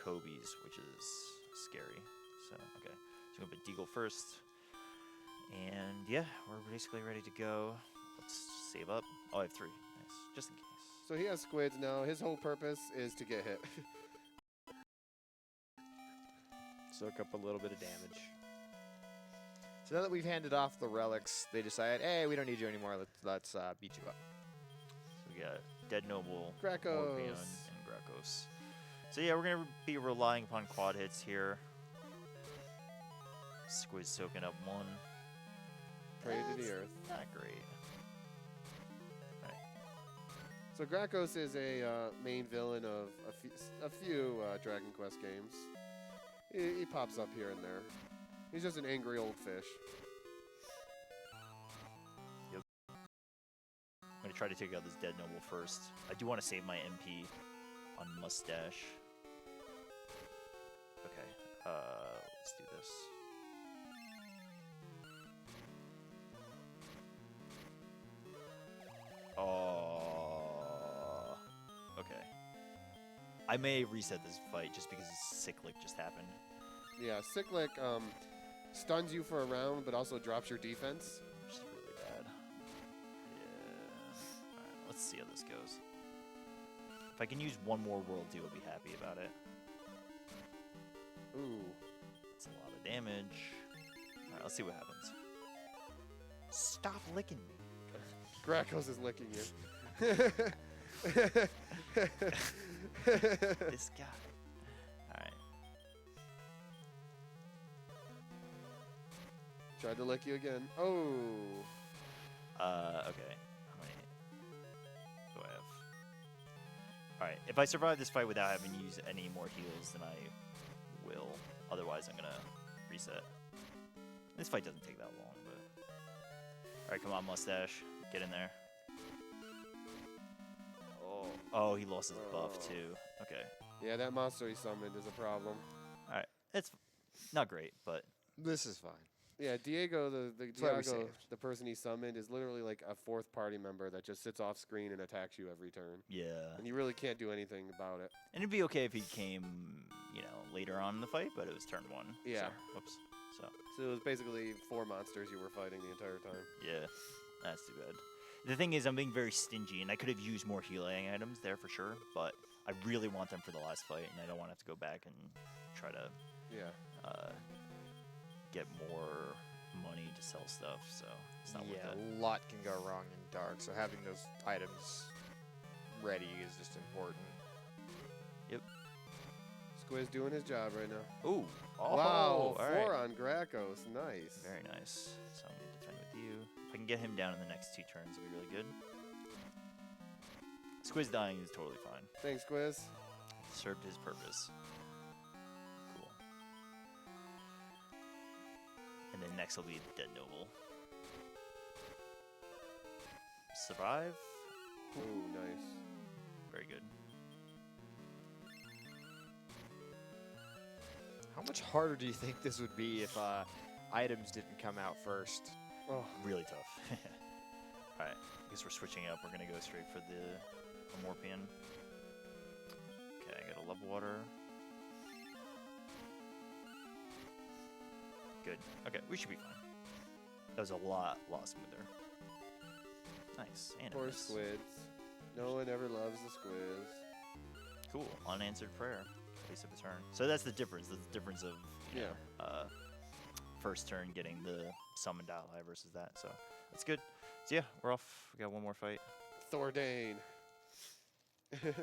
Kobe's, which is scary. So, okay. So I'm going to put Deagle first. And yeah, we're basically ready to go. Let's save up. Oh, I have 3. Nice. Just in case. So he has squids now. His whole purpose is to get hit. Soak up a little bit of damage. So now that we've handed off the relics, they decide, hey, we don't need you anymore. Let's beat you up. So we got Dead Noble, Gracchus. Morbion, and Gracchus. So yeah, we're going to be relying upon quad hits here. Squid soaking up 1. Pray to the earth. Not great. So Gracchus is a main villain of a few Dragon Quest games. He pops up here and there. He's just an angry old fish. Yep. I'm going to try to take out this Dead Noble first. I do want to save my MP on Mustache. Okay, let's do this. Oh, okay. I may reset this fight just because Cyclic just happened. Yeah, Cyclic stuns you for a round, but also drops your defense. Which is really bad. Yeah. Alright, let's see how this goes. If I can use one more World 2, I'll be happy about it. Ooh. That's a lot of damage. Alright, let's see what happens. Stop licking me. Gracchus is licking you. This guy. Alright. Tried to lick you again. Oh. Okay. How many do I have? Alright, if I survive this fight without having to use any more heals, then I will. Otherwise, I'm gonna reset. This fight doesn't take that long, but... Alright, come on, Mustache. Get in there. Oh, he lost his buff, too. Okay. Yeah, that monster he summoned is a problem. Alright, it's not great, but... This is fine. Yeah, Diego, why we Diego, saved. the person he summoned, is literally like a 4th party member that just sits off screen and attacks you every turn. Yeah. And you really can't do anything about it. And it'd be okay if he came, you know, later on in the fight, but it was turn 1. Yeah. So, oops. So it was basically 4 monsters you were fighting the entire time. Yeah, that's too bad. The thing is, I'm being very stingy, and I could have used more healing items there for sure, but I really want them for the last fight, and I don't want to have to go back and try to get more money to sell stuff, so it's not worth it. A lot can go wrong in Dark, so having those items ready is just important. Yep. Squid's doing his job right now. Ooh. Oh, Wow, all 4 right. on Gracchus. Nice. Very nice. So I'm going to defend with you. If I can get him down in the next 2 turns, it'll be really good. Squiz dying is totally fine. Thanks, Squiz. Served his purpose. Cool. And then next will be Dead Noble. Survive. Ooh, nice. Very good. How much harder do you think this would be if items didn't come out first? Oh, Really tough. Alright, I guess we're switching up. We're going to go straight for the Morpion. Okay, I got a level water. Good. Okay, we should be fine. That was a lot smoother. Nice. And a poor miss. squids. No one ever loves the squids. Cool. Unanswered prayer. Face of the turn. So that's the difference. That's the difference of you know, first turn getting the summoned ally versus that. So that's good. So yeah, we're off. We got one more fight. Thordane. Thordane.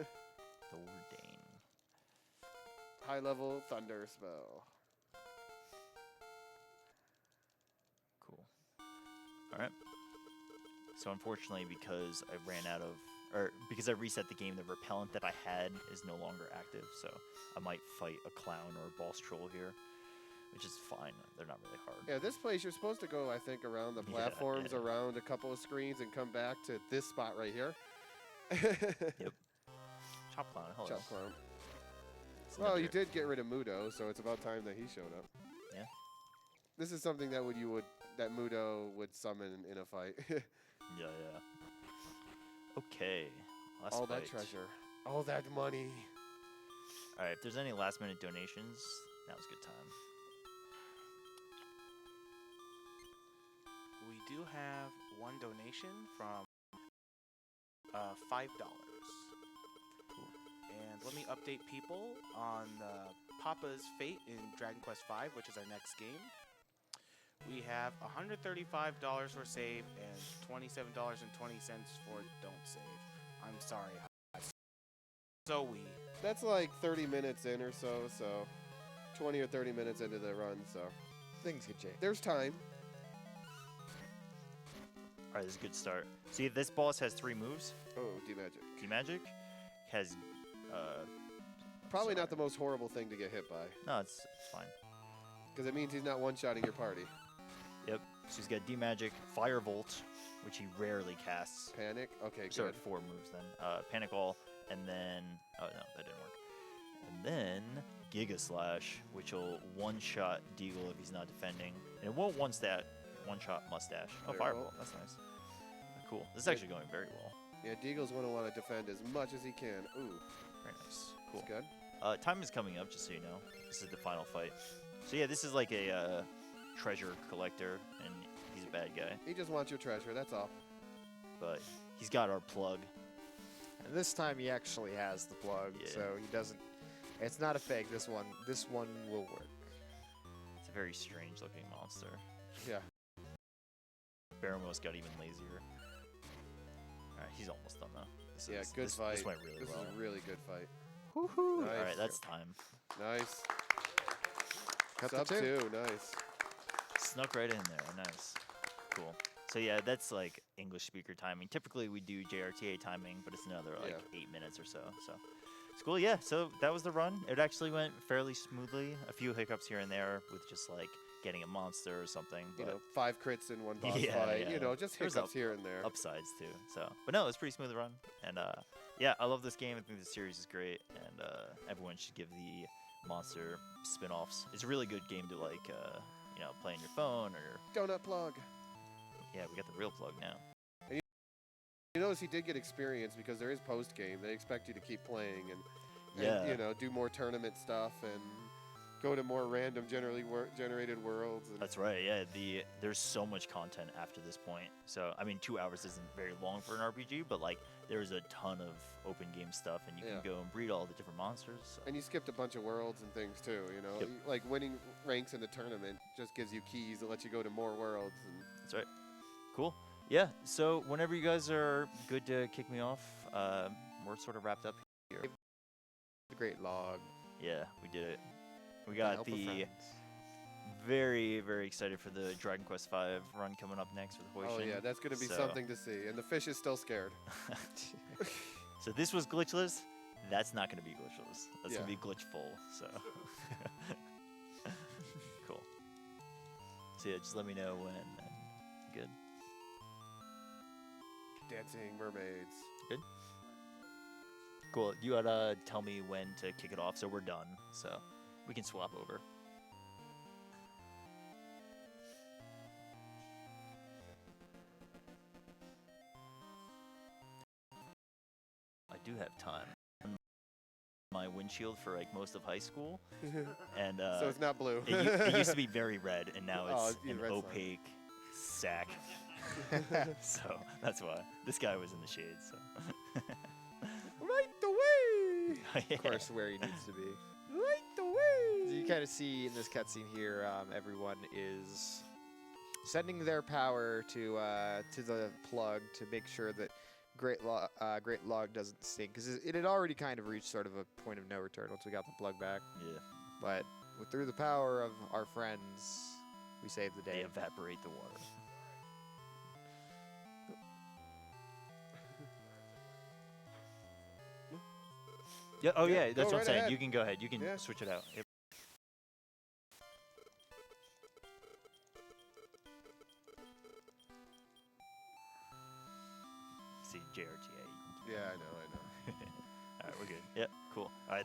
High level thunder spell. Cool. All right. So unfortunately, because I ran out of or because I reset the game, the repellent that I had is no longer active. So I might fight a clown or a boss troll here, which is fine. They're not really hard. Yeah, this place you're supposed to go, I think, around the platforms, around a couple of screens, and come back to this spot right here. Yep. Chop clown. Hello. Chop clown. It's Well, another- you did get rid of Mudo, so it's about time that he showed up. Yeah. This is something that that Mudo would summon in a fight. Yeah. Okay. Last All fight. that treasure. All that money. All right. If there's any last-minute donations, now's a good time. We do have one donation from $5. And let me update people on Papa's fate in Dragon Quest V, which is our next game. We have $135 for save and $27.20 for don't save. I'm sorry. So That's like 30 minutes in or so, 20 or 30 minutes into the run, so Things could change. there's time. All right. This is a good start. See, this boss has 3 moves. Oh, D-Magic. D-Magic has. Probably sorry. not the most horrible thing to get hit by, No, it's fine. because it means he's not one-shotting your party. Yep. So he's got D-Magic, Firebolt, which he rarely casts. Panic? Okay, Sorry, good. 4 moves then. Panic All, and then... Oh, no, that didn't work. And then Giga Slash, which will one-shot Deagle if he's not defending. And it won't one-shot Mustache. Oh, Very Fireball. well. That's nice. Cool. This is actually going very well. Yeah, Deagle's going to want to defend as much as he can. Ooh, Very nice. Cool. that's good. Time is coming up, just so you know. This is the final fight. So yeah, this is like a treasure collector, and he's a bad guy. He just wants your treasure, that's all. But he's got our plug. And this time he actually has the plug, Yeah. so he doesn't. It's not a fake. This one will work. It's a very strange looking monster. Yeah. Baramos got even lazier. Alright, he's almost done though. Yeah, good fight. This went really This well. is a really good fight. Woohoo! Nice. Alright, that's time. Nice. Cut Sub to 2. 2, nice. Snuck right in there. Nice. Cool. So yeah, that's like English speaker timing. Typically we do JRTA timing, but it's another like 8 minutes or so. So it's cool. Yeah. So that was the run. It actually went fairly smoothly. A few hiccups here and there with just like getting a monster or something. You But know, 5 crits in one boss Yeah, fight. yeah. You know, just There's hiccups here and there. upsides too. So, but no, it's a pretty smooth run. And yeah, I love this game. I think the series is great, and everyone should give the monster spin-offs. It's a really good game to like, you know, play on your phone or Donut plug. yeah, we got the real plug now. You notice he did get experience because there is post-game. They expect you to keep playing and Yeah. you know, do more tournament stuff and go to more random generated worlds. And That's right. Yeah, there's so much content after this point. So I mean, 2 hours isn't very long for an RPG, but like there's a ton of open game stuff, and you Yeah. can go and breed all the different monsters. So. And you skipped a bunch of worlds and things too, you know. Yep. Like winning ranks in the tournament just gives you keys that let you go to more worlds. And That's right. Cool. Yeah. So whenever you guys are good to kick me off, we're sort of wrapped up here. The great log. Yeah, we did it. We The got help of the friends. very, very excited for the Dragon Quest V run coming up next with Hoishin. oh yeah, that's going to be So- something to see. And the fish is still scared. So this was glitchless. That's not going to be glitchless. That's Yeah. going to be glitchful. So cool. So yeah, just let me know when. And good. Dancing mermaids. Cool. You gotta tell me when to kick it off, so we're done. So we can swap over. I do have time. On my windshield for like most of high school, and So it's not blue. it used to be very red, and now Oh, it's yeah, an red's fine. opaque sack. So that's why this guy was in the shade. So Right away! Of course, where he needs to be. Right away! So you kind of see in this cutscene here, everyone is sending their power to the plug to make sure that Great Log doesn't sink, because it had already kind of reached sort of a point of no return once we got the plug back. yeah, But through the power of our friends, we saved the they day. evaporate the water. Yeah. Oh Yeah, yeah, that's go what I'm right saying. ahead. You can go ahead. You can Yeah. switch it out. Yep. See JRTA. Yeah, I know. All right, we're good. Yep. Cool. All right.